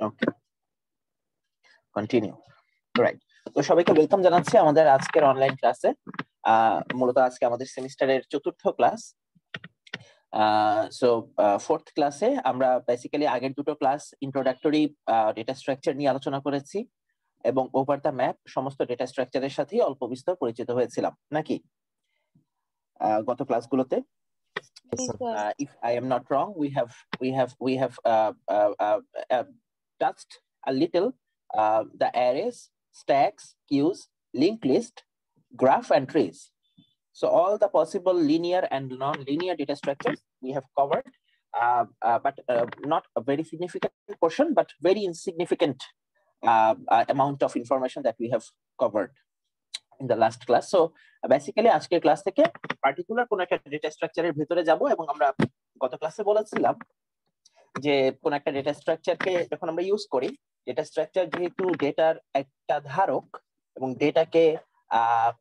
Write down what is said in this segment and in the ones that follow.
ওকে, continue. Right, তো সবাইকে welcome জানাচ্ছি আমাদের আজকের অনলাইন ক্লাসে। মূলত আজকে আমাদের সেমিস্টারের চতুর্থ ক্লাস। সো ফোর্থ ক্লাসে আমরা বেসিক্যালি আগের দুটো ক্লাস ইন্ট্রোডাক্টরি ডেটা স্ট্রাকচার নিয়ে আলোচনা করেছি এবং ওভার দ্য ম্যাপ সমস্ত ডেটা স্ট্রাকচারের সাথে অল্প বিস্তর পরিচিত হয়েছিলাম নাকি গত ক্লাসগুলোতে? If I am not wrong, we have touched a little the arrays, stacks, queues, linked list, graph, and trees. So all the possible linear and non-linear data structures we have covered, but not a very significant portion, but very insignificant amount of information that we have covered in the last class. So basically আজকের class থেকে particular কোন একটা data স্ট্রাকচারের ভিতরে যাব এবং আমরা গত ক্লাসে বলেছিলাম যে কোন একটা ডেটা স্ট্রাকচারকে যখন আমরা ইউজ করি, ডেটা স্ট্রাকচার যেহেতু ডেটার একটা ধারক এবং ডেটাকে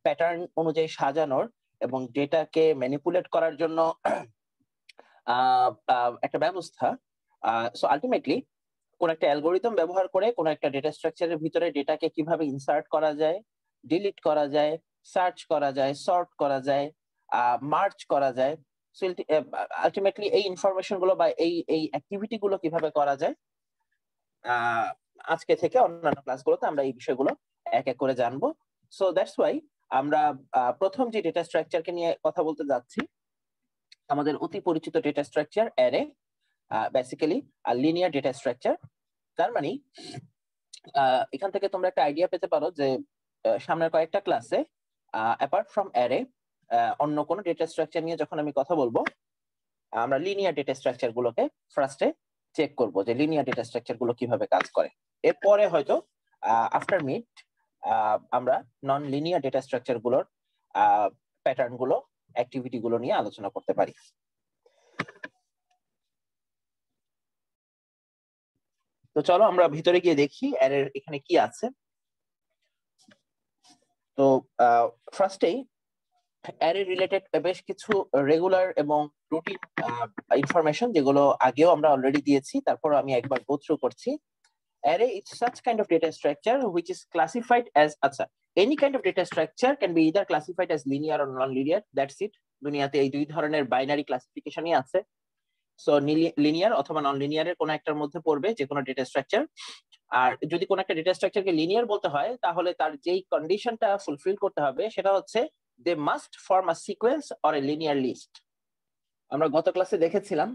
প্যাটার্ন অনুযায়ী সাজানোর এবং ডেটাকে ম্যানিপুলেট করার জন্য একটা ব্যবস্থা। সো আলটিমেটলি কোন একটা অ্যালগোরিদম ব্যবহার করে কোন একটা ডেটা স্ট্রাকচারের ভিতরে ডেটাকে কিভাবে ইনসার্ট করা যায়, ডিলিট করা যায়, সার্চ করা যায়, সর্ট করা যায়, মার্জ করা যায়, সো আলটিমেটলি এই ইনফরমেশন গুলো বা এই অ্যাক্টিভিটি গুলো কিভাবে করা যায়, আজকে থেকে অন্যান্য ক্লাসগুলোতে আমরা এই বিষয়গুলো এক এক করে জানবো। সো দ্যাটস ওয়াই আমরা প্রথম যে ডেটা স্ট্রাকচারকে নিয়ে কথা বলতে যাচ্ছি, আমাদের অতি পরিচিত data structure array, basically linear data structure. তার মানে এখান থেকে তোমরা একটা আইডিয়া পেতে পারো যে সামনের কয়েকটা ক্লাসে অ্যাপার্ট ফ্রম অ্যারে অন্য কোনো ডেটা স্ট্রাকচার নিয়ে যখন আমি কথা বলবো, আমরা লিনিয়ার ডেটা স্ট্রাকচার গুলোকে ফার্স্টে চেক করব যে লিনিয়ার ডেটা স্ট্রাকচার গুলো কিভাবে কাজ করে। এরপরে হয়তো আফটার মিড আমরা নন লিনিয়ার ডেটা স্ট্রাকচার গুলোর প্যাটার্ন গুলো, অ্যাক্টিভিটি গুলো নিয়ে আলোচনা করতে পারি। তো চলো আমরা ভিতরে গিয়ে দেখি অ্যারের এখানে কি আছে। তো ফার্স্টেই অ্যারে রিলেটেড বেশ কিছু রেগুলার এবং রুটিন ইনফরমেশন যেগুলো আগেও আমরা অলরেডি দিয়েছি, তারপর আমি একবার গো থ্রু করছি। Array is such kind of data structure which is classified as any kind of data structure can be either classified as linear or non-linear. That's it. দুনিয়াতে এই দুই ধরনের বাইনারি ক্লাসিফিকেশনই আছে। সো লিনিয়ার অথবা নন লিনিয়ারের কোন একটার মধ্যে পড়বে যে কোনো ডেটা স্ট্রাকচার। আর যদি কোন একটা ডেটা স্ট্রাকচারকে লিনিয়ার বলতে হয় তাহলে তার যেই কন্ডিশনটা ফুলফিল করতে হবে সেটা হচ্ছে they must form a sequence or a linear list. আমরা গত ক্লাসে দেখেছিলাম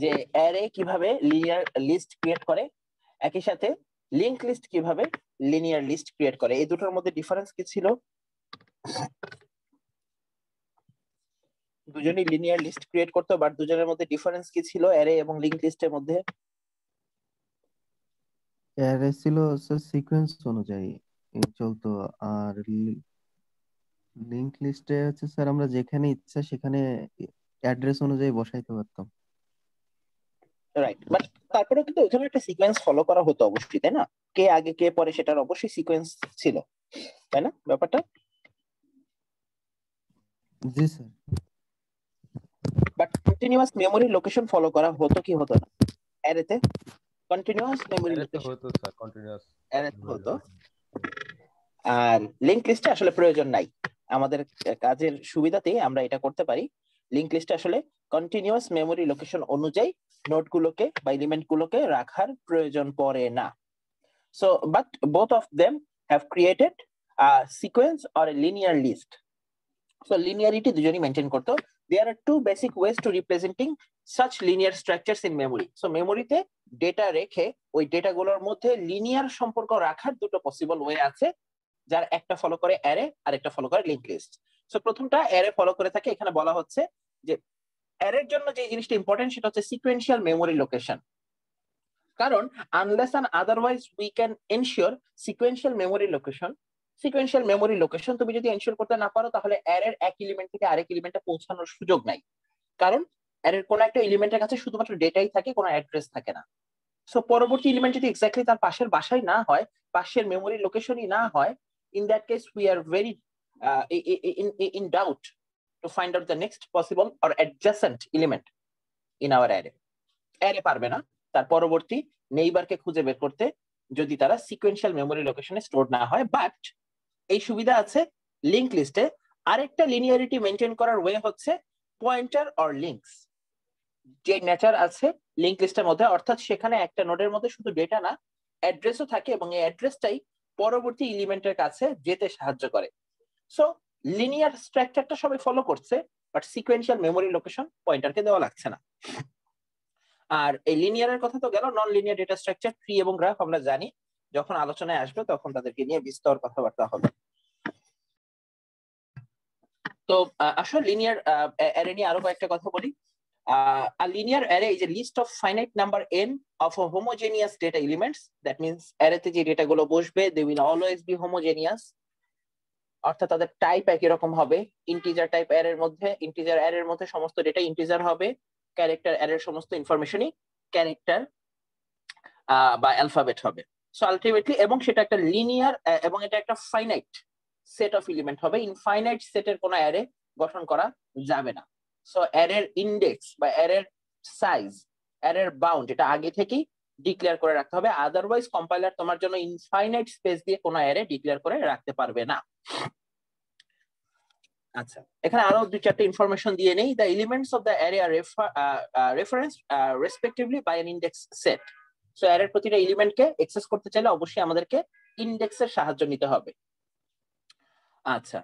যে অ্যারে কিভাবে লিনিয়ার লিস্ট ক্রিয়েট করে, একই সাথে লিংক লিস্ট কিভাবে লিনিয়ার লিস্ট ক্রিয়েট করে। এই দুটোর মধ্যে ডিফারেন্স কি ছিল? দুজনেই লিনিয়ার লিস্ট ক্রিয়েট করতো, বাট দুজনের মধ্যে ডিফারেন্স কি ছিল অ্যারে এবং লিংক লিস্টের মধ্যে? অ্যারে ছিল সিকোয়েন্স অনুযায়ী চলতো, আর লিংক লিস্টে হচ্ছে স্যার আমরা যেখানে ইচ্ছা সেখানে অ্যাড্রেস অনুযায়ী বসাইতে পারতাম। রাইট, বাট তারপরে কিন্তু ওখানে একটা সিকোয়েন্স ফলো করা হতো অবশ্যই, তাই না? কে আগে কে পরে সেটার অবশ্যই সিকোয়েন্স ছিল, তাই না ব্যাপারটা? জি sir. But continuous memory location follow করা হতো কি হতো না অ্যারেতে? কন্টিনিউয়াস মেমোরি লোকেশন হতো স্যার, কন্টিনিউয়াস অ্যারেতে হতো, আর লিংক লিস্টে আসলে প্রয়োজন নাই। আমাদের কাজের সুবিধাতেই আমরা এটা করতে পারি। লিংক লিস্টে আসলে কন্টিনিউয়াস মেমোরি লোকেশন অনুযায়ী নোটগুলোকে বা এলিমেন্টগুলোকে রাখার প্রয়োজন পড়ে না। So but both of them have created a sequence or a linear list. So linearity দুজনই মেনটেন করতো। There are two basic ways to representing such linear structures in memory. So মেমোরিতে data রেখে ওই ডেটাগুলোর মধ্যে লিনিয়ার সম্পর্ক রাখার দুটো possible way আছে, যার একটা ফলো করে অ্যারে আর একটা ফলো করে লিংক লিস্ট। সো প্রথমটা অ্যারে ফলো করে থাকে। এখানে বলা হচ্ছে যে অ্যারের জন্য যে জিনিসটা ইম্পর্টেন্ট সেটা হচ্ছে সিকোয়েন্সিয়াল মেমোরি লোকেশন, কারণ unless and otherwise we can ensure sequential memory location. Sequential memory location তুমি যদি এনশিওর করতে না পারো তাহলে অ্যারের এক এলিমেন্ট থেকে আরেক এলিমেন্টে পৌঁছানোর সুযোগ নাই, কারণ অ্যারের কোনো একটা এলিমেন্টের কাছে শুধুমাত্র ডেটাই থাকে, কোনো অ্যাড্রেস থাকে না। সো পরবর্তী এলিমেন্ট যদি এক্স্যাক্টলি তার পাশের বাসায় না হয়, পাশের মেমোরি লোকেশনই না হয়, in that case we are very in doubt to find out the next possible or adjacent element in our array. Array পারবে না, তার পরবর্তী নেইবারকে খুঁজে বের করতে, যদি তারা সিকোয়েন্সিয়াল মেমোরি লোকেশনে স্টোর না হয়। বাট এই সুবিধা আছে লিংক লিস্টে। আরেকটা লিনিয়ারিটি মেনটেন করার ওয়ে হচ্ছে পয়েন্টার অর লিঙ্কস, যে নেচার আছে লিংক লিস্টের মধ্যে, অর্থাৎ সেখানে একটা নোডের মধ্যে শুধু ডেটা না, অ্যাড্রেসও থাকে এবং এই অ্যাড্রেসটাই পরবর্তী এলিমেন্টের কাছে যেতে সাহায্য করে। সো লিনিয়ার স্ট্রাকচারটা সবাই ফলো করছে, বাট সিকোয়েন্সিয়াল মেমোরি লোকেশন পয়েন্টারকে দেওয়া লাগছে না। আর এই লিনিয়ারের কথা তো গেল, non linear data structure tree এবং গ্রাফ আমরা জানি, যখন আলোচনায় আসবে তখন তাদেরকে নিয়ে বিস্তর কথাবার্তা হবে। তো আসলে লিনিয়ার অ্যারে নিয়ে আরো কয়েকটা কথা বলি। A linear array is a list of finite number n of a homogeneous data elements. That means arrayতে যে ডেটা গুলো বসবে they will always be homogeneous, অর্থাৎ তাদের টাইপ একই রকম হবে। ইন্টিজার টাইপ অ্যারের মধ্যে, ইন্টিজার অ্যারের মধ্যে সমস্ত ডেটা ইন্টিজার হবে, ক্যারেক্টার অ্যারের সমস্ত ইনফরমেশনই ক্যারেক্টার বা অ্যালফাবেট হবে। সো আলটিমেটলি, এবং সেটা একটা লিনিয়ার এবং এটা একটা ফাইনাইট সেট অফ এলিমেন্ট হবে। ইনফাইনাইট সেটের কোনো অ্যারে গঠন করা যাবে না। সো অ্যারের ইন্ডেক্স বা অ্যারের সাইজ, অ্যারের বাউন্ড, এটা আগে থেকেই ডিক্লেয়ার করে রাখতে হবে, আদারওয়াইজ কম্পাইলার তোমার জন্য ইনফাইনাইট স্পেস দিয়ে কোনো অ্যারে ডিক্লেয়ার করে রাখতে পারবে না। আচ্ছা, এখানে আরো দুই চারটা ইনফরমেশন দিয়ে নেই। The elements of the array are reference respectively by an index set. So অ্যারের প্রতিটা এলিমেন্টকে অ্যাক্সেস করতে চাইলে অবশ্যই আমাদেরকে ইন্ডেক্সের সাহায্য নিতে হবে। আচ্ছা,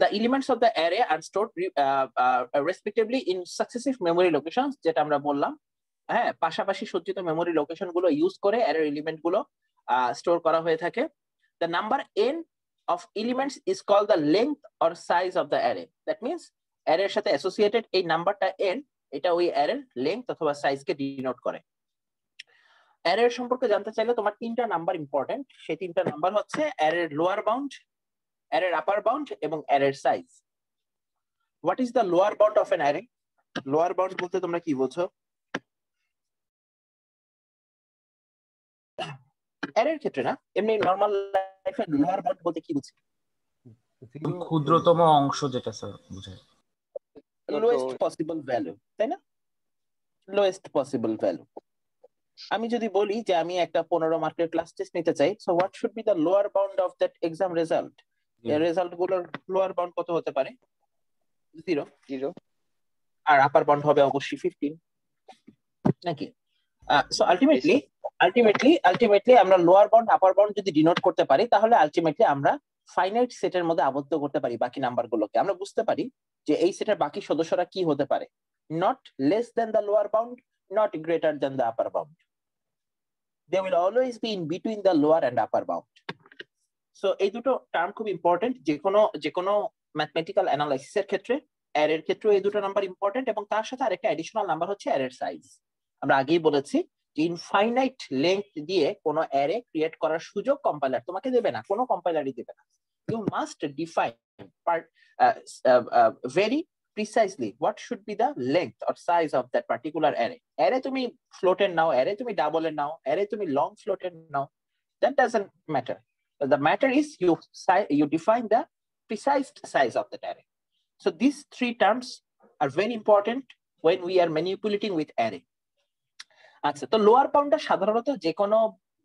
the elements of the array are stored respectively in successive memory locations, যেটা আমরা বললাম। হ্যাঁ, পাশাপাশি সজ্জিত মেমোরি লোকেশন গুলো ইউজ করে অ্যারের এলিমেন্ট গুলো স্টোর করা হয়ে থাকে। The number n of elements is called the length or size of the array. That means অ্যারের সাথে অ্যাসোসিয়েটেড এই নাম্বারটা n, এটা ওই অ্যারের লেংথ অথবা সাইজকে ডিনোট করে। অ্যারের সম্পর্কে জানতে চাইলে তোমার তিনটা নাম্বার ইম্পর্টেন্ট। সেই তিনটা নাম্বার হচ্ছে অ্যারের লোয়ার বাউন্ড, অ্যারের আপার বাউন্ড এবং অ্যারের size. What is the lower bound of an array? Lower bound বলতে তোমরা কি বোঝো? অ্যারের ক্ষেত্রে না, এমনি নরমাল লাইফে লোয়ার বাউন্ড বলতে কি বুঝি? ক্ষুদ্রতম অংশ যেটা স্যার বোঝায়। লোয়েস্ট পসিবল ভ্যালু, তাই না? Lowest possible value. আমি যদি বলি যে আমি একটা 15 মার্কের ক্লাস টেস্ট নিতে চাই, so what should be the lower bound of that exam result? এর রেজাল্ট গুলোর লোয়ার বাউন্ড কত হতে পারে? 0। আর আপার বাউন্ড হবে অবশ্যই 15, নাকি? সো আলটিমেটলি আমরা লোয়ার বাউন্ড আপার বাউন্ড যদি ডিনোট করতে পারি, তাহলে আলটিমেটলি আমরা ফাইনাইট সেটের মধ্যে আবদ্ধ করতে পারি বাকি নাম্বারগুলোকে। আমরা বুঝতে পারি যে এই সেটের বাকি সদস্যরা কি হতে পারে, not less than the lower bound, not greater than the upper bound. They will always be in between the lower and upper bound. So এই দুটো টার্ম খুব ইম্পর্টেন্ট যে কোনো ম্যাথমেটিক্যাল অ্যানালাইসিসের ক্ষেত্রে। অ্যারের ক্ষেত্রে এই দুটো নাম্বার ইম্পর্টেন্ট, এবং তার সাথে আরেকটা অ্যাডিশনাল নাম্বার হচ্ছে অ্যারের সাইজ। আমরা আগেই বলেছি যে ইনফাইনাইট লেংথ দিয়ে কোনো অ্যারে ক্রিয়েট করার সুযোগ কম্পাইলার তোমাকে দেবে না, কোনো কম্পাইলারই দেবে না। You must define very precisely what should be the length or size of that particular array. Array তুমি floated নাও, array তুমি double নাও, array তুমি long floated now, that doesn't matter. The matter is you define the precise size of that array. So these three terms are very important when we are manipulating with array. আচ্ছা, তো lower বাউন্ডটা সাধারণত যে কোনো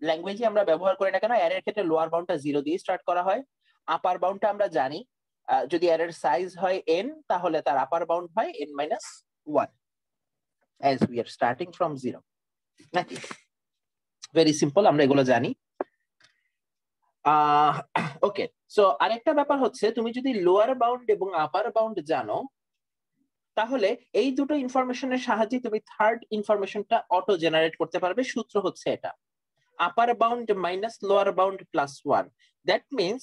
ল্যাঙ্গুয়েজে আমরা ব্যবহার করি না কেন, অ্যারের ক্ষেত্রে লোয়ার বাউন্ডটা 0 দিয়ে স্টার্ট করা হয়। আপার বাউন্ডটা আমরা জানি, যদি অ্যারের সাইজ হয় n, তাহলে তার আপার বাউন্ড হয় n-1, as we are starting from 0, নাকি? ভেরি সিম্পল, আমরা এগুলো জানি। ওকে, সো আরেকটা ব্যাপার হচ্ছে, তুমি যদি লোয়ার বাউন্ড এবং আপার বাউন্ড জানো, তাহলে এই দুটো ইনফরমেশনের সাহায্যে তুমি থার্ড ইনফরমেশনটা অটো জেনারেট করতে পারবে। সূত্র হচ্ছে এটা, আপার bound minus lower bound plus 1। That means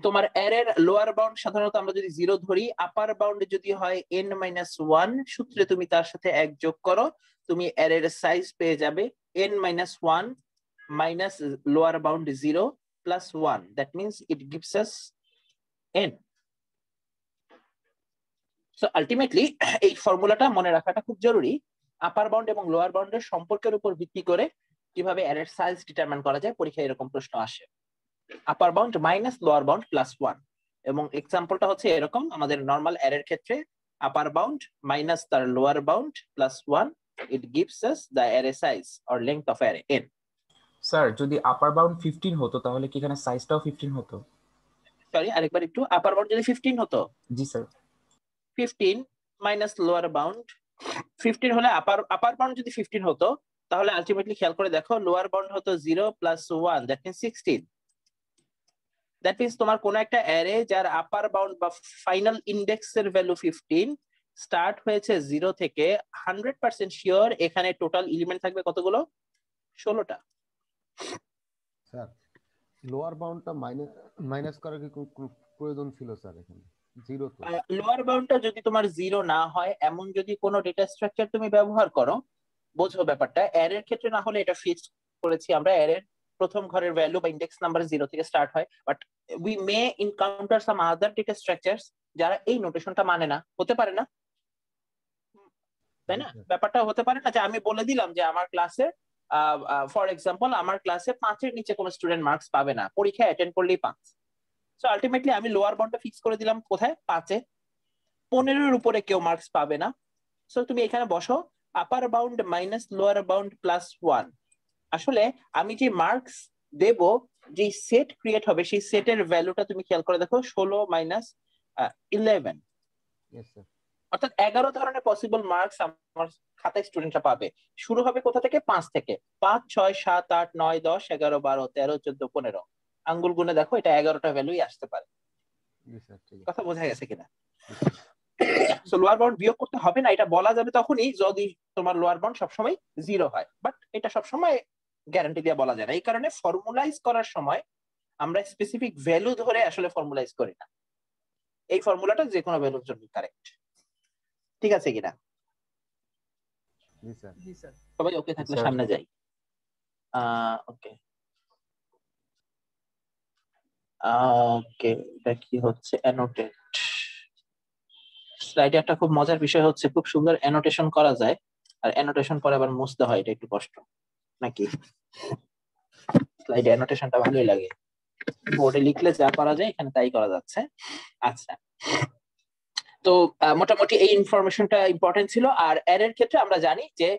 তোমার অ্যারের লোয়ার বাউন্ড সাধারণত আমরা যদি 0 ধরি, আপার বাউন্ড যদি হয় n-1, সূত্রে তুমি তার সাথে 1 যোগ করো, তুমি অ্যারের সাইজ পেয়ে যাবে n-1 minus lower bound 0 plus 1. That means it gives us n. So ultimately এই ফর্মুলাটা মনে রাখাটা খুব জরুরি। আপার বাউন্ড এবং লোয়ার বাউন্ডের সম্পর্কের উপর ভিত্তি করে কিভাবে অ্যারের সাইজ ডিটারমাইন করা যায়, পরীক্ষায় এরকম প্রশ্ন আসে। আপার bound minus lower bound plus 1, এবং এক্সাম্পলটা হচ্ছে এরকম, আমাদের নরমাল অ্যারের ক্ষেত্রে আপার বাউন্ড মাইনাস তার lower bound plus 1, it gives us the array size or length of array n. Sir যদি আপার বাউন্ড 15 হতো তাহলে কি এখানে সাইজটাও 15 হতো? সরি আরেকবার একটু, আপার বাউন্ড যদি 15 হতো, জি স্যার, 15 মাইনাস লোয়ার বাউন্ড 15 হলে আপার বাউন্ড যদি 15 হতো তাহলে আলটিমেটলি খেয়াল করে দেখো লোয়ার বাউন্ড হতো 0 plus 1 that means 16। That means তোমার কোন একটা অ্যারে যার আপার বাউন্ড বা ফাইনাল ইন্ডেক্সের ভ্যালু 15 স্টার্ট হয়েছে 0 থেকে 100% শিওর এখানে টোটাল এলিমেন্ট থাকবে কতগুলো? 16টা। স্যার লোয়ার বাউন্ডটা মাইনাস করার কি কোনো প্রয়োজন ছিল স্যার? এখানে জিরো তো। লোয়ার বাউন্ডটা যদি তোমার 0 না হয় এমন যদি কোনো ডেটা স্ট্রাকচার তুমি ব্যবহার করো, বোঝো ব্যাপারটা, অ্যারের ক্ষেত্রে না হলে এটা ফিক্স করেছি আমরা, অ্যারের প্রথম ঘরের ভ্যালু বা ইন্ডেক্স নাম্বার 0 থেকে স্টার্ট হয়, but we may encounter some other data structures যারা এই নোটেশনটা মানে না, হতে পারে না, তাই না? ব্যাপারটা হতে পারে না যে আমি বলে দিলাম যে আমার ক্লাসে ফর এক্সাম্পল আমার ক্লাসে 5-এর নিচে কোনো স্টুডেন্ট মার্কস পাবে না, পরীক্ষা অ্যাটেন্ড করলেই 5। সো আলটিমেটলি আমি লোয়ার বাউন্ডটা ফিক্স করে দিলাম কোথায়? 5-এ। 15-এর উপরে কেউ মার্কস পাবে না। সো তুমি এখানে বসো আপার bound minus lower bound plus 1। আসলে আমি যে মার্কস দেব, যে সেট ক্রিয়েট হবে সেই সেটের ভ্যালুটা তুমি খেয়াল করে দেখো 16 মাইনাস 11, অর্থাৎ 11 ধরনের পসিবল মার্কস আমার খাতায় স্টুডেন্টরা পাবে। শুরু হবে কোথা থেকে? 5 থেকে। 5 6 7 8 9 10 11 12 13 14 15 আঙ্গুল গুনে দেখো এটা 11টা ভ্যালুই আসতে পারে। কথা বোঝা গেছে কিনা? সো লোয়ার বাউন্ড বিয়োগ করতে হবে না, এটা বলা যাবে তখনই যদি তোমার লোয়ার বাউন্ড সবসময় 0 হয়, বাট এটা সবসময় গ্যারান্টি দিয়ে বলা যায় না। এই কারণে ফর্মুলাইজ করার সময় আমরা স্পেসিফিক ভ্যালু ধরে আসলে ফর্মুলাইজ করি না। এই ফর্মুলাটা যে কোনো ভ্যালুর জন্য কারেক্ট। ঠিক আছে কিনা? জি স্যার। সবাই ওকে থাকলে সামনে যাই। ওকে ওকে, এটা কি হচ্ছে? অ্যানোটেট স্লাইডে একটা খুব মজার বিষয় হচ্ছে, খুব সুন্দর অ্যানোটেশন করা যায়, আর অ্যানোটেশন পরে আবার মুছতে হয়, এটা একটু কষ্ট নাকি? স্লাইডে অ্যানোটেশনটা ভালোই লাগে, বোর্ডে লিখলে যা করা যায় এখানে তাই করা যাচ্ছে। আচ্ছা, তো মোটামুটি এই ইনফরমেশনটা ইম্পর্টেন্ট ছিল। আর অ্যারের ক্ষেত্রে আমরা জানি যে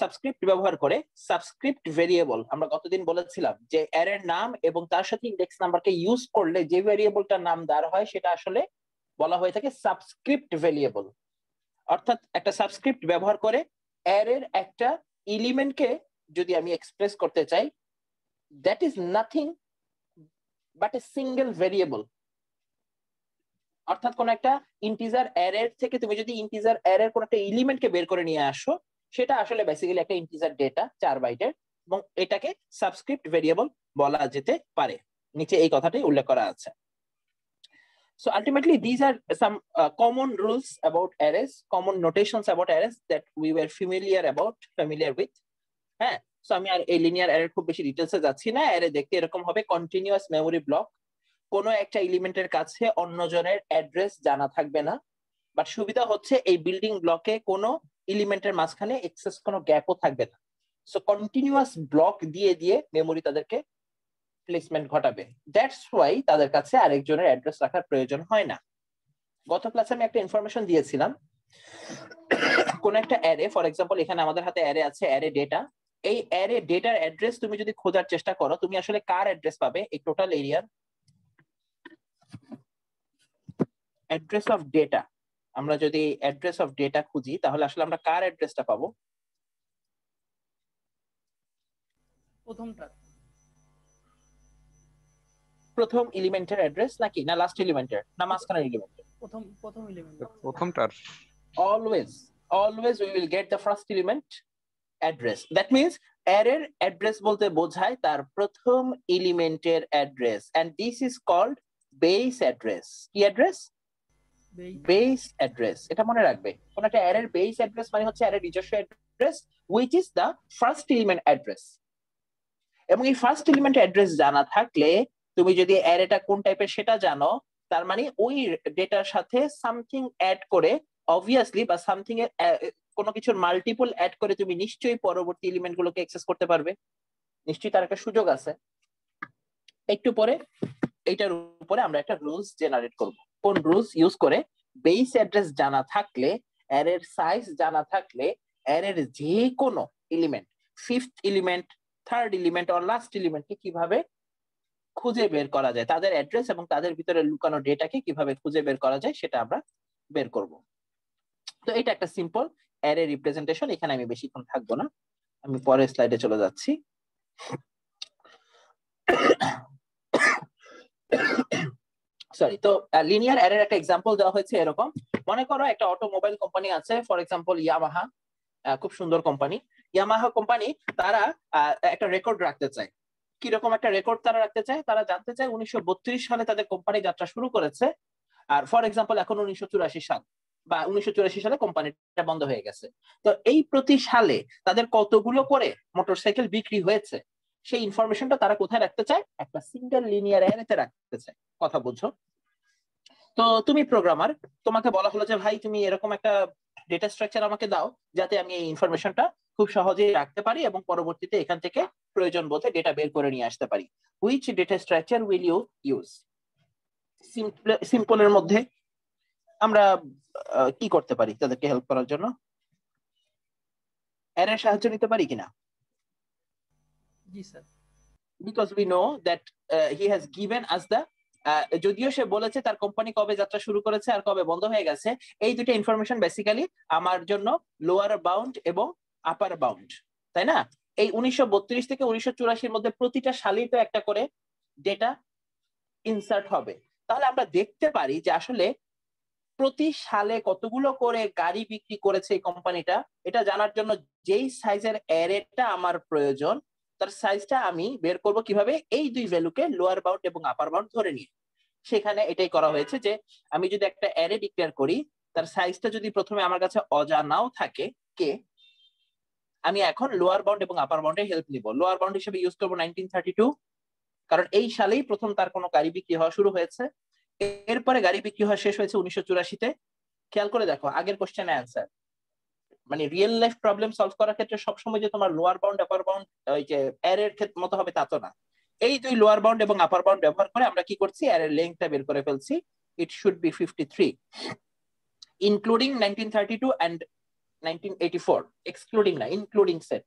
সাবস্ক্রিপ্ট ব্যবহার করে সাবস্ক্রিপ্ট ভেরিয়েবল, আমরা গতদিন বলেছিলাম যে অ্যারের নাম এবং তার সাথে ইন্ডেক্স নাম্বারকে ইউজ করলে যে ভেরিয়েবলটার নাম দেওয়া হয় সেটা আসলে বলা হয়ে থাকে সাবস্ক্রিপ্ট ভেরিয়েবল। অর্থাৎ একটা সাবস্ক্রিপ্ট ব্যবহার করে অ্যারের একটা এলিমেন্টকে যদি আমি এক্সপ্রেস করতে চাই, that is nothing but a single variable. অর্থাৎ কোন একটা ইন্টিজার অ্যারের থেকে তুমি যদি ইন্টিজার অ্যারের কোন একটা এলিমেন্টকে বের করে নিয়ে আসো, সেটা আসলে বেসিক্যালি একটা ইন্টিজার ডেটা 4 বাইটের, এবং এটাকে সাবস্ক্রিপ্ট ভেরিয়েবল বলা যেতে পারে। নিচে এই কথাটাই উল্লেখ করা আছে। So ultimately these are some common rules about arrays, common notations about arrays that we were familiar with. হ্যাঁ, সো আমি আর এই লিনিয়ার অ্যারে খুব বেশি ডিটেইলসে যাচ্ছি না। অ্যারে দেখতে এরকম হবে, কন্টিনিউয়াস মেমরি ব্লক, কোনো একটা এলিমেন্টের কাছে অন্যজনের অ্যাড্রেস জানা থাকবে না, বাট সুবিধা হচ্ছে এই বিল্ডিং ব্লকে কোনো এলিমেন্টের মাঝখানে এক্সেস কোনো গ্যাপও থাকবে না। সো কন্টিনিউয়াস ব্লক দিয়ে দিয়ে মেমরি তাদেরকে প্লেসমেন্ট ঘটাবে। দ্যাটস ওয়াই তাদের কাছে আরেকজনের অ্যাড্রেস রাখার প্রয়োজন হয় না। গত ক্লাসে আমি একটা ইনফরমেশন দিয়েছিলাম, কোন একটা অ্যারে, ফর এক্সাম্পল এখানে আমাদের হাতে অ্যারে আছে, অ্যারে ডেটা। এই অ্যারে ডেটার অ্যাড্রেস তুমি যদি খোঁজার চেষ্টা করো, তুমি আসলে কার অ্যাড্রেস পাবে? এই টোটাল এরিয়ার অ্যাড্রেস অফ ডেটা। আমরা যদি অ্যাড্রেস অফ ডেটা খুঁজি তাহলে আসলে আমরা কার অ্যাড্রেসটা পাবো? প্রথম এলিমেন্টের অ্যাড্রেস নাকি না লাস্ট এলিমেন্টের না মাঝখানের এলিমেন্টের? প্রথম এলিমেন্ট, প্রথমটার। always we will get the first element address. That means অ্যারের অ্যাড্রেস বলতে বোঝায় তার প্রথম এলিমেন্টের address, and this is called base address. কি অ্যাড্রেস? Base address. এটা মনে রাখবে, কোন একটা অ্যারের বেস অ্যাড্রেস মানে হচ্ছে অ্যারের নিজস্ব address, which is the first element address. এবং এই ফার্স্ট এলিমেন্ট অ্যাড্রেস জানা থাকলে তুমি যদি অ্যারেটা কোন টাইপের সেটা জানো, তার মানে ওই ডেটার সাথে সামথিং অ্যাড করে, অবভিয়াসলি, বা সামথিং এর কোনো কিছুর মাল্টিপল অ্যাড করে তুমি নিশ্চয়ই পরবর্তী এলিমেন্ট গুলোকে অ্যাক্সেস করতে পারবে। নিশ্চয়ই তার একটা সুযোগ আছে। একটু পরে এইটার উপরে আমরা একটা রুলস জেনারেট করব। কোন রুলস ইউজ করে? বেস অ্যাড্রেস জানা থাকলে, অ্যারের সাইজ জানা থাকলে অ্যারের যে কোনো element, fifth element, third element আর লাস্ট এলিমেন্টকে কিভাবে খুঁজে বের করা যায়, তাদের অ্যাড্রেস এবং তাদের ভিতরে লুকানো ডেটাকে কিভাবে খুঁজে বের করা যায় সেটা আমরা বের করব। তো এটা একটা সিম্পল অ্যারে রিপ্রেজেন্টেশন, এখানে আমি বেশিক্ষণ থাকবো না, আমি পরের স্লাইডে চলে যাচ্ছি। সরি, তো লিনিয়ার অ্যারের একটা এক্সাম্পল দেওয়া হয়েছে এরকম। মনে করো একটা অটোমোবাইল কোম্পানি আছে, ফর এক্সাম্পল ইয়ামাহা, খুব সুন্দর কোম্পানি। ইয়ামাহা কোম্পানি তারা একটা রেকর্ড রাখতে চায়। কিরকম একটা রেকর্ড তারা রাখতে চায়? তারা জানতে চায় 1932 সালে তাদের কোম্পানি যাত্রা শুরু করেছে, আর ফর এক্সাম্পল এখন 1984 সাল, বা 1984 সালে কোম্পানিটা বন্ধ হয়ে গেছে। তো এই প্রতি সালে তাদের কতগুলো করে মোটরসাইকেল বিক্রি হয়েছে সেই ইনফরমেশনটা তারা কোথায় রাখতে চায়? একটা সিঙ্গেল লিনিয়ার অ্যারেতে রাখতে চায়। কথা বুঝছো? তো তুমি প্রোগ্রামার, তোমাকে বলা হলো যে ভাই তুমি এরকম একটা ডেটা স্ট্রাকচার আমাকে দাও যাতে আমি এই ইনফরমেশনটা খুব সহজেই রাখতে পারি এবং পরবর্তীতে এখান থেকে প্রয়োজন বোধে ডেটা বের করে নিয়ে আসতে পারি। Which data structure will you use? সিম্পলের মধ্যে আমরা কি করতে পারি তাদেরকে হেল্প করার জন্য? অ্যারের সাহায্য নিতে পারি কিনা? জি sir. Because we know that he has given us the, যদিও সে বলেছে তার কোম্পানি কবে যাত্রা শুরু করেছে আর কবে বন্ধ হয়ে গেছে, এই দুটো ইনফরমেশন বেসিক্যালি আমার জন্য লোয়ার বাউন্ড এবং আপার বাউন্ড, তাই না? এই 1932 থেকে 1984 মধ্যে প্রতিটা সালেই তো একটা করে ডেটা ইনসার্ট হবে। তাহলে আমরা দেখতে পারি যে আসলে প্রতি সালে কতগুলো করে গাড়ি বিক্রি করেছে এই কোম্পানিটা, এটা জানার জন্য যেই সাইজের অ্যারেটা আমার প্রয়োজন তার সাইজটা আমি বের করব কিভাবে? এই দুই ভ্যালুকে লোয়ার বাউন্ড এবং আপার বাউন্ড ধরে নিয়ে। সেখানে এটাই করা হয়েছে যে আমি যদি একটা অ্যারে ডিক্লেয়ার করি, তার সাইজটা যদি প্রথমে আমার কাছে অজানাও থাকে কে, আমি এখন লোয়ার বাউন্ড এবং আপার বাউন্ডের হেল্প নিব। লোয়ার বাউন্ড হিসেবে ইউজ করবো 1932, কারণ এই সালেই প্রথম তার কোনো গাড়ি বিক্রি হওয়া শুরু হয়েছে। এরপরে গাড়ি বিক্রি হওয়া শেষ হয়েছে 1984-তে। খেয়াল করে দেখো আগের কোশ্চেনে অ্যান্সার, মানে রিয়েল লাইফ প্রবলেম সলভ করার ক্ষেত্রে সবসময় যে তোমার লোয়ার বাউন্ড আপার বাউন্ড ওই যে অ্যারের ক্ষেত্রে মতো হবে তা তো না। এই দুই লোয়ার বাউন্ড এবং আপার বাউন্ড ব্যবহার করে আমরা কি করছি? অ্যারের লেংথটা বের করে ফেলছি। It should be 53 including 1932 and 1984, excluding না, ইনক্লুডিং সেট।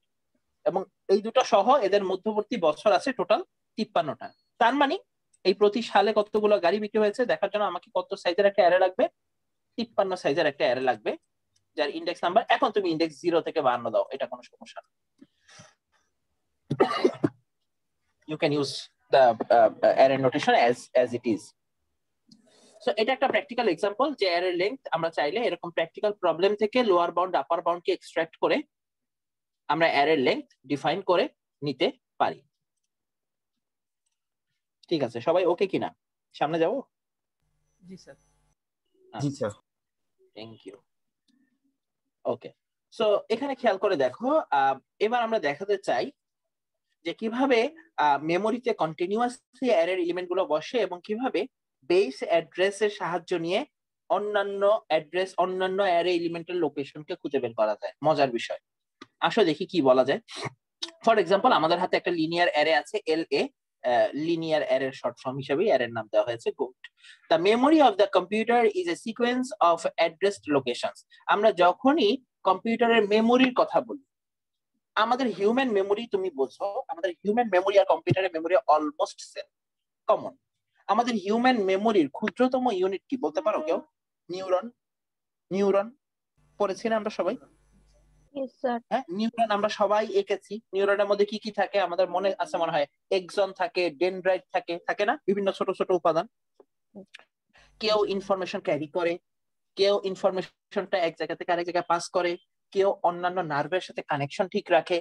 এবং এই দুটো সহ এদের মধ্যবর্তী বছর আছে টোটাল 53টা। তার মানে এই প্রতি সালে কতগুলো গাড়ি বিক্রি হয়েছে দেখার জন্য আমাকে কত সাইজের একটা অ্যারে লাগবে? 53 সাইজের একটা অ্যারে লাগবে, যার ইন্ডেক্স নাম্বার, এখন তুমি ইন্ডেক্স 0 থেকে 52 দাও, এটা কোনো সমস্যা না। You can use the array notation as it is. So এটা একটা প্র্যাকটিক্যাল এক্সাম্পল যে অ্যারে লেংথ আমরা চাইলে এরকম প্র্যাকটিক্যাল প্রবলেম থেকে লোয়ার বাউন্ড আপার বাউন্ড কে এক্সট্রাক্ট করে আমরা অ্যারে লেংথ ডিফাইন করে নিতে পারি। ঠিক আছে, সবাই ওকে কিনা? সামনে যাবো? জি স্যার। জি sir. Thank you. Okay, so এখানে খেয়াল করে দেখো, এবার আমরা দেখাতে চাই যে কিভাবে মেমোরিতে কন্টিনিউয়াসলি অ্যারের এলিমেন্ট গুলো বসে এবং কিভাবে বেস অ্যাড্রেসের সাহায্য নিয়ে অন্যান্য অ্যারে এলিমেন্টের লোকেশনকে খুঁজে বের করা যায়। মজার বিষয়, আসো দেখি কি বলা যায়। ফর এক্সাম্পল আমাদের হাতে একটা লিনিয়ার অ্যারে আছে LA, লিনিয়ার অ্যারের শর্ট ফর্ম হিসেবে অ্যারের নাম দেওয়া হয়েছে goat. The memory of the computer is a sequence of addressed locations. আমরা যখনই কম্পিউটারের মেমোরির কথা বলি, আমাদের হিউম্যান মেমোরি তুমি বোঝো, আমাদের হিউম্যান মেমোরি আর কম্পিউটারের মেমোরি অলমোস্ট সেম, কমন। আমাদের হিউম্যান মেমোরির ক্ষুদ্রতম ইউনিট কি বলতে পারো কেউ? নিউরন। নিউরন পড়েছি না আমরা সবাই? হ্যাঁ, নিউরন আমরা সবাই এঁকেছি। নিউরনের মধ্যে কি কি থাকে আমাদের মনে আছে মনে হয়? এক্সন থাকে, ডেনড্রাইট থাকে, থাকে না? বিভিন্ন ছোট ছোট উপাদান। কেউ ইনফরমেশন ক্যারি করে, কেউ ইনফরমেশনটা এক জায়গা থেকে আরেক জায়গায় পাস করে, কেউ অন্যান্য নার্ভের সাথে কানেকশন ঠিক রাখে।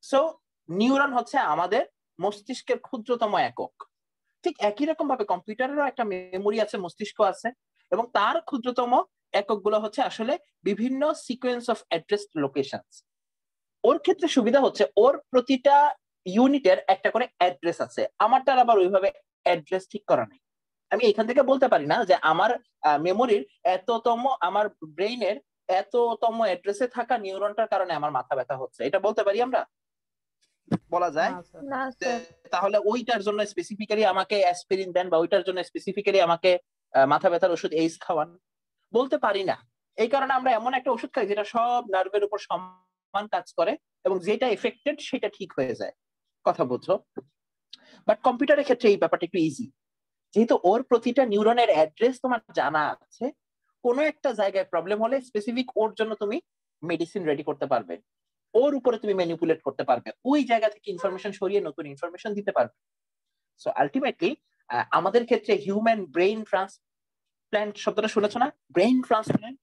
সো নিউরন হচ্ছে আমাদের মস্তিষ্কের ক্ষুদ্রতম একক। ঠিক একই রকম ভাবে কম্পিউটারেরও একটা মেমোরি আছে, মস্তিষ্ক আছে, এবং তার ক্ষুদ্রতম এককগুলো হচ্ছে আসলে বিভিন্ন সিকোয়েন্স অফ অ্যাড্রেসড লোকেশনস। ওর ক্ষেত্রে সুবিধা হচ্ছে ওর প্রতিটা ইউনিটের একটা করে অ্যাড্রেস আছে, আমারটার আবার ওইভাবে অ্যাড্রেস ঠিক করা নেই। আমি এখান থেকে বলতে পারি না যে আমার মেমোরির এততম, আমার ব্রেইনের এততম অ্যাড্রেসে থাকা নিউরনটার কারণে আমার মাথা ব্যথা হচ্ছে, এটা বলতে পারি আমরা? বলা যায়? তাহলে ওইটার জন্য স্পেসিফিক্যালি আমাকে অ্যাসপিরিন দেন বা ওইটার জন্য স্পেসিফিক্যালি আমাকে মাথা ব্যথার ওষুধ এইস খাওয়ান, বলতে পারি না। এই কারণে আমরা এমন একটা ওষুধ খাই যেটা সব নার্ভের উপর সমান কাজ করে এবং যেটা এফেক্টেড সেটা ঠিক হয়ে যায়। কথা বুঝছো? বাট কম্পিউটারের ক্ষেত্রে এই ব্যাপারটা একটু ইজি, যেহেতু ওর প্রতিটা নিউরনের অ্যাড্রেস তোমার জানা আছে, কোনো একটা জায়গায় প্রবলেম হলে স্পেসিফিক ওর জন্য তুমি মেডিসিন রেডি করতে পারবে, ওর উপরে তুমি ম্যানিপুলেট করতে পারবে, ওই জায়গা থেকে ইনফরমেশন সরিয়ে নতুন ইনফরমেশন দিতে পারবে। সো আলটিমেটলি আমাদের ক্ষেত্রে হিউম্যান ব্রেইন ট্রান্সপ্ল্যান্ট শব্দটা শুনেছো না? ব্রেইন ট্রান্সপ্ল্যান্ট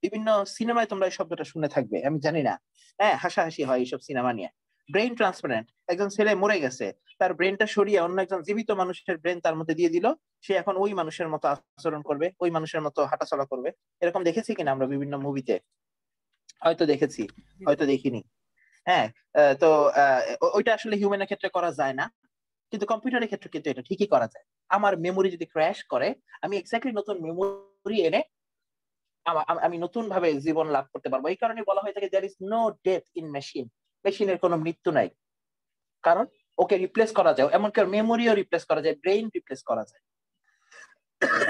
বিভিন্ন সিনেমায় তোমরা এই শব্দটা শুনে থাকবে, আমি জানি না, হ্যাঁ হাসাহাসি হয় এইসব সিনেমা নিয়ে। ব্রেইন ট্রান্সপ্ল্যান্ট, একজন ছেলে মরে গেছে, তার ব্রেনটা সরিয়ে অন্য একজন জীবিত মানুষের ব্রেন তার মধ্যে দিয়ে দিল, সে এখন ওই মানুষের মতো আচরণ করবে, ওই মানুষের মতো হাঁটাচলা করবে। এরকম দেখেছি কিনা আমরা বিভিন্ন মুভিতে? হয়তো দেখেছি, হয়তো দেখিনি। হ্যাঁ, তো ওইটা আসলে হিউম্যানের ক্ষেত্রে করা যায় না, কিন্তু কম্পিউটারের ক্ষেত্রে কিন্তু এটা ঠিকই করা যায়। আমার মেমোরি যদি ক্র্যাশ করে, আমি এক্স্যাক্টলি নতুন মেমোরি এনে আমি নতুন ভাবে জীবন লাভ করতে পারবো। এই কারণে বলা হয়ে থাকে there is no death in machine, মেশিনের কোনো মৃত্যু নাই, কারণ ওকে রিপ্লেস করা যায়, এমনকি মেমোরিও রিপ্লেস করা যায়, ব্রেইন রিপ্লেস করা যায়।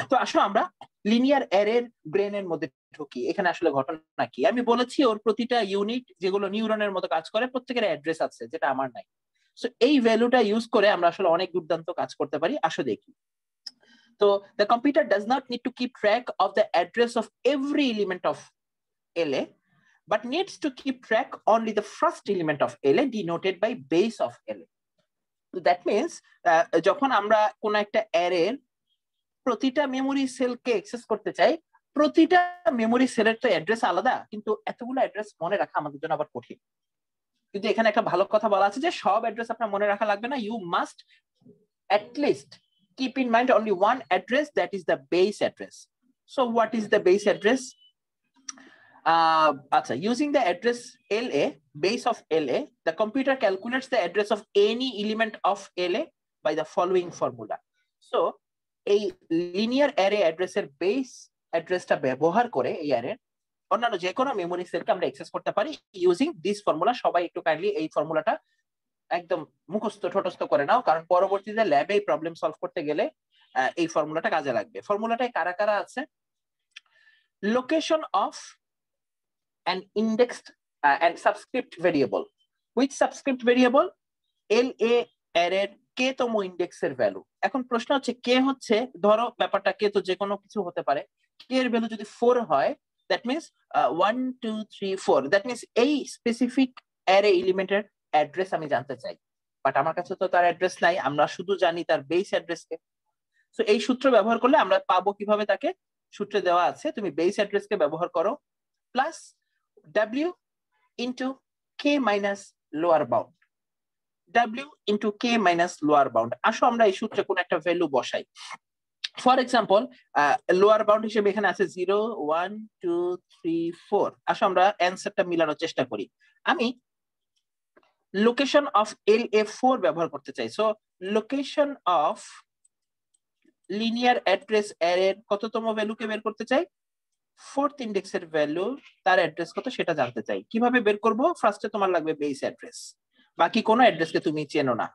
তো আসলে আমরা লিনিয়ার অ্যারের ব্রেনের মধ্যে ঢুকি। এখানে আসলে ঘটনা কি? আমি বলেছি ওর প্রতিটা ইউনিট যেগুলো নিউরনের মতো কাজ করে প্রত্যেকের অ্যাড্রেস আছে, যেটা আমার নাই। সো এই ভ্যালুটা ইউজ করে আমরা আসলে অনেক দুর্দান্ত কাজ করতে পারি। আসো দেখি। তো the computer does not need to keep track of the address of every element of LA, but needs to keep track only the first element of LA denoted by base of LA. So that means যখন আমরা কোন একটা অ্যারের প্রতিটা memory সেলকে access করতে চাই, প্রতিটা memory সেলের তো অ্যাড্রেস আলাদা, কিন্তু এতগুলো অ্যাড্রেস মনে রাখা আমাদের জন্য আবার কঠিন। কিন্তু এখানে একটা ভালো কথা বলা আছে যে সব অ্যাড্রেস আপনার মনে রাখা লাগবে না, you must at least keep in mind only one address, that is the base address. So what is the base address? Using the address LA, base of LA, the computer calculates the address of any element of LA by the following formula. So a linear array address এর base addressটা ব্যবহার করে এই array অন্যান্য যে কোনো memory সেলকে আমরা access করতে পারি ইউজিং দিস ফর্মুলা। সবাই একটু কাইন্ডলি এই ফর্মুলাটা একদম মুখস্থ ঠোঁটস্থ করে নাও, কারণ পরবর্তীতে ল্যাবে প্রবলেম সলভ করতে গেলে এই ফর্মুলাটা কাজে লাগবে। ফর্মুলাটায় কারা কারা আছে? Location of an indexed and subscript variable. Which subscript variable? LA অ্যারের কে তম ইন্ডেক্সের ভ্যালু। এখন প্রশ্ন হচ্ছে কে হচ্ছে, ধরো ব্যাপারটা কে তো যে কোনো কিছু হতে পারে, কে এর ভ্যালু যদি 4 হয়, দ্যাট মিন্স 1 2 3 4, দ্যাট মিন্স এই স্পেসিফিক অ্যারে এলিমেন্টের অ্যাড্রেস আমি জানতে চাই, বাট আমার কাছে তো তার অ্যাড্রেস নাই, আমরা শুধু জানি তার বেস অ্যাড্রেসকে। সো এই সূত্র ব্যবহার করলে আমরা পাবো কিভাবে? তাকে সূত্রে দেওয়া আছে, তুমি বেস অ্যাড্রেসকে ব্যবহার করো plus w into k minus lower bound, w into k minus lower bound. আসো আমরা এই সূত্রে কোন একটা ভ্যালু বসাই। ফর এক্সাম্পল লোয়ার বাউন্ড হিসেবে এখানে আছে 0 1 2 3 4। আসো আমরা অ্যানসারটা মিলানোর চেষ্টা করি। আমি লোকেশন অফ LA4 ব্যবহার করতে চাই। So location of linear address অ্যারের কততম ভ্যালুকে বের করতে চাই? 4th ইন্ডেক্সের ভ্যালু, তার অ্যাড্রেস কত সেটা জানতে চাই। কিভাবে বের করব? ফার্স্টে তোমার লাগবে বেস অ্যাড্রেস, বাকি কোনো অ্যাড্রেসকে তুমি চেনো না,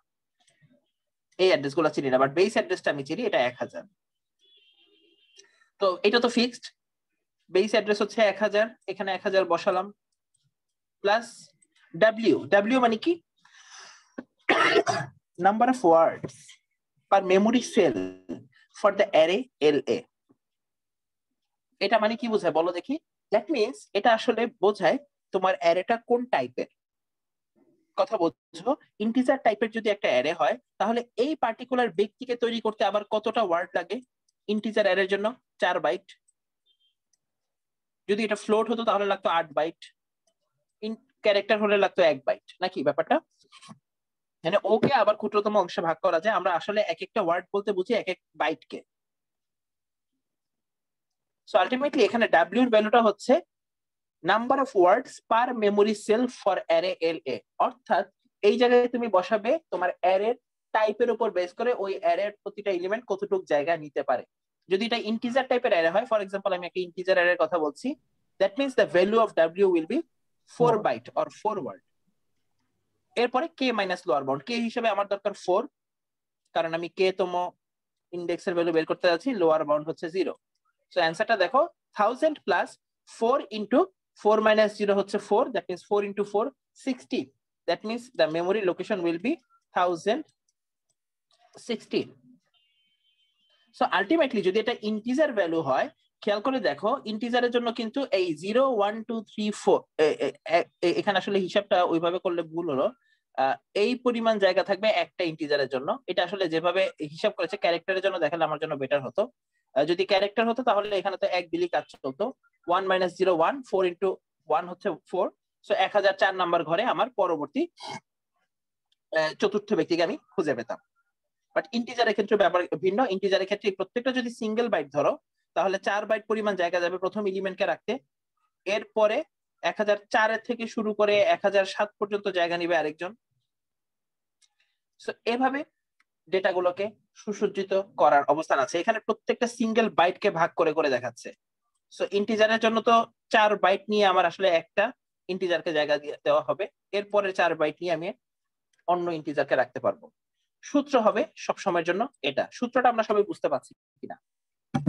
এই অ্যাড্রেসগুলো চিনি না, বাট বেস অ্যাড্রেসটা আমি চিনি, এটা 1000। তো এটা তো ফিক্সড, বেস অ্যাড্রেস হচ্ছে 1000, এখানে 1000 বসালাম প্লাস w মানে কি? Number of words per memory cell for the array LA। এটা মানে কি বোঝায় বলো দেখি? দ্যাট মিন্স এটা আসলে বোঝায় তোমার অ্যারেটা কোন টাইপের। কথা বলছো, ইন্টিজার টাইপের যদি একটা অ্যারে হয়, তাহলে এই পার্টিকুলার ব্যক্তিকে তৈরি করতে আবার কতটা ওয়ার্ড লাগে? ইন্টিজার অ্যারের জন্য 4 বাইট, যদি এটা ফ্লোট হতো তাহলে লাগতো 8 বাইট, ক্যারেক্টার হলে লাগতো 1 বাইট, নাকি ব্যাপারটা? মানে ওকে আবার ক্ষুদ্রতম অংশে ভাগ করা যায়। আমরা আসলে এক একটা ওয়ার্ড বলতে বুঝি এক এক বাইটকে। সো আলটিমেটলি এখানে w এর ভ্যালুটা হচ্ছে number of words per memory cell for array LA, অর্থাৎ এই জায়গায় তুমি বসাবে তোমার অ্যারের টাইপের উপর বেস করে ওই অ্যারের প্রতিটা এলিমেন্ট কতটুকু জায়গা নিতে পারে। যদি এটা ইন্টিজার টাইপের অ্যারে হয়, ফর এক্সাম্পল আমি একটা ইন্টিজার অ্যারের কথা বলছি, that means the value of w will be 4 byte or 4 word. এরপরে k minus lower bound, k হিসেবে আমার দরকার 4, কারণ আমি k তম ইন্ডেক্সের ভ্যালু বের করতে যাচ্ছি, লোয়ার বাউন্ড হচ্ছে 0। সো অ্যানসারটা দেখো 1000 প্লাস 4 ইনটু 4 minus 0 হচ্ছে 4, that means 4 into 4 60, that means the memory location will be 1060. So ultimately যদি এটা ইন্টিজার ভ্যালু হয়, খেয়াল করে দেখো ইন্টিজারের জন্য কিন্তু এই 0 1 2 3 4 এখানে আসলে হিসাবটা ওইভাবে করলে ভুল হলো। এই পরিমাণ জায়গা থাকবে একটা ইন্টিজারের জন্য। এটা আসলে যেভাবে হিসাব করেছে ক্যারেক্টারের জন্য দেখালে আমার জন্য বেটার হতো। যদি ক্যারেক্টার হতো তাহলে এখানে তো এক বিলি কাজ চলতো। 1 minus 0 1, 4 into 1 হচ্ছে 4, সো 1004 নাম্বার ঘরে আমার পরবর্তী চতুর্থ ব্যক্তিকে আমি খুঁজে পেতাম। বাট ইন্টিজারের ক্ষেত্রে ব্যাপার ভিন্ন। ইন্টিজারের ক্ষেত্রে প্রত্যেকটা যদি সিঙ্গেল বাইট ধরো তাহলে 4 বাইট পরিমাণ জায়গা যাবে প্রথম এলিমেন্টকে রাখতে, এরপরে 1004 থেকে শুরু করে 1007 পর্যন্ত জায়গা নিবে আরেকজন। সো এভাবে ডেটাগুলোকে সুসজ্জিত করার অবস্থান আছে। এখানে প্রত্যেকটা সিঙ্গেল বাইটকে ভাগ করে করে দেখাচ্ছে। সো ইন্টিজারের জন্য তো 4 বাইট নিয়ে আমার আসলে একটা ইন্টিজারকে জায়গা দেওয়া হবে, এরপরে 4 বাইট নিয়ে আমি অন্য ইন্টিজারকে রাখতে পারবো। সূত্র হবে সব সময়ের জন্য এটা। সূত্রটা আমরা সবাই বুঝতে পারছি কিনা?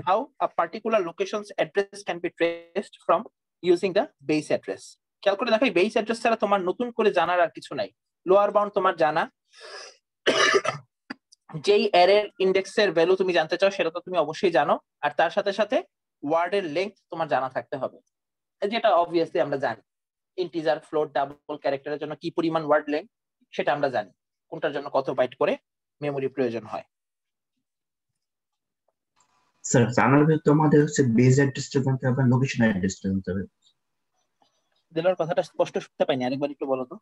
How a particular location's address can be traced from using the base address. খেয়াল করে দেখো এই বেস অ্যাড্রেস ছাড়া তোমার নতুন করে জানার আর কিছু নাই। লোয়ার বাউন্ড তোমার জানা, যেই অ্যারের ইন্ডেক্সের ভ্যালু তুমি জানতে চাও সেটা তো তুমি অবশ্যই জানো, আর তার সাথে সাথে ওয়ার্ডের লেংথ তোমার জানা থাকতে হবে, যেটা অবভিয়াসলি আমরা জানি। ইন্টিজার, ফ্লোট, ডাবল ক্যারেক্টারের জন্য কি পরিমাণ ওয়ার্ড লেংথ সেটা আমরা জানি, কোনটার জন্য কত বাইট করে মেমরি প্রয়োজন হয়। স্যার জানার ভিতরে আমাদের হচ্ছে বেস অ্যাড্রেসটা জানতে হবে, লোকেশন অ্যাড্রেসটা জানতে হবে। দিলার কথাটা স্পষ্ট শুনতে পাইনি, আরেকবার একটু বলো তো।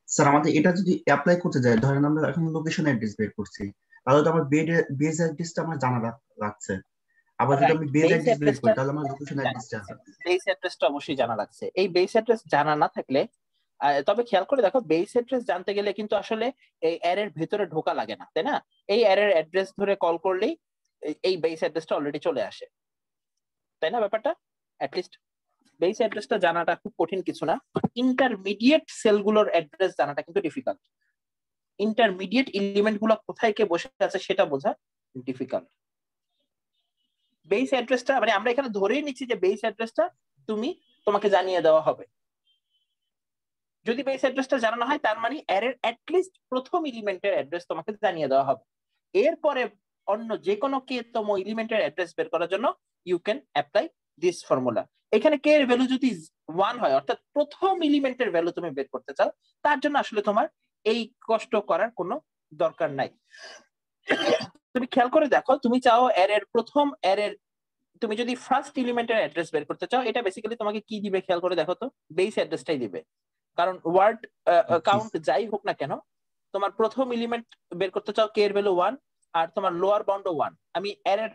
স্যার আমাদের এটা যদি অ্যাপ্লাই করতে যায়, ধরেন আমরা এখন লোকেশন অ্যাড্রেস বের করছি, তাহলে তো আমার বেস অ্যাড্রেসটা আমার জানা লাগছে। আবার যদি আমি বেস অ্যাড্রেস বের করি তাহলে আমার লোকেশন অ্যাড্রেসটা, বেস অ্যাড্রেসটা অবশ্যই জানা লাগছে। এই বেস অ্যাড্রেস জানা না থাকলে, তবে খেয়াল করে দেখো বেস অ্যাড্রেস জানতে গেলে কিন্তু আসলে এই অ্যারের ভেতরে ঢোকা লাগে না, তাই না? এই অ্যারের অ্যাড্রেস ধরে কল করলেই এই বেস অ্যাড্রেসটা অলরেডি চলে আসে, তাই না? ব্যাপারটা অ্যাটলিস্ট বেস অ্যাড্রেসটা জানাটা খুব কঠিন কিছু না। ইন্টারমিডিয়েট সেলগুলোর অ্যাড্রেস জানাটা কিন্তু ডিফিকাল্ট। ইন্টারমিডিয়েট এলিমেন্ট গুলো কোথায় কে বসে আছে সেটা বোঝা ডিফিকাল্ট। বেস অ্যাড্রেসটা মানে আমরা এখানে ধরেই নিচ্ছি যে বেস অ্যাড্রেসটা তোমাকে জানিয়ে দেওয়া হবে। যদি বেস অ্যাড্রেসটা জানানো হয় তার মানে অ্যারের অ্যাটলিস্ট প্রথম এলিমেন্টের অ্যাড্রেস তোমাকে জানিয়ে দেওয়া হবে। এরপরে অন্য যে কোনো কে তম এলিমেন্টের অ্যাড্রেস বের করার জন্য you can apply this formula. এখানে কে এর ভ্যালু যদি 1 হয়, অর্থাৎ প্রথম এলিমেন্টের ভ্যালু তুমি বের করতে চাও, তার জন্য আসলে তোমার এই কষ্ট করার কোনো দরকার নাই। তুমি খেয়াল করে দেখো, তুমি চাও অ্যারের প্রথম অ্যারের, তুমি যদি ফার্স্ট এলিমেন্টের অ্যাড্রেস বের করতে চাও, এটা বেসিক্যালি তোমাকে কি দিবে খেয়াল করে দেখো তো, বেস অ্যাড্রেসটাই দিবে। কারণ ওয়ার্ড কাউন্ট যাই হোক না কেন, তোমার প্রথম এলিমেন্ট বের করতে চাও কে এর ভ্যালু 1, আর তোমার লোয়ার বাউন্ডও 1। আমি অ্যারের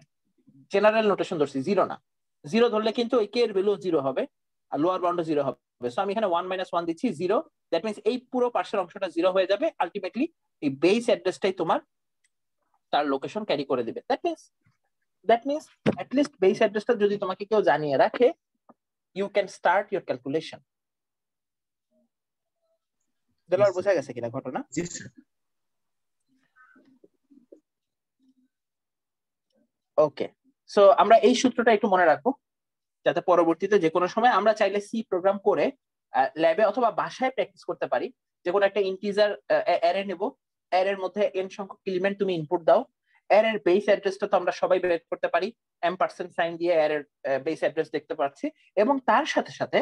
জেনারেল নোটেশন ধরছি, 0 না। 0 ধরলে কিন্তু এই কে এর ভ্যালু 0 হবে আর লোয়ার বাউন্ডও 0 হবে। সো আমি এখানে 1 - 1 দিচ্ছি 0, দ্যাট মিন্স এই পুরো পাশের অংশটা 0 হয়ে যাবে। আলটিমেটলি এই বেস অ্যাড্রেসটাই তোমার তার লোকেশন ক্যারি করে দিবে। That means at least base অ্যাড্রেসটা যদি তোমাকে কেউ জানিয়ে রাখে, you can start your calculation. Delowar বোঝা গেছে কিনা ঘটনা? জি স্যার। ওকে, সো আমরা এই সূত্রটা একটু মনে রাখবো, যাতে পরবর্তীতে যে কোনো সময় আমরা চাইলে সি প্রোগ্রাম করে ল্যাবে অথবা বাসায় প্র্যাকটিস করতে পারি। যে কোনো একটা ইন্টিজার অ্যারে নেব, অ্যারের মধ্যে n সংখ্যক এলিমেন্ট তুমি ইনপুট দাও, অ্যারের বেস অ্যাড্রেসটা তো আমরা সবাই বের করতে পারি, $সাইন দিয়ে অ্যারের বেস অ্যাড্রেস দেখতে পাচ্ছি। এবং তার সাথে সাথে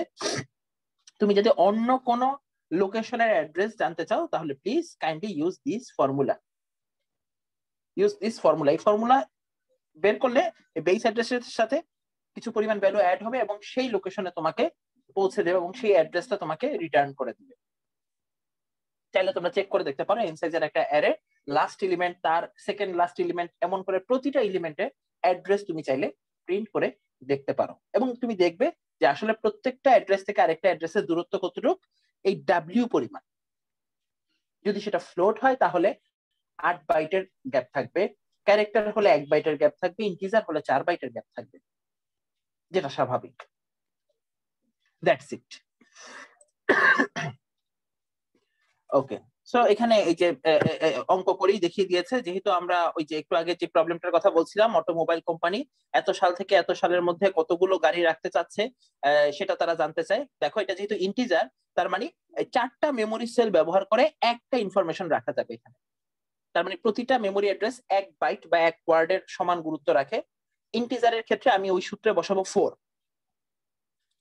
তুমি যদি অন্য কোনো লোকেশনের অ্যাড্রেস জানতে চাও তাহলে please kindly use this formula. এই ফর্মুলা বের করলে বেস অ্যাড্রেসের সাথে কিছু পরিমাণ ভ্যালু অ্যাড হবে এবং সেই লোকেশনে তোমাকে পৌঁছে দেবে এবং সেই অ্যাড্রেসটা তোমাকে রিটার্ন করে দিবে। চাইলে তোমরা চেক করে দেখতে পারো এন সাইজের একটা অ্যারে লাস্ট এলিমেন্ট, তার সেকেন্ড লাস্ট এলিমেন্ট, এমন করে প্রতিটা এলিমেন্টের অ্যাড্রেস তুমি চাইলে প্রিন্ট করে দেখতে পারো এবং তুমি দেখবে যে আসলে প্রত্যেকটা অ্যাড্রেস থেকে আরেকটা অ্যাড্রেসের দূরত্ব কতটুকু, এই ডাব্লিউ পরিমাণ। যদি সেটা ফ্লোট হয় তাহলে 8 বাইটের গ্যাপ থাকবে, ক্যারেক্টার হলে 1 বাইটের গ্যাপ থাকবে, ইন্টিজার হলে 4 বাইটের গ্যাপ থাকবে, যেটা স্বাভাবিক। That's it. ওকে, সো এখানে এই যে অঙ্ক করেই দেখিয়ে দিয়েছে, যেহেতু আমরা ওই যে একটু আগে যে প্রবলেমটার কথা বলছিলাম, অটোমোবাইল কোম্পানি এত সাল থেকে এত সালের মধ্যে কতগুলো গাড়ি রাখতে চাচ্ছে সেটা তারা জানতে চায়। দেখো এটা যেহেতু ইন্টিজার, তার মানে 4টা মেমোরি সেল ব্যবহার করে একটা ইনফরমেশন রাখা যাবে এখানে। তার মানে প্রতিটা মেমোরি অ্যাড্রেস 1 বাইট বা 1 ওয়ার্ডের সমান গুরুত্ব রাখে। ইন্টিজারের ক্ষেত্রে আমি ওই সূত্রে বসাবো 4,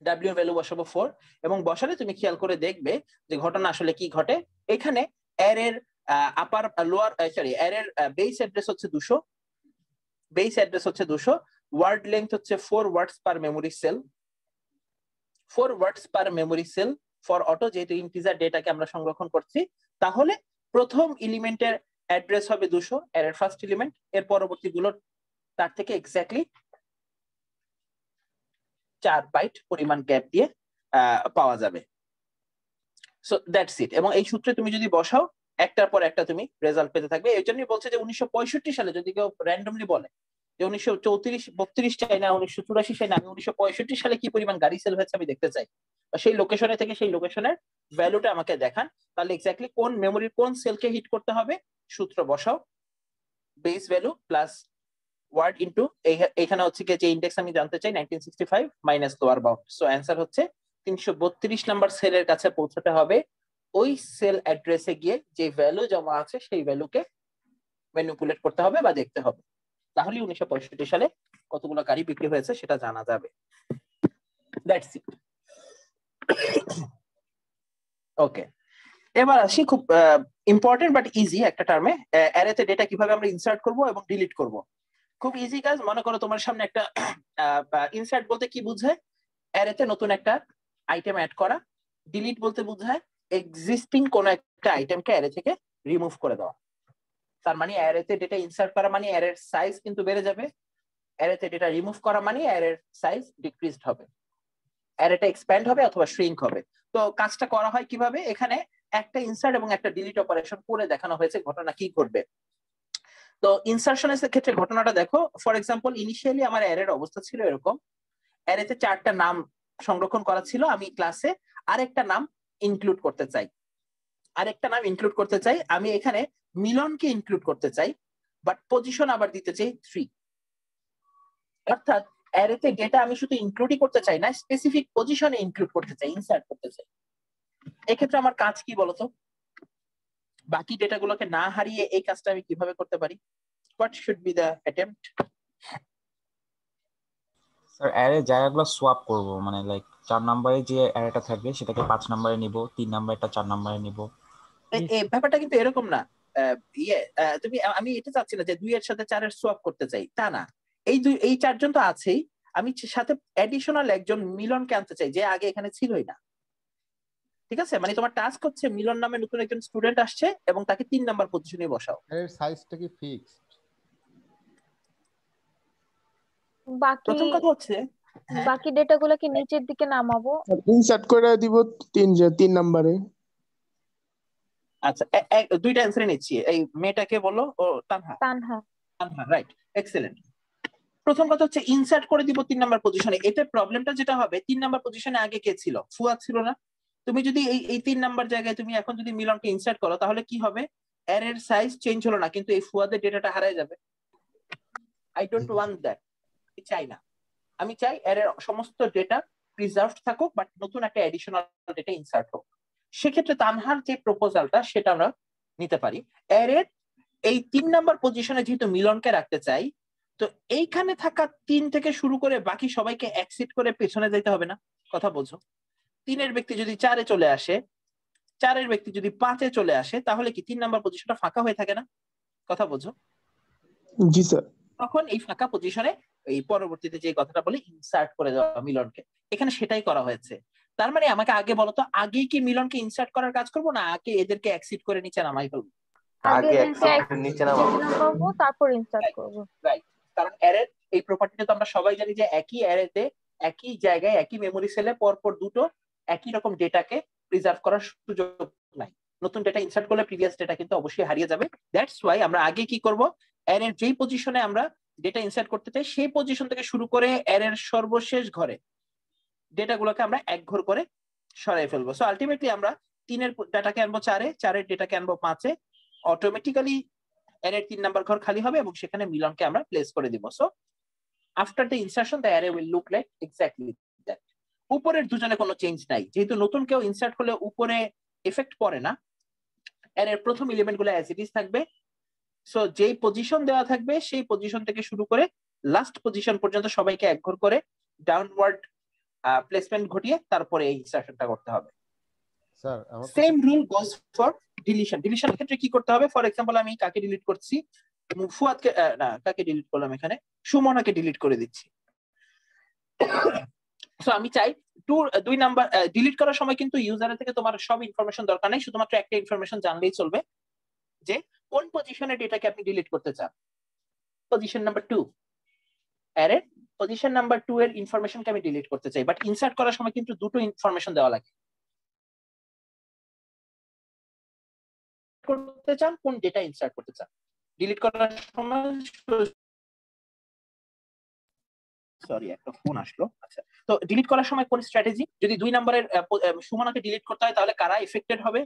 ডাব্লিউ ভ্যালু বসাবো 4, এবং বসালে তুমি খেয়াল করে দেখবে যে ঘটনা আসলে কি ঘটে। এখানে অ্যারের আপার লোয়ার সরি অ্যারের বেস অ্যাড্রেস হচ্ছে 200, বেস অ্যাড্রেস হচ্ছে 200, ওয়ার্ড লেন্থ হচ্ছে 4 words per memory cell, 4 words per memory cell for auto, যেহেতু ইন্টিজার ডেটাকে আমরা সংরক্ষণ করছি। তাহলে প্রথম এলিমেন্টের অ্যাড্রেস হবে 200, অ্যারের ফার্স্ট এলিমেন্ট, এর পরবর্তী গুলো তার থেকে এক্স্যাক্টলি 4 বাইট পরিমাণ গ্যাপ দিয়ে পাওয়া যাবে। So that's it. এবং এই সূত্রে তুমি যদি বসাও একটার পর একটা তুমি রেজাল্ট পেতে থাকবে। এই জন্যই বলছে যে 1965 সালে যদি কেউ র্যান্ডমলি বলে যে 1932 চাই না, 1984 চাই না, আমি 1965 সালে কি পরিমাণ গাড়ি সেল হয়েছে আমি দেখতে চাই, বা সেই লোকেশনে থেকে সেই লোকেশনের ভ্যালুটা আমাকে দেখান, তাহলে এক্স্যাক্টলি কোন মেমোরির কোন সেলকে হিট করতে হবে সূত্র বসাও, base value plus word into এখানে হচ্ছে কি যে ইন্ডেক্স আমি জানতে চাই 1965 minus lower bound. So answer হচ্ছে 332 নাম্বার সেলের কাছে পৌঁছাতে হবে, ওই সেল অ্যাড্রেসে গিয়ে যে ভ্যালু জমা আছে সেই ভ্যালুকে ম্যানিপুলেট করতে হবে বা দেখতে হবে, তাহলে 1965 সালে কতগুলো গাড়ি বিক্রি হয়েছে সেটা জানা যাবে। That's it. ওকে, এবার আসি খুব ইম্পর্টেন্ট বাট ইজি একটা টার্মে, অ্যারেতে ডেটা কিভাবে আমরা ইনসার্ট করব এবং ডিলিট করব। খুব ইজি কাজ। মনে করো তোমার সামনে একটা ইনসার্ট বলতে কি বোঝায়, অ্যারেতে নতুন একটা আইটেম অ্যাড করা। ডিলিট বলতে বোঝায় এক্সিস্টিং কোন একটা আইটেমকে অ্যারে থেকে রিমুভ করে দেওয়া। তার মানে অ্যারেতে ডেটা ইনসার্ট করা মানে অ্যারের সাইজ কিন্তু বেড়ে যাবে, অ্যারেতে ডেটা রিমুভ করা মানে অ্যারের সাইজ ডিক্রিজড হবে, অ্যারেটা এক্সপ্যান্ড হবে অথবা শ্রিঙ্ক হবে। তো কাজটা করা হয় কিভাবে, এখানে একটা ইনসার্ট এবং একটা ডিলিট অপারেশন করে দেখানো হয়েছে ঘটনা কি ঘটবে। তো ইনসার্শনের ক্ষেত্রে ঘটনাটা দেখো, ফর এক্সাম্পল ইনিশিয়ালি আমার অ্যারের অবস্থা ছিল এরকম, অ্যারেতে 4টা নাম সংরক্ষণ করা ছিল, আমি ক্লাসে আরেকটা নাম ইনক্লুড করতে চাই, আমি এখানে মিলনকে ইনক্লুড করতে চাই, বাট পজিশন আবার দিতে চাই 3। অর্থাৎ অ্যারেতে ডেটা আমি শুধু ইনক্লুডই করতে চাই না, স্পেসিফিক পজিশনে ইনক্লুড করতে চাই, ইনসার্ট করতে চাই। এক্ষেত্রে আমার কাজ কি বলতো, বাকি ডেটাগুলোকে না হারিয়ে এই কাজটা আমি কিভাবে করতে পারি? What should be the attempt? Sir array জায়গাগুলো সোয়াপ করব, মানে লাইক 4 নম্বরে যে অ্যারেটা থাকবে সেটাকে 5 নম্বরে নিব, 3 নম্বরটা 4 নম্বরে নিব। এই ব্যাপারটা কিন্তু এরকম না। তুমি আমি এটা চাচ্ছি না যে 2 এর সাথে 4 এর সোয়াপ করতে চাই, তা না। এই 4 জন তো আছেই, আমি সাথে অ্যাডিশনাল একজন মিলনকে আনতে চাই যে আগে এখানে ছিলই না। ঠিক আছে, মানে তোমার টাস্ক হচ্ছে মিলন নামে নতুন একজন স্টুডেন্ট আসছে এবং তাকে 3 নাম্বার পজিশনে বসাও। এর সাইজটা কি ফিক্সড? প্রথম কথা হচ্ছে বাকি ডেটাগুলোকে নিচের দিকে নামাবো, ইনসার্ট করে দিব 3 নম্বরে। আচ্ছা, দুইটা অ্যান্সার নিচ্ছি। এই মেয়েটাকে বলো, ও তানহা, রাইট, এক্সেলেন্ট। প্রথম কথা হচ্ছে ইনসার্ট করে দিব 3 নাম্বার পজিশনে। এটা প্রবলেমটা যেটা হবে, 3 নাম্বার পজিশনে আগে কে ছিল? ফুয়াদ ছিল না? তুমি যদি এই 3 নাম্বার জায়গায় তুমি এখন যদি মিলনকে ইনসার্ট করো তাহলে কি হবে? অ্যারের সাইজ চেঞ্জ হলো না, কিন্তু এই ফুয়াদের ডেটাটা হারিয়ে যাবে। আই ডোন্ট ওয়ান্ট দ্যাট, আমি চাই না। আমি চাই অ্যারের সমস্ত ডেটা প্রিজার্ভড থাকুক, বাট নতুন একটা এডিশনাল ডেটা ইনসার্ট হোক। সেক্ষেত্রে তানহার যে প্রপোজালটা সেটা আমরা নিতে পারি। অ্যারের এই 3 নাম্বার পজিশনে যেহেতু মিলনকে রাখতে চাই, তো এইখানে থাকা 3 থেকে শুরু করে বাকি সবাইকে এক্সিট করে পেছনে যেতে হবে না? কথা বোঝো? 3 ব্যক্তি যদি 4-এ চলে আসে, 4 ব্যক্তি যদি 5-এ চলে আসে, তাহলে কি 3 নাম্বার পজিশনটা ফাঁকা হয়ে থাকে না? কথা বোঝো? জি স্যার। তখন এই ফাঁকা পজিশনে এই পরবর্তীতে যে কথাটা বলে ইনসার্ট করে দেওয়া মিলনকে, এখানে সেটাই করা হয়েছে। তার মানে আমাকে আগে বলো তো, আগে কি মিলনকে ইনসার্ট করার কাজ করবো না আগে এদেরকে এক্সিট করে নিচে নামাই ফেলবো? আগে নিচে নামাবো তারপর ইনসার্ট করব। রাইট, কারণ অ্যারের এই প্রপার্টিটা তো আমরা সবাই জানি যে একই অ্যারেতে একই জায়গায় একই মেমোরি সেলে পরপর দুটো একই রকম ডেটাকে প্রিজার্ভ করার সুযোগ নাই। নতুন ডেটা ইনসার্ট করলে প্রিভিয়াস ডেটা কিন্তু অবশ্যই হারিয়ে যাবে। দ্যাটস ওয়াই আমরা আগে কি করব, অ্যারের যেই পজিশনে আমরা ডেটা ইনসার্ট করতে চাই সেই পজিশন থেকে শুরু করে অ্যারের সর্বশেষ ঘরে ডেটাগুলোকে আমরা এক ঘর করে সরাই ফেলবো। সো আলটিমেটলি আমরা 3-এর ডেটাকে আনবো 4-এ, 4-এর ডেটাকে আনবো 5-এ, অটোমেটিক্যালি অ্যারের 3 নাম্বার ঘর খালি হবে এবং সেখানে মিলনকে আমরা প্লেস করে দিব। So after the insertion the array will look like exactly that. উপরের দুজনে কোনো চেঞ্জ নাই, যেহেতু নতুন কেউ ইনসার্ট হলে উপরে এফেক্ট পড়ে না, অ্যারের প্রথম এলিমেন্ট গুলো অ্যাজ ইট ইজ থাকবে। সো যেই পজিশন দেওয়া থাকবে সেই পজিশন থেকে শুরু করে লাস্ট পজিশন পর্যন্ত সবাইকে এক ঘর করে ডাউনওয়ার্ড প্লেসমেন্ট ঘটিয়ে তারপরে এই ইনসার্শনটা করতে হবে। স্যার আমার same rule goes for deletion. ডিলিশনের ক্ষেত্রে কি করতে হবে? ফর এক্সাম্পল আমি কাকে ডিলিট করছি, ফুয়াদকে না, কাকে ডিলিট করলাম এখানে, সুমনাকে ডিলিট করে দিচ্ছি। সো আমি চাই 2 নাম্বার ডিলিট করার সময় কিন্তু ইউজারের থেকে তোমার সব ইনফরমেশন দরকার নেই, শুধুমাত্র একটা ইনফরমেশন জানলেই চলবে, যে কোন পজিশনে ডেটাকে আপনি ডিলিট করতে চান। Position number 2, array position number 2 এর ইনফরমেশনকে আমি ডিলিট করতে চাই, বাট ইনসার্ট করার সময় কিন্তু দুটো ইনফরমেশন দেওয়া লাগে। করতে চান, কোন ডেটা ইনসার্ট করতে চান। ডিলিট করার সময়, সরি একটা ফোন আসলো। আচ্ছা, তো ডিলিট করার সময় কোন স্ট্র্যাটেজি? যদি 2 নম্বরের সুমনাকে ডিলিট করতে হয় তাহলে কারা এফেক্টেড হবে?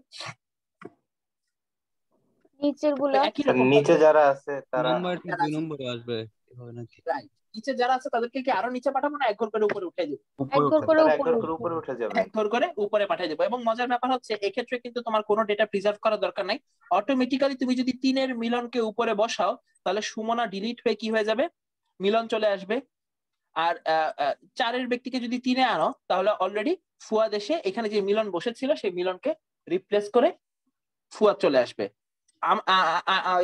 নিচের গুলা একই রকম নিচে যারা আছে তারা নাম্বারটা 2 নম্বরে আসবে এভাবে নাকি? রাইট, নিচে যারা আছে তাদেরকে কি আরো নিচে পাঠাবো না এক ঘর করে উপরে উঠে দিব? এক ঘর করে তারা একদম উপরে উপরে উঠে যাবে। এক ঘর করে উপরে পাঠিয়ে দেবো। এবং মজার ব্যাপার হচ্ছে এক্ষেত্রে কিন্তু তোমার কোনো ডেটা প্রিজার্ভ করার দরকার নাই, অটোমেটিক্যালি তুমি যদি 3-এর মিলনকে উপরে বসাও তাহলে সুমনা ডিলিট হয়ে কি হয়ে যাবে, মিলন চলে আসবে। আর 4-এর ব্যক্তিকে যদি 3-এ আনো তাহলে অলরেডি ফুয়াদ এসে এখানে যে মিলন বসেছিল সেই মিলনকে রিপ্লেস করে ফুয়াদ চলে আসবে।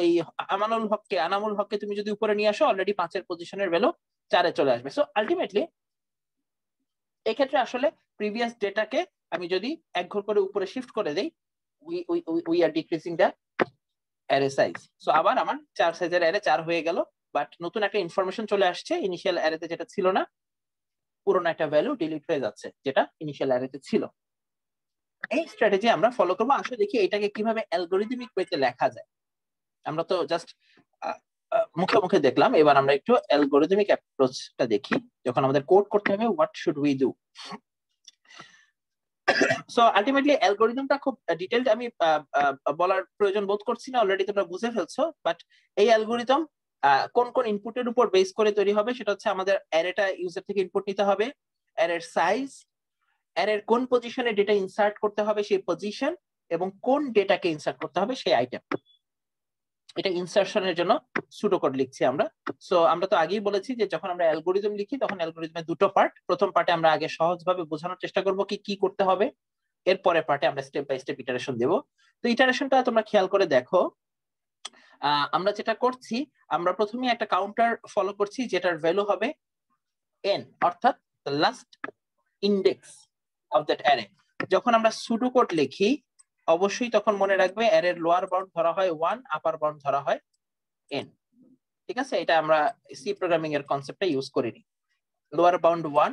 এই আনামুল হককে তুমি যদি উপরে নিয়ে আসো অলরেডি 5-এর পজিশনের ভ্যালু 4-এ চলে আসবে। সো আলটিমেটলি এক্ষেত্রে আসলে প্রিভিয়াস ডেটাকে আমি যদি এক ঘর করে উপরে শিফট করে দেই, we are decreasing the array size. So আবার আমার 4 সাইজের অ্যারে 4 হয়ে গেল, বাট নতুন একটা ইনফরমেশন চলে আসছে, ইনিশিয়াল অ্যারেতে যেটা ছিল না, পুরনো একটা ভ্যালু ডিলিট হয়ে যাচ্ছে যেটা ইনিশিয়াল অ্যারেতে ছিল। এই স্ট্র্যাটেজি আমরা ফলো করবো। আসলে দেখি এটাকে কিভাবে অ্যালগরিদমিক ওয়েতে লেখা যায়। আমরা তো জাস্ট মুখে মুখে দেখলাম, এবার আমরা একটু অ্যালগরিদমিক অ্যাপ্রোচটা দেখি। যখন আমাদের কোড করতে হবে, what should we do? So ultimately অ্যালগরিদমটা খুব ডিটেইলড আমি বলার প্রয়োজন বোধ করছি না, অলরেডি তোমরা বুঝে ফেলছো। বাট এই অ্যালগরিদম কোন কোন ইনপুটের উপর বেস করে তৈরি হবে সেটা হচ্ছে আমাদের অ্যারেটা ইউজার থেকে ইনপুট নিতে হবে, অ্যারের সাইজ, অ্যারের কোন পজিশনে ডেটা ইনসার্ট করতে হবে সেই পজিশন, এবং কোন ডেটাকে ইনসার্ট করতে হবে সেই আইটেম। এটা ইনসার্শনের জন্য সুডো কোড লিখছি আমরা। সো আমরা তো আগেই বলেছি যে যখন আমরা অ্যালগরিদম লিখি তখন অ্যালগরিদমের দুটো পার্ট। প্রথম পার্টে আমরা আগে সহজভাবে বোঝানোর চেষ্টা করব কি করতে হবে, এরপরে পার্টে আমরা স্টেপ বাই স্টেপ ইটারেশন দেব। তো ইটারেশনটা তোমরা খেয়াল করে দেখো, আমরা যেটা করছি, আমরা প্রথমে একটা কাউন্টার ফলো করছি যেটার ভ্যালু হবে n, অর্থাৎ the last index of that array. যখন আমরা সুডো কোড লিখি অবশ্যই তখন মনে রাখবে অ্যারের লোয়ার বাউন্ড ধরা হয় 1, আপার বাউন্ড ধরা হয় n। ঠিক আছে, এটা আমরা সি প্রোগ্রামিং এর কনসেপ্টে ইউজ করিনি। লোয়ার বাউন্ড 1,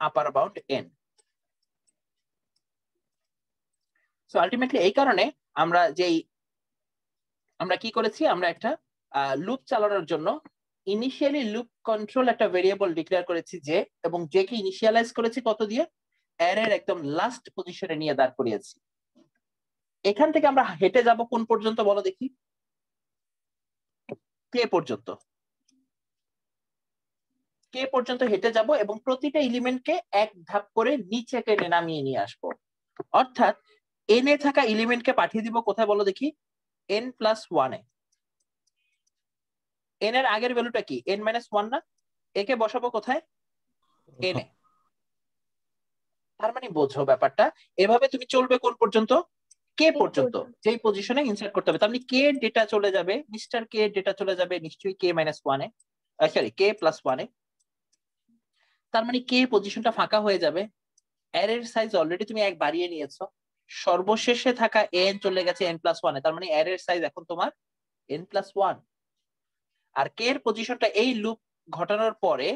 আপার বাউন্ড n। সো আলটিমেটলি এই কারণে আমরা কি করেছি, আমরা একটা লুপ চালানোর জন্য ইনিশিয়ালি লুপ কন্ট্রোল একটা ভেরিয়েবল ডিক্লেয়ার করেছি যে, এবং যে কে ইনিশিয়ালাইজ করেছি কত দিয়ে, অ্যারের একদম লাস্ট পজিশনে নিয়ে দাঁড় করিয়েছি। এখান থেকে আমরা হেঁটে যাব কোন পর্যন্ত বলো দেখি? কে পর্যন্ত। কে পর্যন্ত হেঁটে যাব এবং প্রতিটা এলিমেন্টকে এক ধাপ করে নিচে টেনে নামিয়ে নিয়ে আসবো। অর্থাৎ n এ থাকা এলিমেন্টকে পাঠিয়ে দিব কোথায় বলো দেখি? n+1 এ। n এর আগের ভ্যালুটা কি? n-1 না? একে বসাবো কোথায়? n এ। তার মানে বোঝো ব্যাপারটা, এভাবে তুমি চলবে কোন পর্যন্ত? কে পর্যন্ত, যেই পজিশনে ইনসার্ট করতে হবে। তার মানে কে ডেটা চলে যাবে, মিস্টার কে ডেটা চলে যাবে নিশ্চয়ই k-1 এ, সরি k+1 এ। তার মানে কে পজিশনটা ফাঁকা হয়ে যাবে। অ্যারের সাইজ অলরেডি তুমি এক বাড়িয়ে নিয়েছো, সর্বশেষে থাকা n চলে গেছে n+1 এ। তার মানে অ্যারের সাইজ এখন তোমার n+1। আর কে এর পজিশনটা এই লুপ ঘটানোর পরে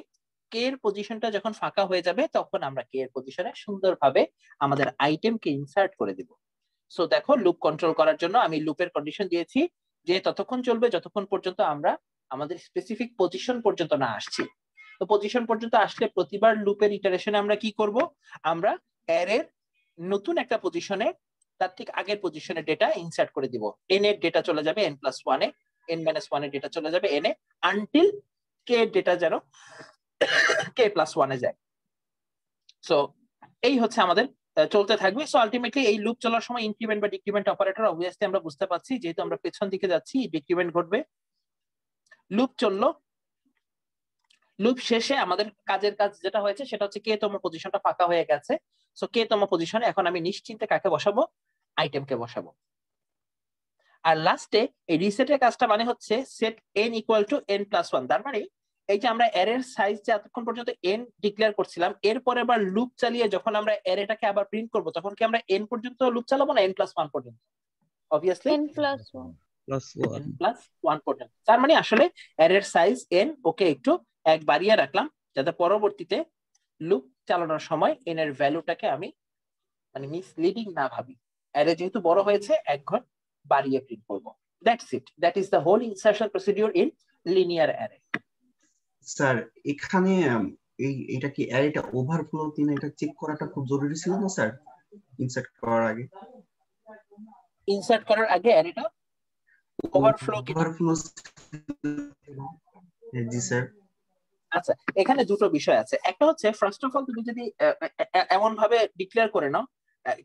কে এর পজিশনটা যখন ফাঁকা হয়ে যাবে তখন আমরা কে এর পজিশনে সুন্দরভাবে আমাদের আইটেমকে ইনসার্ট করে দিব। সো দেখো, লুপ কন্ট্রোল করার জন্য আমি লুপের কন্ডিশন দিয়েছি যে ততক্ষণ চলবে যতক্ষণ পর্যন্ত আমরা আমাদের স্পেসিফিক পজিশন পর্যন্ত না আসছি। তো পজিশন পর্যন্ত আসলে প্রতিবার লুপের ইটারেশনে আমরা কি করব, আমরা অ্যারের নতুন একটা পজিশনে তার ঠিক আগের পজিশনে ডেটা ইনসার্ট করে দিব। n এর ডেটা চলে যাবে n+1 এ, n-1 এর ডেটা চলে যাবে n এ, আনটিল k এর ডেটা যেন k+1 এ যায়। সো এই হচ্ছে আমাদের চলতে থাকবে। সো আলটিমেটলি এই লুপ চলার সময় ইনক্রিমেন্ট বা ডিক্রিমেন্ট অপারেটর অবভিয়াসলি আমরা বুঝতে পারছি, যেহেতু আমরা পেছন দিকে যাচ্ছি ডিক্রিমেন্ট ঘটবে। লুপ চললো, লুপ শেষে আমাদের কাজের কাজ যেটা হয়েছে সেটা হচ্ছে কে তম পজিশনটা ফাঁকা হয়ে গেছে। সো কে তম পজিশনে এখন আমি নিশ্চিন্তে কাকে বসাবো? আইটেমকে বসাবো। আর লাস্টে এই রিসেটের কাজটা মানে হচ্ছে সেট n = n+1। তার মানে এই যে আমরা অ্যারের সাইজ যে এতক্ষণ পর্যন্ত n ডিক্লেয়ার করছিলাম, এরপর আবার লুপ চালিয়ে যখন আমরা অ্যারেটাকে আবার প্রিন্ট করব তখন কি আমরা n পর্যন্ত লুপ চালাবো না n+1 পর্যন্ত? অবভিয়াসলি n+1 পর্যন্ত। তার মানে আসলে অ্যারের সাইজ n, ওকে একটু এক বাড়িয়ে রাখলাম যাতে পরবর্তীতে লুপ চালানোর সময় n এর ভ্যালুটাকে আমি মানে মিসলিডিং না ভাবি। অ্যারে যেহেতু বড় হয়েছে এক ঘর বাড়িয়ে প্রিন্ট করব। That's it, that is the whole insertion procedure in linear array. Sir এখানে এটা কি অ্যারেটা ওভারফ্লো কিনা এটা চেক করাটা খুব জরুরি ছিল না স্যার? ইনসার্ট করার আগে অ্যারেটা ওভারফ্লো জি স্যার। আচ্ছা, এখানে দুটো বিষয় আছে। একটা হচ্ছে ফার্স্ট অফ অল তুমি যদি এমন ভাবে ডিক্লেয়ার করে নাও,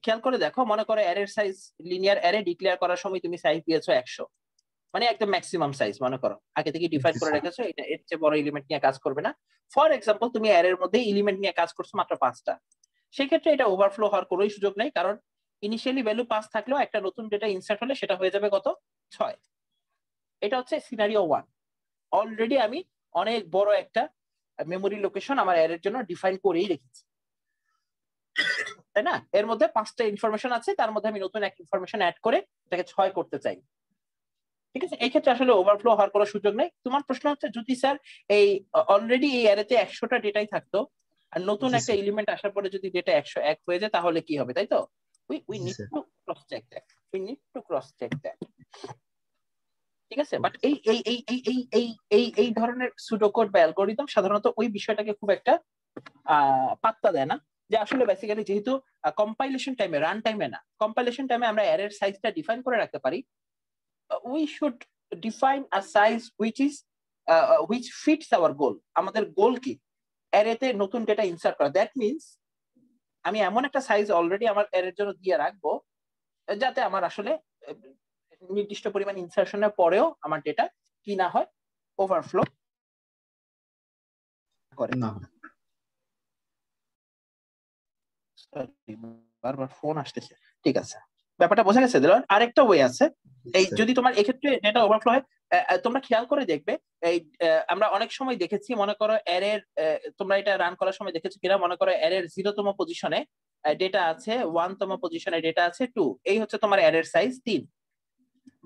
খেয়াল করে দেখো, মনে করো অ্যারের সাইজ লিনিয়ার অ্যারে ডিক্লেয়ার করার সময় তুমি সাইজ দিয়েছো 100, মানে একদম ম্যাক্সিমাম সাইজ মনে করো আগে থেকে ডিফাইন করে রেখেছো, এটা এর চেয়ে বড় এলিমেন্ট নিয়ে কাজ করবে না। ফর এক্সাম্পল তুমি অ্যারের মধ্যে এলিমেন্ট নিয়ে কাজ করছো মাত্র 5টা, সেক্ষেত্রে এটা ওভারফ্লো হওয়ার কোনো সুযোগ নেই, কারণ ইনিশিয়ালি ভ্যালু 5 থাকলেও একটা নতুন ডেটা ইনসার্ট হলে সেটা হয়ে যাবে কত? 6। এটা হচ্ছে সিনারিও 1। অলরেডি আমি অনেক বড় একটা মেমোরি লোকেশন আমার অ্যারের জন্য ডিফাইন করেই রেখেছি, তাই না? এর মধ্যে 5টা ইনফরমেশন আছে, তার মধ্যে আমি নতুন একটা ইনফরমেশন অ্যাড করে এটাকে 6 করতে চাই। ঠিক আছে, এই ক্ষেত্রে আসলে ওভারফ্লো হওয়ার কোনো সুযোগ নেই। তোমার প্রশ্ন হচ্ছে যদি স্যার এই অলরেডি এই অ্যারেতে 100টা ডেটাই থাকতো আর নতুন একটা এলিমেন্ট আসার পরে যদি ডেটা 101 হয়ে যায় তাহলে কি হবে, তাই তো? We need to cross check that. ঠিক আছে, বাট এই ধরনের সুডোকোড বা অ্যালগরিদম সাধারণত ওই বিষয়টাকে খুব একটা পাত্তা দেয় না, যে আসলে বেসিক্যালি যেহেতু কম্পাইলেশন টাইমে, রান টাইমে না, কম্পাইলেশন টাইমে আমরা অ্যারের সাইজটা ডিফাইন করে রাখতে পারি। we should define a size which fits our goal. আমাদের গোল কি? অ্যারেতে নতুন ডেটা ইনসার্ট করা। দ্যাট মিন্স আমি এমন একটা সাইজ অলরেডি আমার অ্যারের জন্য দিয়ে রাখবো যাতে আমার আসলে নির্দিষ্ট পরিমাণ ইনসার্শনের পরেও আমার ডেটা কি না হয়, ওভারফ্লো করে না। বারবার ফোন আসতেছে। ঠিক আছে, ব্যাপারটা বোঝা গেছে। আরেকটা ওয়ে আছে, এই যদি তোমার এক্ষেত্রে ডেটা ওভারফ্লো হয়, তোমরা খেয়াল করে দেখবে এই আমরা অনেক সময় দেখেছি, মনে করো অ্যারের তোমরা এটা রান করার সময় দেখেছো কিনা, মনে করো অ্যারের 0তম পজিশনে ডেটা আছে 1তম পজিশনে ডেটা আছে 2, এই হচ্ছে তোমার অ্যারের সাইজ 3।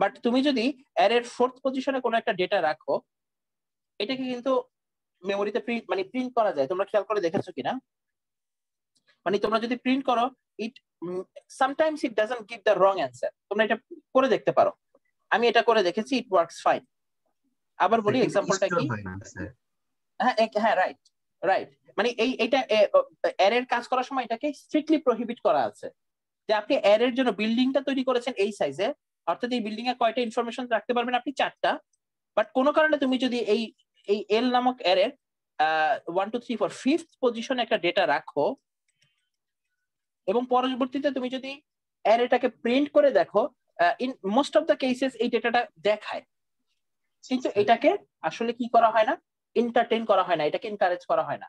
বাট তুমি যদি অ্যারের 4th পজিশনে কোনো একটা ডেটা রাখো, এটাকে কিন্তু মেমোরিতে প্রিন্ট করা যায়। তোমরা খেয়াল করে দেখেছো কিনা, মানে তোমরা যদি প্রিন্ট করো, it sometimes it doesn't give the wrong answer. তোমরা এটা করে দেখতে পারো, আমি এটা করে দেখেছি, ইট ওয়ার্কস ফাইন। আবার বলি এক্সাম্পলটা কি? হ্যাঁ রাইট, মানে এইটা অ্যারের কাজ করার সময় এটাকে স্ট্রিক্টলি প্রহিবিট করা আছে, যে আপনি অ্যারের জন্য বিল্ডিংটা তৈরি করেছেন এই সাইজে, অর্থাৎ এই বিল্ডিং এ কয়টা ইনফরমেশন রাখতে পারবেন আপনি? 4টা। বাট কোনো কারণে তুমি যদি এই এল নামক অ্যারের 1 2 3 4 5th পজিশনে একটা ডেটা রাখো এবং পরবর্তীতে তুমি যদি অ্যারেটাকে প্রিন্ট করে দেখো, in most of the cases এই ডেটাটা দেখায়, কিন্তু এটাকে আসলে কি করা হয় না, এন্টারটেইন করা হয় না, এটাকে এনকারেজ করা হয় না।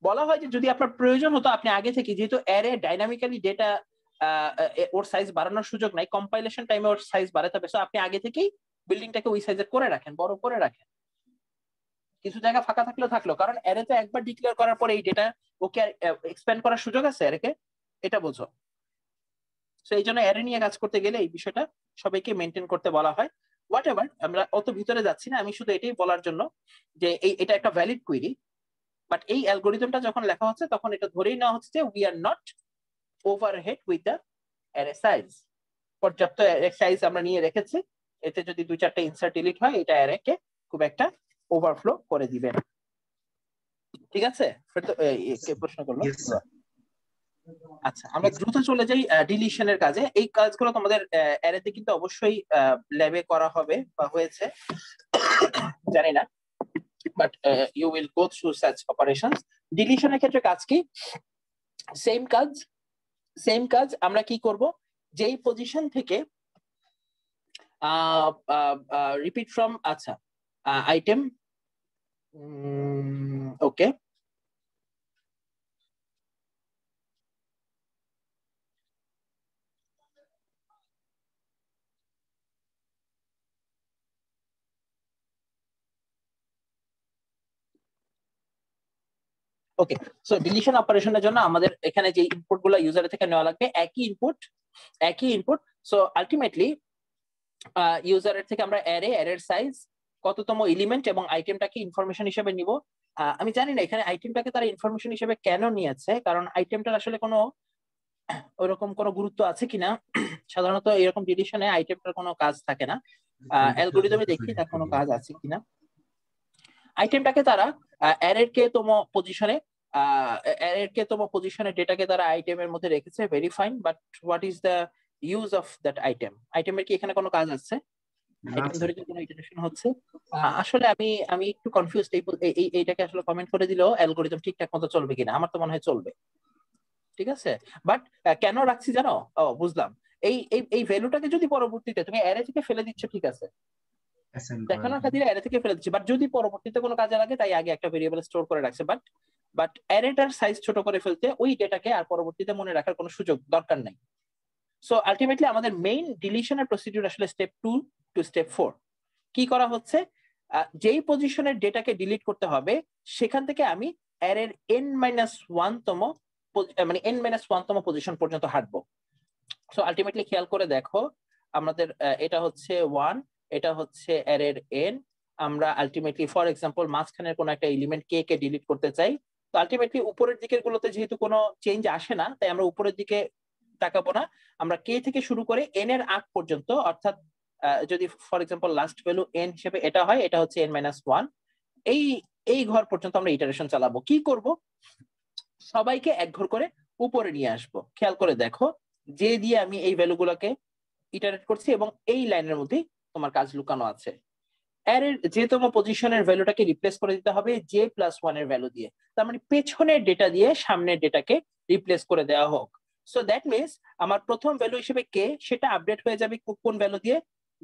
বলা হয় যে যদি আপনার প্রয়োজন হতো আপনি আগে থেকে, যেহেতু অ্যারে ডাইনামিক্যালি ডেটা ওর সাইজ বাড়ানোর সুযোগ নাই, কম্পাইলেশন টাইমে ওর সাইজ বাড়াতে হবে, সো আপনি আগে থেকেই বিল্ডিংটাকে ওই সাইজের করে রাখেন, বড় করে রাখেন। কিছু জায়গা ফাঁকা থাকলো, কারণ অ্যারে তো একবার ডিক্লেয়ার করার পরে এই ডেটা ওকে এক্সপ্যান্ড করার সুযোগ আছে অ্যারেকে, এটা বোঝো। সো এই জন্য অ্যারে নিয়ে কাজ করতে গেলে এই বিষয়টা সবাইকে মেনটেন করতে বলা হয়। হোয়াট এভার, আমরা অত ভিতরে যাচ্ছি না, আমি শুধু এটাই বলার জন্য যে এটা একটা ভ্যালিড কুইরি, বাট এই অ্যালগরিদমটা যখন লেখা হচ্ছে তখন এটা ধরেই নেওয়া হচ্ছে যে we are not overhead with the array size. পর্যাপ্ত অ্যারে সাইজ আমরা নিয়ে রেখেছি, এতে যদি 2-4টা ইনসার্ট ডিলিট হয় এটা অ্যারেকে খুব একটা ওভারফ্লো করে দিবে না। ঠিক আছে, প্রশ্ন করলো? আচ্ছা, আমরা দ্রুত চলে যাই ডিলিশনের কাজে। এই কাজগুলো তোমাদের অ্যারেতে কিন্তু অবশ্যই ল্যাবে করা হবে বা হয়েছে, জানি না, but you will go through such operations. ডিলিশনের ক্ষেত্রে কাজ কি? সেম কাজ আমরা কি করব, যেই পজিশন থেকে রিপিট ফ্রম, আচ্ছা আইটেম, ওকে, ওকে। সো ডিলিশন অপারেশনের জন্য আমাদের এখানে যে ইনপুট গুলো ইউজারের থেকে নেওয়া লাগবে একই ইনপুট। সো আলটিমেটলি ইউজারের থেকে আমরা অ্যারের সাইজ, কততম এলিমেন্ট এবং আইটেমটাকে ইনফরমেশন হিসেবে নিব। আমি জানি না এখানে আইটেমটাকে তারা ইনফরমেশন হিসেবে কেন নিয়েছে, কারণ আইটেমটার আসলে কোনো ওরকম কোনো গুরুত্ব আছে কিনা। সাধারণত এরকম ডিলিশনে আইটেমটার কোনো কাজ থাকে না। অ্যালগরিদমে দেখি তার কোনো কাজ আছে কিনা। আইটেমটাকে তারা অ্যারের কে তম পজিশনে ডেটাকে তারা আইটেমের মধ্যে রেখেছে, very fine, but what is the use of that item? আইটেমের কি এখানে কোনো কাজ আছে? আইটেম ধরে কি কোনো ইটারেশন হচ্ছে? আসলে আমি একটু কনফিউজড। এইটাকে আসলে কমেন্ট করে দিলেও অ্যালগরিদম ঠিকঠাক মতো চলবে কিনা, আমার তো মনে হয় চলবে, ঠিক আছে। বাট কেন রাখছি জানো? বুঝলাম। এই ভ্যালুটাকে যদি পরবর্তীতে তুমি অ্যারে থেকে ফেলে দিচ্ছ, ঠিক আছে, দেখানোর খাতিরে অ্যারে থেকে ফেলে দিচ্ছি, বাট যদি পরবর্তীতে কোনো কাজে লাগে তাই আগে একটা ভেরিয়েবল স্টোর করে রাখছে। বাট অ্যারেটার সাইজ ছোট করে ফেলতে ওই ডেটাকে আর পরবর্তীতে মনে রাখার কোনো সুযোগ দরকার নাই। সো আলটিমেটলি আমাদের মেইন ডিলিশনের প্রসিডিউর আসলে স্টেপ 2 টু স্টেপ 4। কি করা হচ্ছে, যেই পজিশনের ডেটাকে ডিলিট করতে হবে সেখান থেকে আমি অ্যারের n-1 তম মানে n-1 তম পজিশন পর্যন্ত হাঁটবো। সো আলটিমেটলি খেয়াল করে দেখো, আমাদের এটা হচ্ছে 1, এটা হচ্ছে অ্যারের n। আমরা আলটিমেটলি ফর এক্সাম্পল মাঝখানের কোনো একটা এলিমেন্ট কে কে ডিলিট করতে চাই। তো আলটিমেটলি উপরের দিকের গুলোতে যেহেতু কোনো চেঞ্জ আসে না, তাই আমরা উপরের দিকে তাকাবো না। আমরা কে থেকে শুরু করে n এর আগ পর্যন্ত, অর্থাৎ যদি for example last value n হিসেবে এটা হয়, এটা হচ্ছে n-1, এই ঘর পর্যন্ত আমরা ইটারেশন চালাবো। কি করব, সবাইকে এক ঘর করে উপরে নিয়ে আসবো। খেয়াল করে দেখো, যে দিয়ে আমি এই ভ্যালুগুলোকে ইটারেট করছি এবং এই লাইনের মধ্যে তোমার কাজ লুকানো আছে। অ্যারের যে তম পজিশনের ভ্যালুটাকে রিপ্লেস করে দিতে হবে j+1 এর ভ্যালু দিয়ে। তার মানে পেছনের ডেটা দিয়ে সামনের ডেটাকে রিপ্লেস করে দেওয়া হোক। সো দ্যাট মিনস আমার প্রথম ভ্যালু হিসেবে কে, সেটা আপডেট হয়ে যাবে কোন ভ্যালু দিয়ে?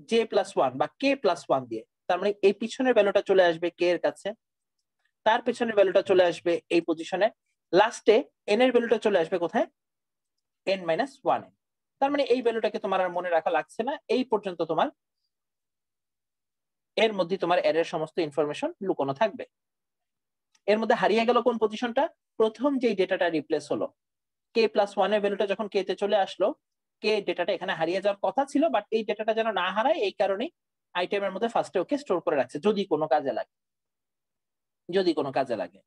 j+1 বা k+1 দিয়ে। তার মানে এই পিছনের ভ্যালুটা চলে আসবে কে এর কাছে, তার পেছনের ভ্যালুটা চলে আসবে এই পজিশনে, লাস্টে n এর ভ্যালুটা চলে আসবে কোথায়? n-1 এ। তার মানে এই ভ্যালুটাকে তোমার আর মনে রাখা লাগছে না, এই পর্যন্ত তোমার এর মধ্যে তোমার অ্যারের সমস্ত ইনফরমেশন লুকানো থাকবে। এর মধ্যে হারিয়ে গেল কোন পজিশনটা? প্রথম যে ডেটাটা রিপ্লেস হলো k+1 এর ভ্যালুটা যখন কে তে চলে আসলো, কে ডেটাটা এখানে হারিয়ে যাওয়ার কথা ছিল, বাট এই ডেটাটা যেন না হারায় এই কারণে আইটেমের মধ্যে ফার্স্টে ওকে স্টোর করে রাখছে যদি কোনো কাজে লাগে।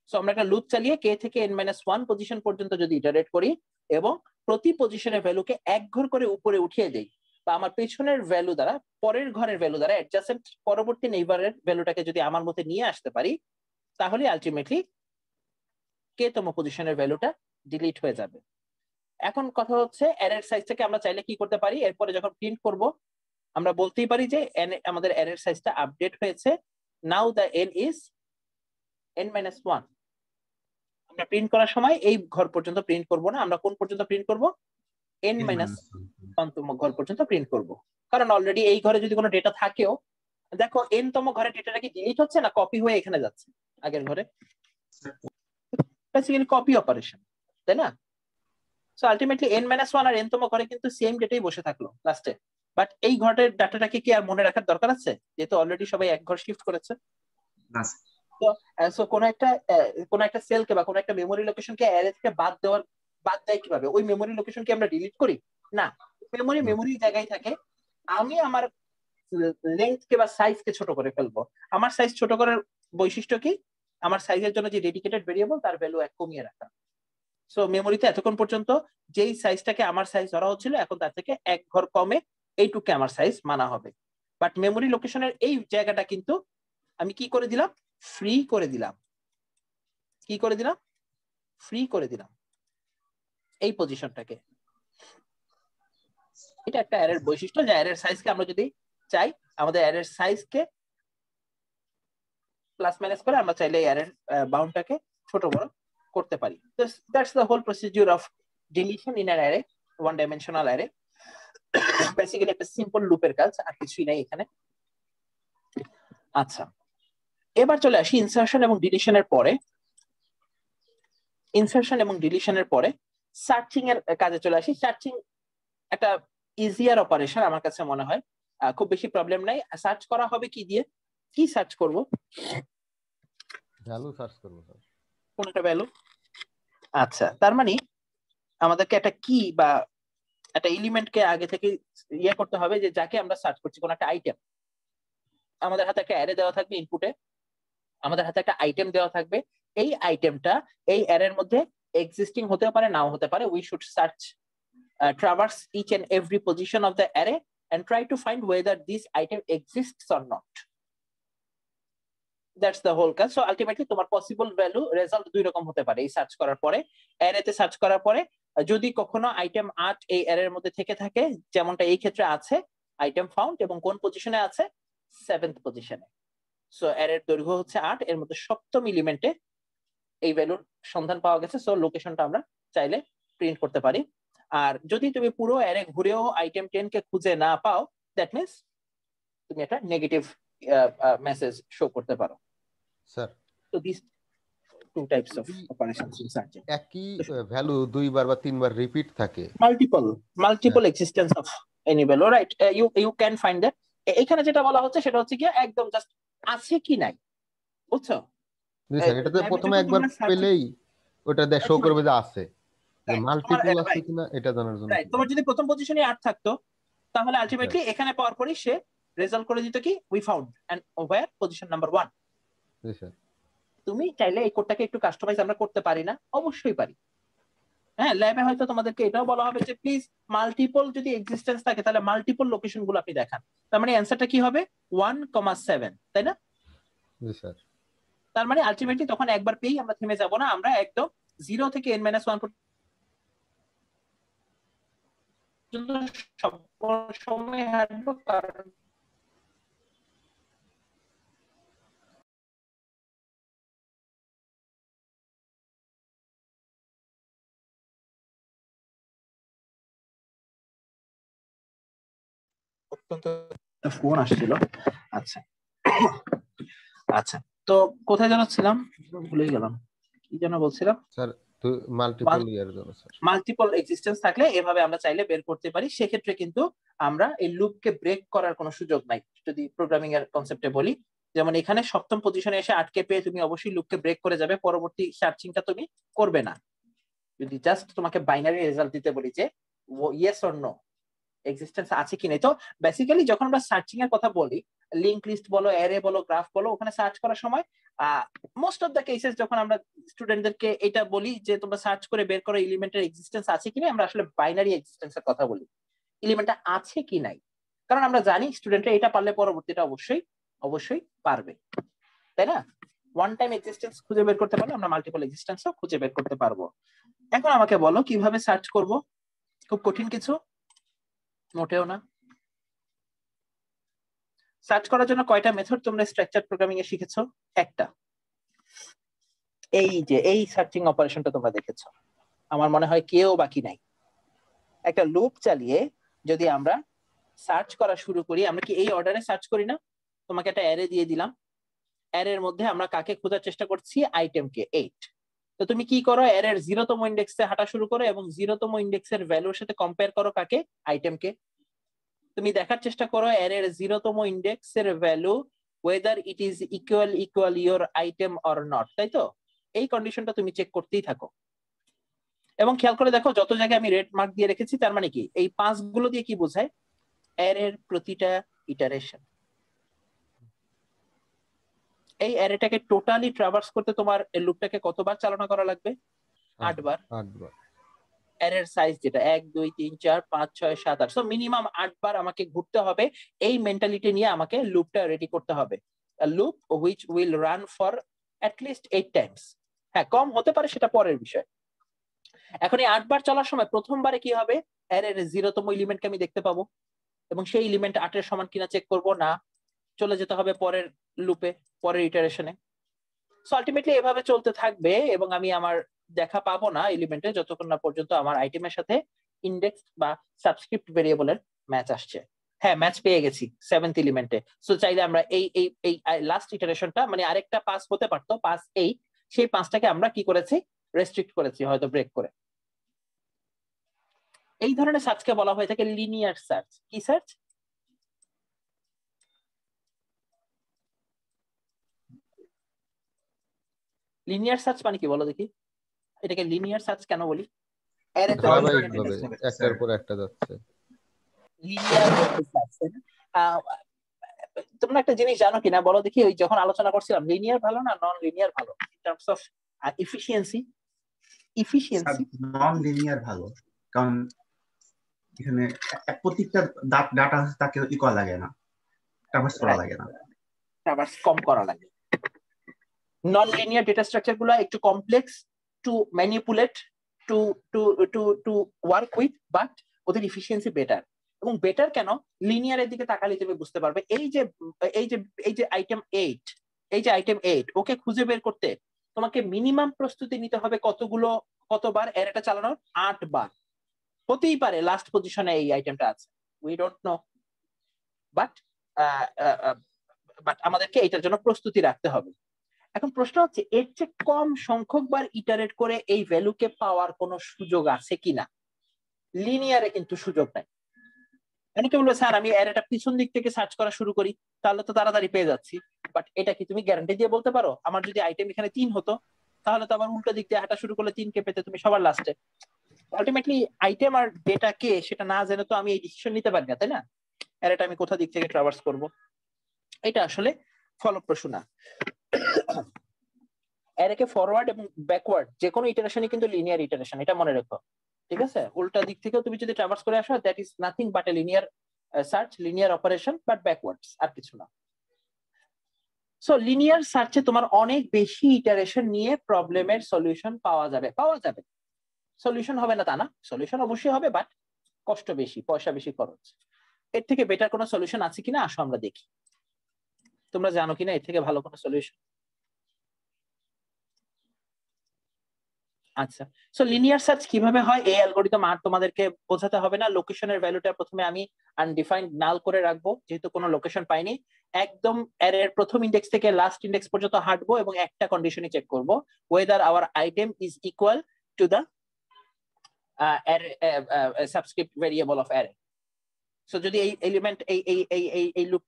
সো আমরা একটা লুপ চালিয়ে কে থেকে n-1 পজিশন পর্যন্ত যদি ইটারেট করি এবং প্রতি পজিশনের ভ্যালুকে এক ঘর করে উপরে উঠিয়ে দেই, বা আমার পেছনের ভ্যালু দ্বারা, পরের ঘরের ভ্যালু দ্বারা অ্যাডজাসেন্ট পরবর্তী নেইবারের ভ্যালুটাকে যদি আমার মধ্যে নিয়ে আসতে পারি, তাহলে আলটিমেটলি কে তম পজিশনের ভ্যালুটা ডিলিট হয়ে যাবে। এখন কথা হচ্ছে অ্যারের সাইজটাকে আমরা চাইলে কি করতে পারি, এরপরে যখন প্রিন্ট করব আমরা বলতেই পারি যে আমাদের অ্যারের সাইজটা আপডেট হয়েছে, নাও দ্য n ইজ n-1। আমরা প্রিন্ট করার সময় এই ঘর পর্যন্ত প্রিন্ট করব না, আমরা কোন পর্যন্ত প্রিন্ট করব? n-1 তম ঘর পর্যন্ত প্রিন্ট করব, কারণ অলরেডি এই ঘরে যদি কোনো ডেটা থাকেও, দেখো n তম ঘরে ডেটাটা কি ডিলিট হচ্ছে না কপি হয়ে এখানে যাচ্ছে আগের ঘরে? বেসিক্যালি কপি অপারেশন, তাই না? সো আলটিমেটলি n-1 আর n তম ঘরে কিন্তু সেম ডেটাই বসে থাকলো লাস্টে, বাট এই ঘরের ডাটাটাকে কি আর মনে রাখার দরকার আছে, যেহেতু অলরেডি সবাই এক ঘর শিফট করেছে? সো কোন একটা সেলকে বা কোন একটা মেমোরি লোকেশনকে অ্যারে থেকে বাদ দেয় কিভাবে? ওই মেমোরি লোকেশনকে আমরা ডিলিট করি না, মেমোরি জায়গায় থাকে। আমি আমার লেন্থ কে বা সাইজ কে ছোট করে ফেলবো। আমার সাইজ ছোট করার বৈশিষ্ট্য কি? আমার সাইজের জন্য যে ডেডিকেটেড ভেরিয়েবল তার ভ্যালু এক কমিয়ে রাখা। সো মেমোরিতে এতক্ষণ পর্যন্ত যেই সাইজটাকে আমার সাইজ ধরা হচ্ছিল, এখন তার থেকে এক ঘর কমে এইটুকু আমার সাইজ মানা হবে। বাট মেমোরি লোকেশনের এই জায়গাটা কিন্তু আমি কি করে দিলাম? ফ্রি করে দিলাম। এই পজিশনটাকে। এটা একটা অ্যারের বৈশিষ্ট্য যে অ্যারের সাইজকে আমরা যদি চাই আমাদের অ্যারের সাইজকে প্লাস মাইনাস করে আমরা চাইলে অ্যারের বাউন্ডটাকে ছোট বড় করতে পারি। That's the whole procedure of deletion in an array, one dimensional array. Basically একটা সিম্পল লুপের কাজ, আর কিছুই নাই এখানে। আচ্ছা, এবার চলে আসি ইনসারশন এবং ডিলিশনের পরে। ইনসারশন এবং ডিলিশনের পরে সার্চিং এর কাজে চলে আসি। সার্চিং একটা ইজিয়ার অপারেশন আমার কাছে মনে হয়, খুব বেশি প্রবলেম নাই। সার্চ করা হবে কি দিয়ে? কি সার্চ করব? ভ্যালু সার্চ করব স্যার। কোন একটা ভ্যালু? আচ্ছা, তার মানে আমাদেরকে একটা কি বা একটা এলিমেন্টকে আগে থেকে ইয়ে করতে হবে যে যাকে আমরা সার্চ করছি, কোন একটা আইটেম। আমাদের হাতে একটা অ্যারে দেওয়া থাকবে ইনপুটে, আমাদের হাতে একটা আইটেম দেওয়া থাকবে। এই আইটেমটা এই অ্যারের মধ্যে এক্সিস্টিং হতে পারে, নাও হতে পারে। We should search traverse each and every position of the array and try to find whether this item exists or not. That's the whole case. So ultimately তোমার possible value result দুই রকম হতে পারে এই সার্চ করার পরে। অ্যারেতে search করার পরে যদি কখনো আইটেম 8 এই অ্যারের মধ্যে থেকে থাকে, যেমনটা এই ক্ষেত্রে আছে, আইটেম ফাউন্ড, এবং কোন পজিশনে আছে? 7th পজিশনে। সো অ্যারের দৈর্ঘ্য হচ্ছে 8, এর মধ্যে সপ্তম এলিমেন্টে এই ভ্যালুর সন্ধান পাওয়া গেছে। সো লোকেশনটা আমরা চাইলে প্রিন্ট করতে পারি। আর যদি তুমি পুরো অ্যারে ঘুরেও আইটেম 10 কে খুঁজে না পাও, দ্যাট মিন্স তুমি একটা নেগেটিভ মেসেজ শো করতে পারো। স্যার, তো this two types of operations in searching. একই ভ্যালু দুইবার বা তিনবার রিপিট থাকে, multiple existence of any value, right? You can find that. এখানে যেটা বলা হচ্ছে সেটা হচ্ছে কি একদম জাস্ট আছে কি নাই, বুঝছো? জি স্যার, এটাতে প্রথমে একবার পেলেই ওটা শো করবে যে আছে। মাল্টিপল আছে কিনা এটা জানার জন্য। রাইট, তোমার যদি প্রথম পজিশনে 8 থাকতো তাহলে আলটিমেটলি এখানে পাওয়ার পরই সে রেজাল্ট করে দিত কি we found and where position number 1। জি স্যার। তুমি চাইলে এই কোডটাকে একটু কাস্টমাইজ আমরা করতে পারি না? অবশ্যই পারি। হ্যাঁ, ল্যাবে হয়তো তোমাদেরকে এটাও বলা হবে যে প্লিজ মাল্টিপল যদি এক্সিস্টেন্স থাকে তাহলে মাল্টিপল লোকেশন গুলো আপনি দেখান। তার মানে অ্যানসারটা কি হবে? 1,7, তাই না? জি স্যার। তার মানে আলটিমেটলি তখন একবার পেয়েই আমরা থেমে যাব না, আমরা একদম 0 থেকে n-1 পর্যন্ত সব সময় হাঁটবো। কারণ অত্যন্ত ফোন আসছিল। আচ্ছা আচ্ছা, তো কোথায় জানাচ্ছিলাম? ভুলে গেলাম, কি যেন বলছিলাম স্যার। তো মাল্টিপল ইয়ার জন্য স্যার, মাল্টিপল এক্সিস্টেন্স থাকলে এভাবে আমরা চাইলে বের করতে পারি। সেক্ষেত্রে কিন্তু আমরা এই লুপকে ব্রেক করার কোনো সুযোগ নাই। যদি প্রোগ্রামিং এর কনসেপ্টে বলি, যেমন এখানে সপ্তম পজিশনে এসে আটকে পেয়ে তুমি অবশ্যই লুপকে ব্রেক করে যাবে, পরবর্তী সার্চিংটা তুমি করবে না। যদি জাস্ট তোমাকে বাইনারি রেজাল্ট দিতে বলি যে ইয়েস অর নো এক্সিস্টেন্স আছে কি নাই। তো বেসিক্যালি যখন আমরা সার্চিং এর কথা বলি, লিংক লিস্ট বলো, অ্যারে বলো, গ্রাফ বলো, ওখানে সার্চ করার সময় মোস্ট অফ দ্য কেসেস যখন আমরা স্টুডেন্টদেরকে এটা বলি যে তোমরা সার্চ করে বের করো এলিমেন্টের এক্সিস্টেন্স আছে কি নাই, আমরা আসলে বাইনারি এক্সিস্টেন্সের কথা বলি, এলিমেন্টটা আছে কি নাই। কারণ আমরা জানি স্টুডেন্টরা এটা পারলে পরবর্তীটা অবশ্যই অবশ্যই পারবে, তাই না? ওয়ান টাইম এক্সিস্টেন্স খুঁজে বের করতে পারলে আমরা মাল্টিপল এক্সিস্টেন্সও খুঁজে বের করতে পারবো। এখন আমাকে বলো কিভাবে সার্চ করব? খুব কঠিন কিছু মোটেও না। সার্চ করার জন্য কয়টা মেথড তোমরা স্ট্রাকচার প্রোগ্রামিং এ শিখেছো? একটা, এই যে এই সার্চিং অপারেশনটা তোমরা দেখেছো, আমার মনে হয় কেউ বাকি নাই। একটা লুপ চালিয়ে যদি আমরা সার্চ করা শুরু করি, আমরা কি এই অর্ডারে সার্চ করি না? তোমাকে একটা অ্যারে দিয়ে দিলাম, অ্যারের মধ্যে আমরা কাকে খোঁজার চেষ্টা করছি? আইটেমকে 8। তো তুমি কি করো? অ্যারের 0তম ইন্ডেক্সে হাঁটা শুরু করো এবং 0তম ইন্ডেক্সের ভ্যালুর সাথে কম্পেয়ার করো কাকে? আইটেমকে। তুমি দেখার চেষ্টা করো অ্যারের 0তম ইন্ডেক্সের value whether it is equal your item or not, তাই তো? এই কন্ডিশনটা তুমি চেক করতেই থাকো এবং খেয়াল করে দেখো যত জায়গায় আমি রেড মার্ক দিয়ে রেখেছি তার মানে কি এই 5 গুলো দিয়ে কি বোঝায়? অ্যারের প্রতিটা ইটারেশন। এই অ্যারেটাকে টোটালি ট্রাভার্স করতে তোমার এই লুপটাকে কতবার চালনা করা লাগবে? 8 বার। অ্যারের সাইজ যেটা 1 2 3 4 5 6 7 8, সো মিনিমাম 8 বার আমাকে ঘুরতে হবে। এই মেন্টালিটি নিয়ে আমাকে লুপটা রেডি করতে হবে। a loop which will run for at least 8 times। হ্যাঁ, কম হতে পারে, সেটা পরের বিষয়। এখন এই 8 বার চলার সময় প্রথমবারে কি হবে, অ্যারের 0তম এলিমেন্টকে আমি দেখতে পাবো এবং সেই এলিমেন্ট 8 এর সমান কিনা চেক করব না, চলে যেতে হবে পরের লুপে, পরের ইটারেশনে। সো আলটিমেটলি এভাবে চলতে থাকবে এবং আমি আমার দেখা পাবো না এলিমেন্টে যতক্ষণ না পর্যন্ত আমার আইটেমের সাথে ইন্ডেক্স বা সাবস্ক্রিপ্ট ভেরিয়েবলের ম্যাচ আসছে। হ্যাঁ, ম্যাচ পেয়ে গেছি 7th এলিমেন্টে। সো চাইলে আমরা এই লাস্ট ইটারেশনটা মানে আরেকটা পাস হতে পারতো, পাস 8, সেই পাসটাকে আমরা কি করেছি, রেস্ট্রিক্ট করেছি হয়তো ব্রেক করে। এই ধরনের সার্চকে বলা হয়ে থাকে লিনিয়ার সার্চ। কি সার্চ? লিনিয়ার সার্চ মানে কি বলো দেখি? এটাকে লিনিয়ার সার্চ কেন বলি? ধারাবাহিকভাবে একটার পর একটা যাচ্ছে। Linear search. তোমরা একটা জিনিস জানো কিনা বলো দেখি, ওই যখন আলোচনা করছিলাম লিনিয়ার ভালো না নন লিনিয়ার ভালো in terms of efficiency? Non linear ভালো, কারণ এখানে প্রত্যেকটা ডাটা তাকে ই করা লাগে না, ট্রাভার্স করা লাগে না, ট্রাভার্স কম করা লাগে। নন লিনিয়ার ডেটা স্ট্রাকচার গুলো একটু complex to manipulate, to to to to work with, but ওদের এফিশিয়েন্সি বেটার। এবং বেটার কেন, লিনিয়ারের দিকে তাকালে তুমি বুঝতে পারবে। এই যে আইটেম 8, এই যে আইটেম 8, ওকে খুঁজে বের করতে তোমাকে মিনিমাম প্রস্তুতি নিতে হবে কতবার অ্যারেটা চালানোর? 8 বার। হতেই পারে লাস্ট পজিশনে এই আইটেমটা আছে, উই ডোন্ট নো, বাট আমাদেরকে এটার জন্য প্রস্তুতি রাখতে হবে। এখন প্রশ্ন হচ্ছে, এর চেয়ে কম সংখ্যক বার ইটারেট করে এই ভ্যালুকে পাওয়ার কোনো সুযোগ আছে কিনা? লিনিয়ারে কিন্তু সুযোগ নাই। অনেকে বলবে স্যার আমি অ্যারেটা পিছন দিক থেকে সার্চ করা শুরু করি, তাহলে তো তাড়াতাড়ি পেয়ে যাচ্ছি। বাট এটা কি তুমি গ্যারান্টি দিয়ে বলতে পারো? আমার যদি আইটেম এখানে 3 হতো, তাহলে তো আবার উল্টো দিক দিয়ে হাঁটা শুরু করলে 3 কে পেতে তুমি সবার লাস্টে। আলটিমেটলি আইটেম আর ডেটা কে সেটা না জেনে তো আমি এই ডিসিশন নিতে পারি না, তাই না? অ্যারেটা আমি কোথা দিক থেকে ট্রাভার্স করব, এটা আসলে ফলপ্রসূ না। অ্যারেকে ফরওয়ার্ড এবং ব্যাকওয়ার্ড যে কোনো ইটারেশনই কিন্তু লিনিয়ার ইটারেশন, এটা মনে রেখো, ঠিক আছে? উল্টা দিক থেকেও তুমি যদি ট্রাভার্স করে আসো, that is nothing but a linear search, linear operation, but backwards, আর কিছু না। সো লিনিয়ার সার্চে তোমার অনেক বেশি ইটারেশন নিয়ে প্রবলেমের সলিউশন পাওয়া যাবে। সলিউশন হবে না তা না, সলিউশন অবশ্যই হবে, বাট কষ্ট বেশি, পয়সা বেশি খরচ। এর থেকে বেটার কোনো সলিউশন আছে কিনা আসো আমরা দেখি। তোমরা জানো কিনা এর থেকে ভালো কোনো সলিউশন? আচ্ছা, সো লিনিয়ার সার্চ কিভাবে হয় এই অ্যালগরিদম আর তোমাদেরকে বোঝাতে হবে না। লোকেশনের ভ্যালুটা প্রথমে আমি আনডিফাইন্ড নাল করে রাখবো, যেহেতু কোনো লোকেশন পাইনি। একদম অ্যারের প্রথম ইনডেক্স থেকে লাস্ট ইনডেক্স পর্যন্ত হাঁটবো এবং একটা কন্ডিশনই চেক করব, whether our item is equal to the subscript variable of array. So যদি এই এলিমেন্ট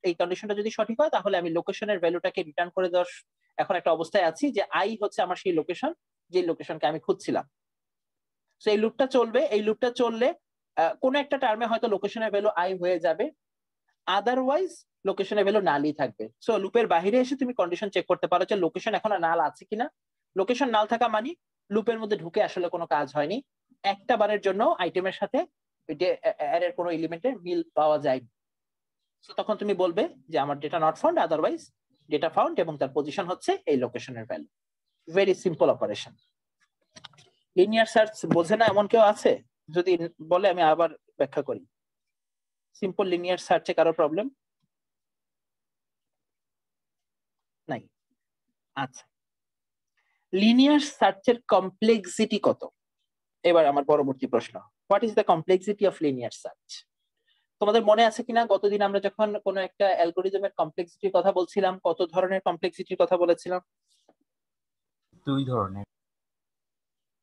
এই কন্ডিশনটা যদি সঠিক হয়, তাহলে আমি লোকেশনের ভ্যালুটাকে রিটার্ন করে দেওয়ার এখন একটা অবস্থায় আছি যে আই হচ্ছে আমার সেই লোকেশন, যে লোকেশনকে আমি খুঁজছিলাম। সো এই লুপটা চলবে, এই লুপটা চললে কোন একটা টার্মে হয়তো লোকেশনের ভ্যালু আই হয়ে যাবে, আদারওয়াইজ লোকেশনের ভ্যালু নালই থাকবে। সো লুপের বাইরে এসে তুমি কন্ডিশন চেক করতে পারো যে লোকেশন এখন নাল আছে কিনা। লোকেশন নাল থাকা মানে লুপের মধ্যে ঢুকে আসলে কোনো কাজ হয়নি, একটা বারের জন্য আইটেমের সাথে অ্যারের কোনো এলিমেন্টের মিল পাওয়া যায়। সো তখন তুমি বলবে যে আমার data not found, otherwise data found, এবং তার পজিশন হচ্ছে এই লোকেশনের value. Very simple operation. Linear search বোঝে না এমন কেউ আছে? যদি বলে আমি আবার ব্যাখ্যা করি। সিম্পল লিনিয়ার সার্চে কারো প্রবলেম নাই? আচ্ছা, লিনিয়ার সার্চের কমপ্লেক্সিটি কত? এবার আমার পরবর্তী প্রশ্ন, what is the complexity of linear search? তোমাদের মনে আছে কিনা গতদিন আমরা যখন কোনো একটা অ্যালগরিদমের কমপ্লেক্সিটির কথা বলছিলাম, কত ধরনের কমপ্লেক্সিটির কথা বলেছিলাম? 2 ধরনের,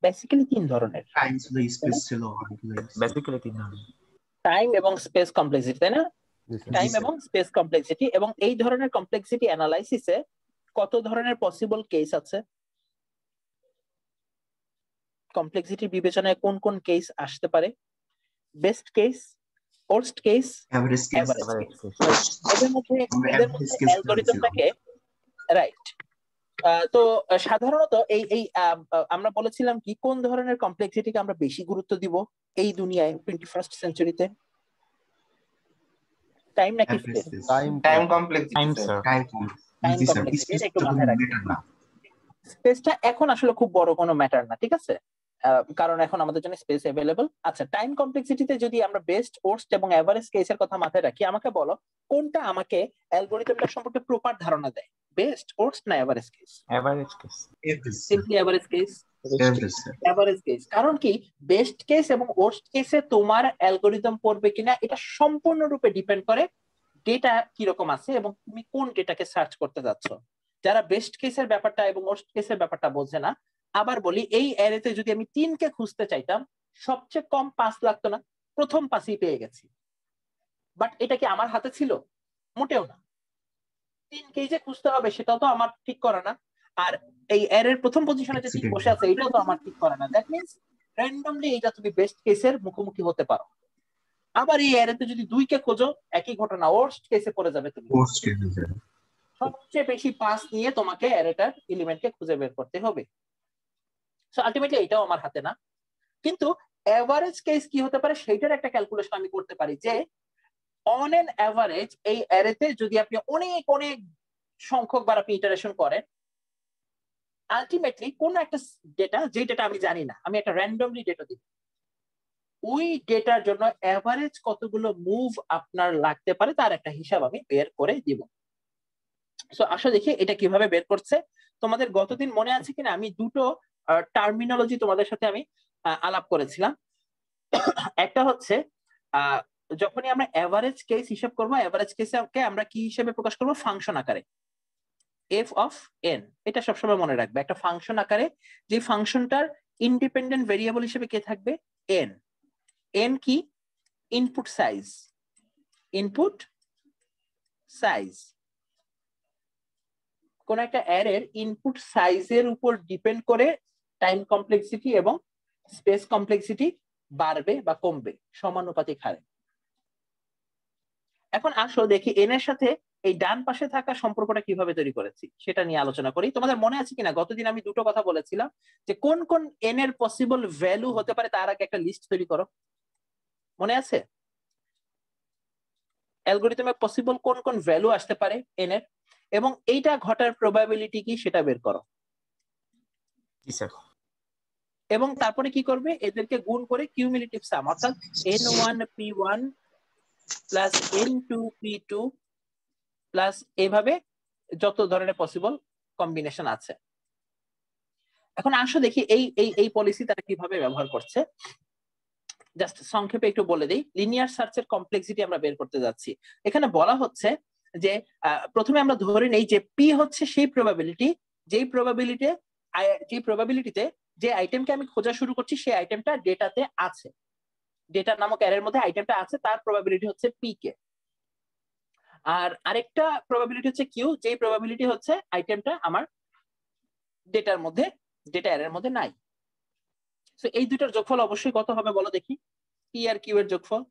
বেসিক্যালি 3 ধরনের। টাইম ছিল, স্পেস ছিল, বেসিক্যালি 3 ধরনের, টাইম এবং স্পেস কমপ্লেক্সিটি, তাই না? টাইম এবং স্পেস কমপ্লেক্সিটি। এবং এই ধরনের কমপ্লেক্সিটি অ্যানালাইসিসে কত ধরনের পসিবল কেস আছে? কমপ্লেক্সিটি বিবেচনায় কোন কোন কেস আসতে পারে? Best case, worst case, average case. এদের মধ্যে অ্যালগরিদমটাকে রাইট। তো সাধারণত এই আমরা বলেছিলাম কি কোন ধরনের কমপ্লেক্সিটিকে আমরা বেশি গুরুত্ব দিব এই দুনিয়ায় 21st সেঞ্চুরিতে? টাইম নাকি space? Time complexity. Time complexity একটু মাথায় রাখবেন। স্পেসটা এখন আসলে খুব বড় কোনো ম্যাটার না, ঠিক আছে? কারণ এখন আমাদের জন্য স্পেস অ্যাভেলেবল। আচ্ছা, টাইম কমপ্লেক্সিটিতে যদি আমরা বেস্ট, ওর্স্ট এবং এভারেজ কেসের কথা মাথায় রাখি, আমাকে বলো কোনটা আমাকে অ্যালগরিদমটা সম্পর্কে প্রপার ধারণা দেয়, বেস্ট, ওর্স্ট না average case? Average case. Simply average case. Average case. কারণ কি, বেস্ট কেস এবং ওর্স্ট কেসে তোমার অ্যালগরিদম পড়বে কিনা এটা সম্পূর্ণরূপে ডিপেন্ড করে ডেটা কিরকম আছে এবং তুমি কোন ডেটাকে সার্চ করতে যাচ্ছ। যারা বেস্ট কেসের ব্যাপারটা এবং ওর্স্ট কেসের ব্যাপারটা বোঝে না, আবার বলি এই অ্যারেতে যদি আমি 3 কে খুঁজতে চাইতাম, সবচেয়ে কম 5 লাগতো না, প্রথম 5ই পেয়ে গেছি। বাট এটা কি আমার হাতে ছিল? মোটেও না। 3 কে যে খুঁজতে হবে সেটাও তো আমার ঠিক করা না। আর এই অ্যারের প্রথম পজিশনে যে 3 বসে আছে এটাও তো আমার ঠিক করা না। দ্যাট মিন্স র্যান্ডমলি এটা তুমি বেস্ট কেসের মুখোমুখি হতে পারো। আবার এই অ্যারেতে যদি 2 কে খোঁজো, একই ঘটনা, ওর্স্ট কেসে পড়ে যাবে তুমি। সবচেয়ে বেশি 5 নিয়ে তোমাকে অ্যারেটার এলিমেন্টকে খুঁজে বের করতে হবে। সো আলটিমেটলি এটাও আমার হাতে না। কিন্তু এভারেজ কেস কি হতে পারে সেইটার একটা ক্যালকুলেশন আমি করতে পারি যে অন এন এভারেজ এই অ্যারেতে যদি আপনি অনেক অনেক সংখ্যক বার আপনি ইটারেশন করেন, আলটিমেটলি কোন একটা ডেটা, যে ডেটা আমি জানি না, আমি একটা র্যান্ডমলি ডেটা দিই, ওই ডেটার জন্য এভারেজ কতগুলো মুভ আপনার লাগতে পারে তার একটা হিসাব আমি বের করে দিব। সো আসো দেখি এটা কিভাবে বের করছে। তোমাদের গতদিন মনে আছে কিনা আমি দুটো টার্মিনোলজি তোমাদের সাথে আমি আলাপ করেছিলাম। একটা হচ্ছে যখনই আমরা এভারেজ কেস হিসাব করবো, এভারেজ কেসকে আমরা কি হিসেবে প্রকাশ করবো? ফাংশন আকারে, এফ অফ এন। এটা সবসময় মনে রাখবে, একটা ফাংশন আকারে, যে ফাংশনটার ইন্ডিপেন্ডেন্ট ভেরিয়েবল হিসেবে কে থাকবে? এন। এন কি? Input size. ইনপুট সাইজ কোন একটা অ্যারের ইনপুট সাইজের উপর ডিপেন্ড করে টাইম কমপ্লেক্সিটি এবং স্পেস কমপ্লেক্সিটি বাড়বে বা কমবে সমানুপাতিক হারে। এখন আসো দেখি এন এর সাথে এই ডান পাশে থাকা সম্পর্কটা কিভাবে তৈরি করেছি সেটা নিয়ে আলোচনা করি। তোমাদের মনে আছে কিনা গতদিন আমি দুটো কথা বলেছিলাম যে কোন কোন এন এর পসিবল ভ্যালু হতে পারে, তার আগে একটা লিস্ট তৈরি করো। মনে আছে? অ্যালগরিদমে পসিবল কোন কোন ভ্যালু আসতে পারে এন এর, এবং এইটা ঘটার প্রবাবিলিটি কি সেটা বের করো। এবং তারপরে কি করবে? এদেরকে গুণ করে কিউমুলেটিভ সাম, অর্থাৎ n1 p1 plus n2 p2 plus এভাবে যত ধরনের পসিবল কম্বিনেশন আছে। এখন আসো দেখি এই এই এই পলিসি তারা কিভাবে ব্যবহার করছে। জাস্ট সংক্ষেপে একটু বলে দিই। লিনিয়ার সার্চের কমপ্লেক্সিটি আমরা বের করতে যাচ্ছি। এখানে বলা হচ্ছে যে প্রথমে আমরা ধরে নেই যে পি হচ্ছে সেই প্রবাবিলিটি, যেই প্রবাবিলিটিতে যে আইটেমকে আমি খোঁজা শুরু করছি সেই আইটেমটা ডেটাতে আছে, ডেটা নামক অ্যারের মধ্যে আইটেমটা আছে, তার প্রবাবিলিটি হচ্ছে পি কে। আর আরেকটা প্রবাবিলিটি হচ্ছে কিউ, যেই প্রবাবিলিটি হচ্ছে আইটেমটা আমার ডেটার মধ্যে, ডেটা অ্যারের মধ্যে নাই। সো এই দুটোর যোগফল অবশ্যই কত হবে বলো দেখি? পি আর কিউ এর যোগফল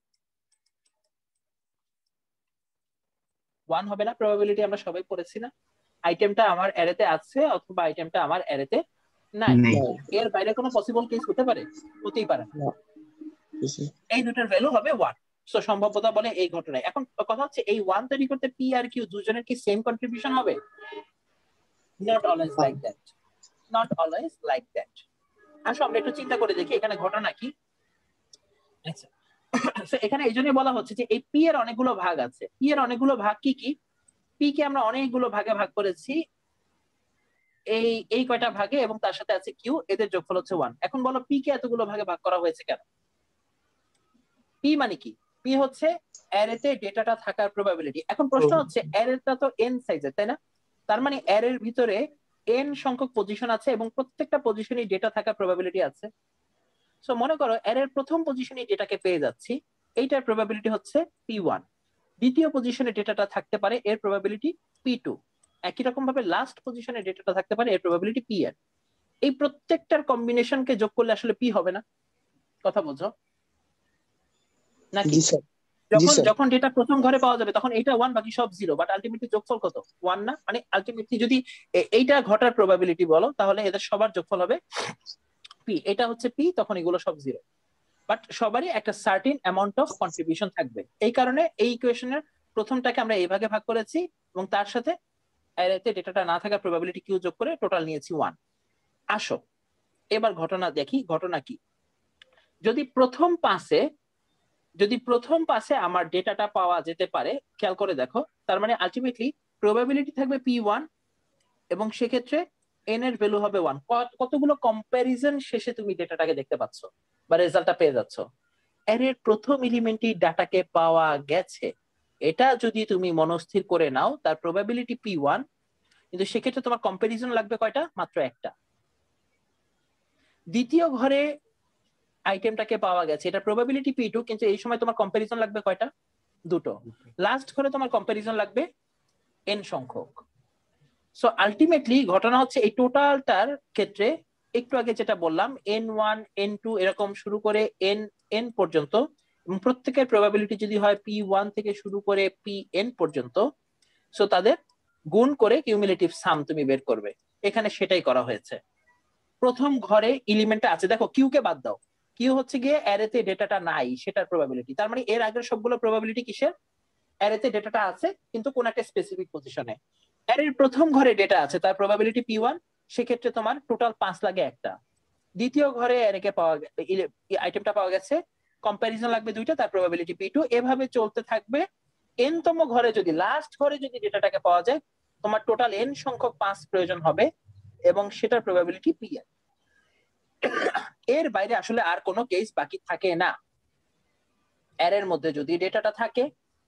1 হবে না? প্রবাবিলিটি আমরা সবাই পড়েছি না, আইটেমটা আমার অ্যারেতে আছে অথবা আইটেমটা আমার অ্যারেতে নাই। এর বাইরে কোনো পসিবল কেস হতে পারে? হতেই পারে না। এই দুটোর ভ্যালু হবে 1। সো সম্ভাব্যতা বলে এই ঘটনায়। এখন কথা হচ্ছে এই 1 তৈরি করতে পি আর কিউ দুজনের কি সেম কন্ট্রিবিউশন হবে? Not always like that, not always like that. আসো আমরা একটু চিন্তা করে দেখি এখানে ঘটনা কি। আচ্ছা, এখানে এই জন্যই বলা হচ্ছে যে এই পি এর অনেকগুলো ভাগ আছে। পি এর অনেকগুলো ভাগ কি কি? পি কে আমরা অনেকগুলো ভাগে ভাগ করেছি, এই এই কয়টা ভাগে, এবং তার সাথে আছে কিউ, এদের যোগফল হচ্ছে 1। এখন বলো পি কে এতগুলো ভাগে ভাগ করা হয়েছে কেন? পি মানে কি? পি হচ্ছে অ্যারেতে ডেটাটা থাকার প্রবাবিলিটি। এখন প্রশ্ন হচ্ছে অ্যারেটা তো এন সাইজের, তাই না? তার মানে অ্যারের ভিতরে এন সংখ্যক পজিশন আছে এবং প্রত্যেকটা পজিশনে ডেটা থাকার প্রবাবিলিটি আছে। সো মনে করো অ্যারের প্রথম পজিশনে ডেটাকে পেয়ে যাচ্ছি, এইটার প্রবাবিলিটি হচ্ছে p1। দ্বিতীয় পজিশনে ডেটাটা থাকতে পারে, এর প্রবাবিলিটি p2। একই রকম ভাবে লাস্ট পজিশনে ডেটাটা থাকতে পারে, এর প্রবাবিলিটি pn। এই প্রত্যেকটার কম্বিনেশনকে যোগ করলে আসলে p হবে না? কথা বোঝো নাকি? যখন ডেটা প্রথম ঘরে পাওয়া যাবে তখন এটা 1 বাকি সব 0, বাট আলটিমেটলি যোগফল কত? 1 না? মানে আলটিমেটলি যদি এইটা ঘটার প্রবাবিলিটি বলো তাহলে এদের সবার যোগফল হবে p। এটা হচ্ছে p, তখন এগুলো সব 0, বাট সবারই একটা সার্টেন অ্যামাউন্ট অফ কন্ট্রিবিউশন থাকবে। এই কারণে এই ইকুয়েশনের প্রথমটাকে আমরা এই ভাগে ভাগ করেছি এবং তার সাথে অ্যারেতে ডেটাটা না থাকার প্রবাবিলিটি কিউ যোগ করে টোটাল নিয়েছি 1। আসো এবার ঘটনা দেখি, ঘটনা কি। যদি প্রথম পাসে আমার ডেটাটা পাওয়া যেতে পারে, খেয়াল করে দেখো, তার মানে আলটিমেটলি প্রবাবিলিটি থাকবে P1 এবং সেক্ষেত্রে n এর ভ্যালু হবে 1। কতগুলো কম্প্যারিজন শেষে তুমি ডেটাটাকে দেখতে পাচ্ছ বা রেজাল্টটা পেয়ে যাচ্ছ। এর প্রথম এলিমেন্টই ডাটাকে পাওয়া গেছে, এটা যদি তুমি মনস্থির করে নাও তার প্রবাবিলিটি P1, কিন্তু সেক্ষেত্রে তোমার কম্প্যারিজন লাগবে কয়টা? মাত্র একটা। দ্বিতীয় ঘরে আইটেমটাকে পাওয়া গেছে, এটা প্রবাবিলিটি P2, কিন্তু এই সময় তোমার কম্প্যারিজন লাগবে কয়টা? দুটো। লাস্ট ঘরে তোমার কম্প্যারিজন লাগবে n সংখ্যক। সো আলটিমেটলি ঘটনা হচ্ছে এই টোটালটার ক্ষেত্রে একটু আগে যেটা বললাম, n1 n2 এরকম শুরু করে n পর্যন্ত, এবং প্রত্যেকের প্রবাবিলিটি যদি হয় P1 থেকে শুরু করে Pn পর্যন্ত, সো তাদের গুণ করে কিউমুলেটিভ সাম তুমি বের করবে। এখানে সেটাই করা হয়েছে। প্রথম ঘরে এলিমেন্টটা আছে, দেখো কিউ কে বাদ দাও, কিউ হচ্ছে গিয়ে অ্যারেতে ডেটাটা নাই সেটার প্রবাবিলিটি। তার মানে এর আগের সবগুলো প্রবাবিলিটি কিসের? অ্যারেতে ডেটাটা আছে কিন্তু কোন একটা স্পেসিফিক পজিশনে। অ্যারের প্রথম ঘরে ডেটা আছে, তার প্রবাবিলিটি P1, সেক্ষেত্রে তোমার টোটাল 5 লাগে একটা। দ্বিতীয় ঘরে অ্যারেকে আইটেমটা পাওয়া গেছে, কম্প্যারিজন লাগবে 2টা, তার প্রবাবিলিটি P2। এভাবে চলতে থাকবে। n তম ঘরে যদি, লাস্ট ঘরে যদি ডেটাটাকে পাওয়া যায়, তোমার টোটাল n সংখ্যক 5 প্রয়োজন হবে এবং সেটার প্রবাবিলিটি Pn। এর বাইরে আসলে আর কোনো কেস বাকি থাকে না। অ্যারের মধ্যে যদি ডেটাটা থাকে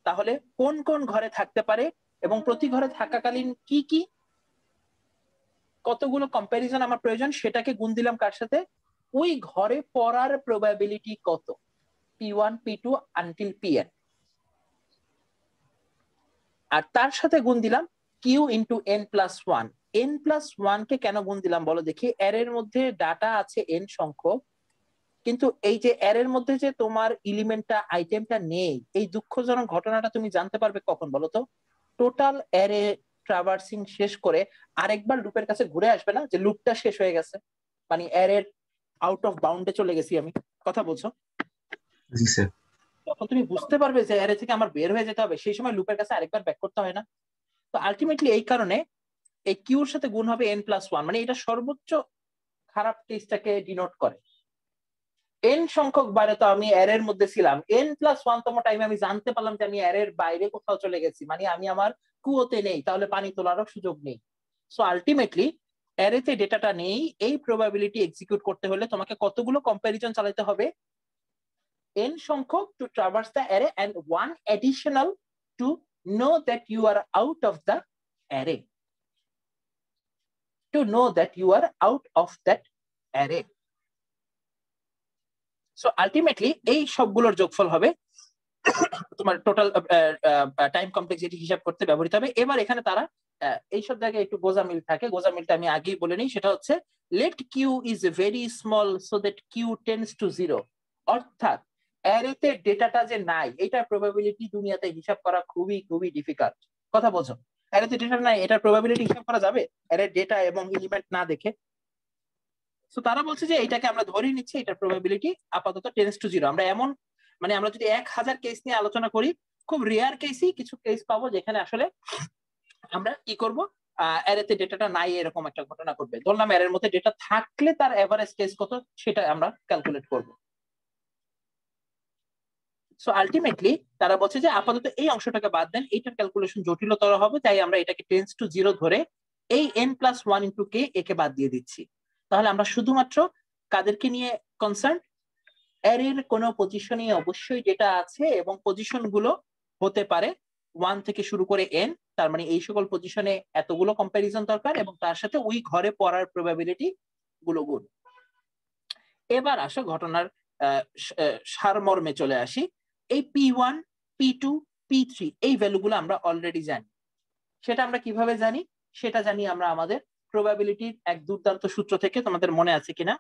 তাহলে কোন কোন ঘরে থাকতে পারে এবং প্রতি ঘরে থাকাকালীন কি কি কতগুলো কম্প্যারিজন আমার প্রয়োজন, সেটাকে গুণ দিলাম কার সাথে? ওই ঘরে পড়ার প্রবাবিলিটি কত, P1 P2 আনটিল Pn, আর তার সাথে গুণ দিলাম Q ইন্টু n+1। n+1 কে কেন গুণ দিলাম বলো দেখি? অ্যারের মধ্যে ডাটা আছে n সংখ্যক, কিন্তু এই যে অ্যারের মধ্যে যে তোমার এলিমেন্টটা আইটেমটা নেই, এই দুঃখজনক ঘটনাটা তুমি জানতে পারবে কখন বলো তো? টোটাল অ্যারে ট্রাভার্সিং শেষ করে আরেকবার লুপের কাছে ঘুরে আসবে না, যে লুপটা শেষ হয়ে গেছে, মানে অ্যারের আউট অফ বাউন্ডে চলে গেছি আমি, কথা বলছো? জি স্যার। তখন তুমি বুঝতে পারবে যে অ্যারে থেকে আমার বের হয়ে যেতে হবে, সেই সময় লুপের কাছে আরেকবার ব্যাক করতে হয় না। তো আলটিমেটলি এই কারণে এই কিউর সাথে গুণ হবে n+1, মানে এটা সর্বোচ্চ খারাপ কেসটাকে ডিনোট করে। n সংখ্যক বারে তো আমি অ্যারের মধ্যে ছিলাম, n+1 তম টাইমে আমি জানতে পারলাম যে আমি অ্যারের বাইরে কোথাও চলে গেছি, মানে আমি আমার কুয়োতে নেই, তাহলে পানি তোলারও সুযোগ নেই। সো আলটিমেটলি অ্যারেতে ডেটাটা নেই, এই প্রবাবিলিটি এক্সিকিউট করতে হলে তোমাকে কতগুলো কম্প্যারিজন চালাতে হবে? n সংখ্যক to traverse the array and 1 additional to know that you are out of the array, to know that you are out of that array. So ultimately এই সবগুলোর যোগফল হবে তোমার টোটাল টাইম কমপ্লেক্সিটি হিসাব করতে ব্যবহৃত হবে। এবার এখানে তারা এইসব জায়গায় একটু গোজামিল থাকে, গোজামিলটা আমি আগেই বলে নিই, সেটা হচ্ছে let q is very small so that q tends to 0, অর্থাৎ অ্যারেতে ডেটাটা যে নাই এটার প্রবাবিলিটি দুনিয়াতে হিসাব করা খুবই খুবই ডিফিকাল্ট, কথা বোঝো? অ্যারেতে ডেটা নাই, এটার প্রবাবিলিটি হিসাব করা যাবে অ্যারের ডেটা এবং এলিমেন্ট না দেখে? তো তারা বলছে যে এটাকে আমরা ধরে নিচ্ছি, এটার প্রবাবিলিটি আপাতত টেন্ডস টু 0। আমরা এমন, মানে আমরা যদি 1000 কেস নিয়ে আলোচনা করি, খুব রেয়ার কেসই কিছু কেস পাবো যেখানে আসলে আমরা কি করব, অ্যারেতে ডেটাটা নাই এরকম একটা ঘটনা করবে। ধরলাম অ্যারের মধ্যে ডেটা থাকলে তার এভারেজ কেস কত সেটা আমরা ক্যালকুলেট করব। সো আলটিমেটলি তারা বলছে যে আপাতত এই অংশটাকে বাদ দেন, এইটার ক্যালকুলেশন জটিলতর হবে, তাই আমরা এটাকে টেন্ডস টু 0 ধরে এই n+1 ইন্টু কে একে বাদ দিয়ে দিচ্ছি। তাহলে আমরা শুধুমাত্র কাদেরকে নিয়ে কনসার্ন? অ্যারের কোন পজিশনে অবশ্যই ডেটা আছে এবং পজিশন গুলো হতে পারে 1 থেকে শুরু করে n, তার মানে এই সকল পজিশনে এতগুলো কম্প্যারিজন দরকার এবং তার সাথে ওই ঘরে পড়ার প্রবাবিলিটি গুলো গুণ। এবার আসো ঘটনার সারমর্মে চলে আসি। এই P1 P2 P3 এই ভ্যালুগুলো আমরা অলরেডি জানি। সেটা আমরা কিভাবে জানি? সেটা জানি আমরা আমাদের প্রবাবিলিটির এক দুর্দান্ত সূত্র থেকে, তোমাদের মনে আছে কিনা?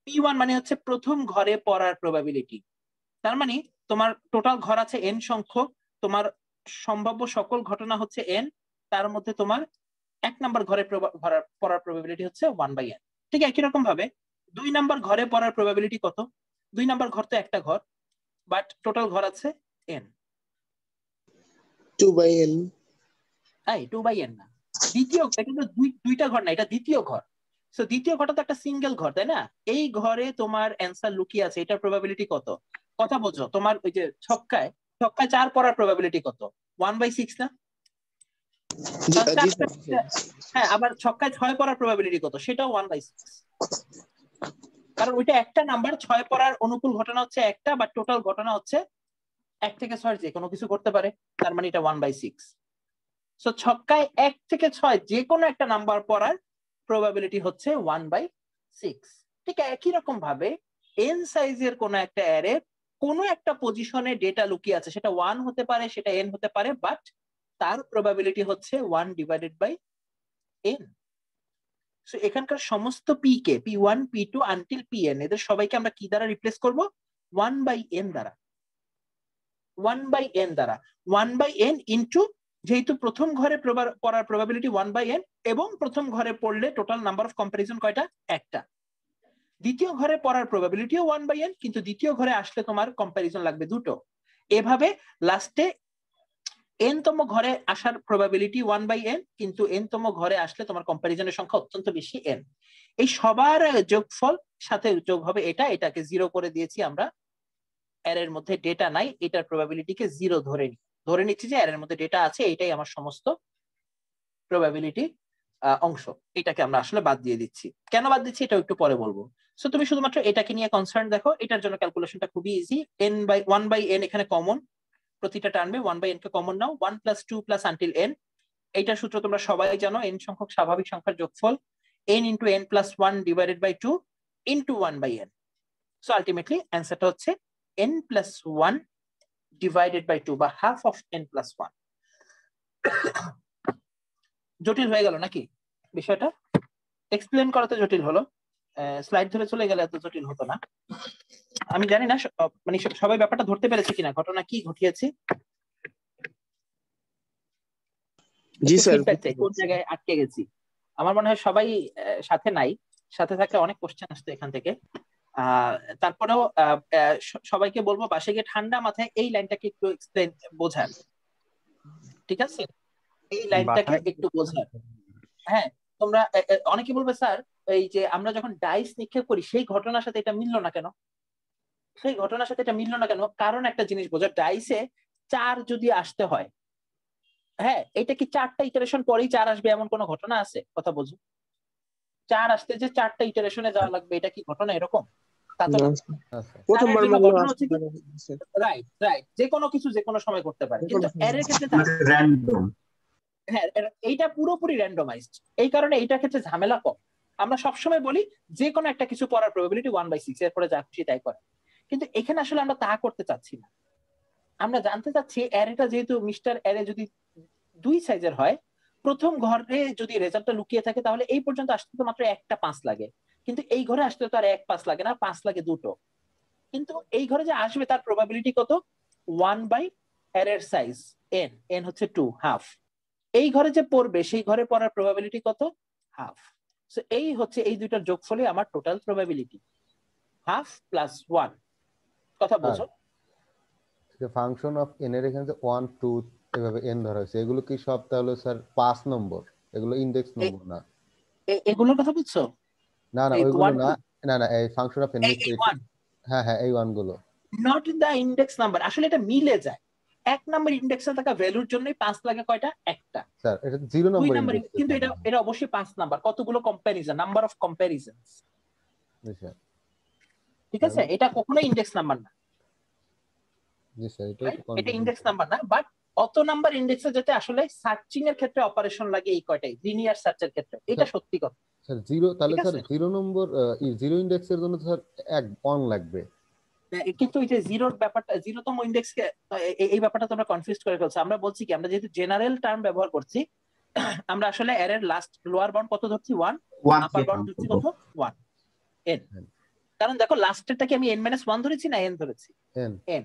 P1 মানে হচ্ছে প্রথম ঘরে পড়ার প্রবাবিলিটি। তার মানে তোমার টোটাল ঘর আছে n সংখ্যক, তোমার সম্ভাব্য সকল ঘটনা হচ্ছে n, তার মধ্যে তোমার 1 নাম্বার ঘরে পড়ার প্রবাবিলিটি হচ্ছে 1/n। ঠিক একই রকম ভাবে 2 নাম্বার ঘরে পড়ার প্রবাবিলিটি কত? 2 নাম্বার ঘর তো একটা ঘর, বাট টোটাল ঘর আছে n, 2/n। 2/n না, দ্বিতীয়, এটা কিন্তু দুইটা ঘর না, এটা দ্বিতীয় ঘর। সো দ্বিতীয় ঘরটা তো একটা সিঙ্গেল ঘর, তাই না? এই ঘরে তোমার অ্যান্সার লুকিয়ে আছে, এটার প্রবাবিলিটি কত? কথা বোঝো, তোমার ওই যে ছক্কায় 4 পড়ার প্রবাবিলিটি কত? 1/6 না? হ্যাঁ, আবার ছক্কায় 6 পড়ার প্রবাবিলিটি কত? সেটাও 1/6। কারণ ওইটা একটা নাম্বার, 6 পড়ার অনুকূল ঘটনা হচ্ছে একটা, বা টোটাল ঘটনা হচ্ছে 1 থেকে 6 যে কোনো কিছু করতে পারে, তার মানে এটা 1/6। সো ছক্কায় 1 থেকে 6 যে কোনো একটা নাম্বার পড়ার প্রবাবিলিটি হচ্ছে 1/6। ঠিক একই রকম ভাবে n সাইজের কোন একটা অ্যারে কোন একটা পজিশনে ডেটা লুকিয়ে আছে, সেটা 1 হতে পারে, সেটা n হতে পারে, বাট তার প্রবাবিলিটি হচ্ছে 1/n। সো এখানকার সমস্ত p কে p1 p2 আনটিল pn এদের সবাইকে আমরা কি দ্বারা রিপ্লেস করব? 1/n দ্বারা। 1/n দ্বারা 1/n ইনটু, যেহেতু প্রথম ঘরে পড়ার প্রবাবিলিটি 1/n এবং প্রথম ঘরে পড়লে টোটাল নাম্বার অফ কম্পারিজন কয়টা? একটা। দ্বিতীয় ঘরে পড়ার প্রবাবিলিটিও 1/n, কিন্তু দ্বিতীয় ঘরে আসলে তোমার কম্পারিজন লাগবে দুটো। এভাবে লাস্টে n তম ঘরে আসার প্রবাবিলিটি 1/n, কিন্তু n তম ঘরে আসলে তোমার কম্পারিজনের সংখ্যা অত্যন্ত বেশি n। এই সবার যোগফল সাথে যোগ হবে এটা, এটাকে 0 করে দিয়েছি আমরা। এর মধ্যে ডেটা নাই, এটার প্রবাবিলিটিকে 0 ধরে নিচ্ছি যে এর মধ্যে ডেটা আছে, এটাই আমার সমস্ত প্রবাবিলিটি অংশ। এটাকে আমরা আসলে বাদ দিয়ে দিচ্ছি। কেন বাদ দিচ্ছি এটা একটু পরে বলবো। সো তুমি শুধুমাত্র এটাকে নিয়ে কনসার্ন দেখো, এটার জন্য ক্যালকুলেশনটা খুবই ইজি। 1/n এখানে কমন, প্রতিটা টার্মে 1/n কে কমন নাও, 1 + 2 + আনটিল n। এইটার সূত্র তোমরা সবাই জানো, n সংখ্যক স্বাভাবিক সংখ্যার যোগফল n × n + 1 / 2 × 1/n। So ultimately অ্যান্সারটা হচ্ছে n + 1 / 2 বা হাফ অফ n + 1। জটিল হয়ে গেল নাকি বিষয়টা? এক্সপ্লেন করাতে জটিল হলো, স্লাইড ধরে চলে গেলে এত জটিল হতো না। আমি জানি না মানে সবাই ব্যাপারটা ধরতে পেরেছে কিনা, ঘটনা কি ঘটিয়েছি। জি স্যার, কোন জায়গায় আটকে গেছি? আমার মনে হয় সবাই সাথে নাই, সাথে থাকলে অনেক কোশ্চেন আসতো এখান থেকে। তারপরেও সবাইকে বলবো বাসে গিয়ে ঠান্ডা মাথায় এই লাইনটাকে একটু এক্সপ্লেন বোঝান, ঠিক আছে? এই লাইনটাকে একটু বোঝান। হ্যাঁ, তোমরা অনেকে বলবে স্যার এই যে আমরা যখন ডাইস নিক্ষেপ করি সেই ঘটনার সাথে এটা মিললো না কেন? সেই ঘটনার সাথে এটা মিললো না কেন? কারণ একটা জিনিস বোঝো, ডাইসে 4 যদি আসতে হয়, হ্যাঁ, এটা কি 4টা ইটারেশন পরেই 4 আসবে এমন কোনো ঘটনা আছে? কথা বোঝো, 4 আসতে যে 4টা ইটারেশনে যাওয়া লাগবে, এটা কি ঘটনা এরকম? তা তো না। প্রথমবার ঘটনা হচ্ছে কি, রাইট রাইট, যে কোনো কিছু যে কোনো সময় করতে পারে, কিন্তু এর ক্ষেত্রে র‍্যান্ডম। হ্যাঁ, এইটা পুরোপুরি র্যান্ডমাইজড, এই কারণে এইটার ক্ষেত্রে ঝামেলা কম। আমরা সবসময় বলি যে কোনো একটা কিছু পড়ার প্রবাবিলিটি 1/6, এরপরে যা খুশি তাই করে। কিন্তু এখানে আসলে আমরা তা করতে চাচ্ছি না। আমরা জানতে চাচ্ছি অ্যারেটা যেহেতু মিস্টার অ্যারে যদি 2 সাইজের হয়, প্রথম ঘরে যদি রেজাল্টটা লুকিয়ে থাকে তাহলে এই পর্যন্ত আসতে তো মাত্র একটা 5 লাগে, কিন্তু এই ঘরে আসতে তো আর 1 5 লাগে না, 5 লাগে দুটো। কিন্তু এই ঘরে যে আসবে তার প্রবাবিলিটি কত? 1/, অ্যারের সাইজ n হচ্ছে 2, হাফ। এই ঘরে যে পড়বে সেই ঘরে পড়ার প্রবাবিলিটি কত? হাফ। সো এই হচ্ছে এই দুইটার যোগফলে আমার টোটাল প্রবাবিলিটি, হাফ প্লাস 1। কথা বোঝো? ফাংশন অফ n এর এখানে 1 2 এভাবে n ধরা হয়েছে, এগুলো কি সব তাহলে স্যার 5 নম্বর? এগুলো ইনডেক্স নম্বর না? এগুলোর কথা বুঝছো? না না, ওইগুলো না, না না, এই ফাংশন অফ n। হ্যাঁ হ্যাঁ, এই ওয়ান গুলো not in the index number. আসলে এটা মিলে যায়। 1 নাম্বার ইনডেক্সে থাকা ভ্যালুর জন্যই 5 লাগে কয়টা? একটা। স্যার এটা 0 নম্বর ইনডেক্স, কিন্তু এটা অবশ্যই 5 নাম্বার। কতগুলো কম্পারিজন, নাম্বার অফ কম্পারিজনস, ঠিক আছে? এটা কখনোই ইনডেক্স নাম্বার না। জি স্যার, এটা ইনডেক্স নাম্বার না, বাট অত নাম্বার ইনডেক্সে যেতে আসলে সার্চিং এর ক্ষেত্রে অপারেশন লাগে এই কয়টাই, লিনিয়ার সার্চের ক্ষেত্রে। এটা সত্যি কথা স্যার। 0 তাহলে স্যার 0 নম্বর 0 ইনডেক্সের জন্য স্যার 1 লাগবে, কিন্তু এই যে জিরোর ব্যাপারটা, 0তম ইনডেক্সকে এই ব্যাপারটা তোমরা কনফিউজ করে ফেলছো। আমরা বলছি কি, আমরা যেহেতু জেনারেল টার্ম ব্যবহার করছি, আমরা আসলে এর লাস্ট লোয়ার বাউন্ড কত ধরছি? 1, আপার বাউন্ড ধরছি কত? 1 n। কারণ দেখো লাস্টেরটাকে আমি n - 1 ধরেছি না n ধরেছি? n।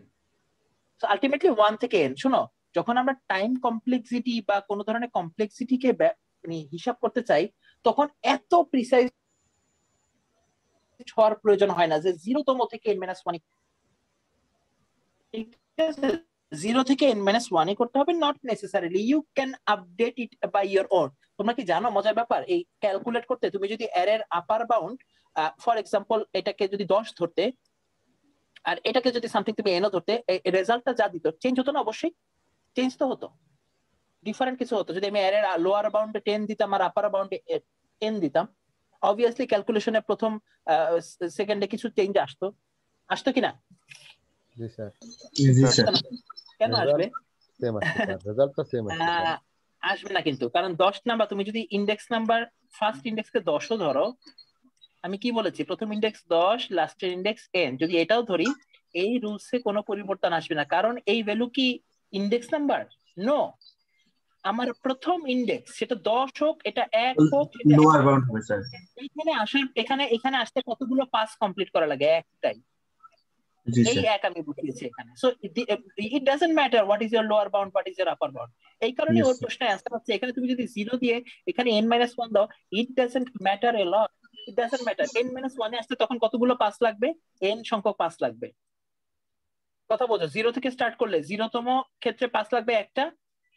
সো আলটিমেটলি 1 থেকে n। শুনো, যখন আমরা টাইম কমপ্লেক্সিটি বা কোনো ধরনের কমপ্লেক্সিটিকে হিসাব করতে চাই, তখন এত প্রিসাইজ হওয়ার প্রয়োজন হয় না যে 0তম থেকে n - 1। ঠিক আছে, 0 থেকে n-1 করতে হবে, not necessarily, you can update it by your own. তোমরা কি জানো মজার ব্যাপার, এই ক্যালকুলেট করতে তুমি যদি অ্যারের আপার বাউন্ড ফর এক্সাম্পল এটাকে যদি 10 ধরতে আর এটাকে যদি সামথিং তুমি এনও ধরতে, রেজাল্টটা যা দিত চেঞ্জ হতো না? অবশ্যই চেঞ্জ তো হতো, ডিফারেন্ট কিছু হতো। যদি আমি অ্যারের লোয়ার বাউন্ডে 10 দিতাম আর আপার বাউন্ডে n দিতাম, অবভিয়াসলি ক্যালকুলেশনের প্রথম সেকেন্ডে কিছু চেঞ্জ আসতো কিনা? জি স্যার। জি স্যার। কেন আসবে? সেম আসছে স্যার, রেজাল্ট তো সেম আসছে স্যার। আসবে না কিন্তু, কারণ 10 নাম্বার তুমি যদি ইন্ডেক্স নাম্বার ফার্স্ট ইন্ডেক্সকে 10ও ধরো, আমি কি বলেছি প্রথম ইন্ডেক্স 10 লাস্টের ইন্ডেক্স n, যদি এটাও ধরি এই রুলসে কোনো পরিবর্তন আসবে না, কারণ এই ভ্যালু কি ইন্ডেক্স নাম্বার? নো, আমার প্রথম ইন্ডেক্স সেটা 10 হোক, এটা 1 হোক, লোয়ার বাউন্ড হবে স্যার। এখানে আসতে কতগুলো পাস কমপ্লিট করা লাগে? একটাই। জি এই স্যার। এক আমি বুঝিয়েছি এখানে। So it doesn't matter what is your lower bound, what is your upper bound. এই কারণে ওর প্রশ্নের অ্যান্সার হচ্ছে এখানে তুমি যদি 0 দিয়ে এখানে n-1 দাও, it doesn't matter A lot, it doesn't matter. n-1 এ আসতে তখন কতগুলো পাস লাগবে? n সংখ্যক পাস লাগবে। কথা বোঝো, 0 থেকে স্টার্ট করলে 0তম ক্ষেত্রে পাস লাগবে একটা,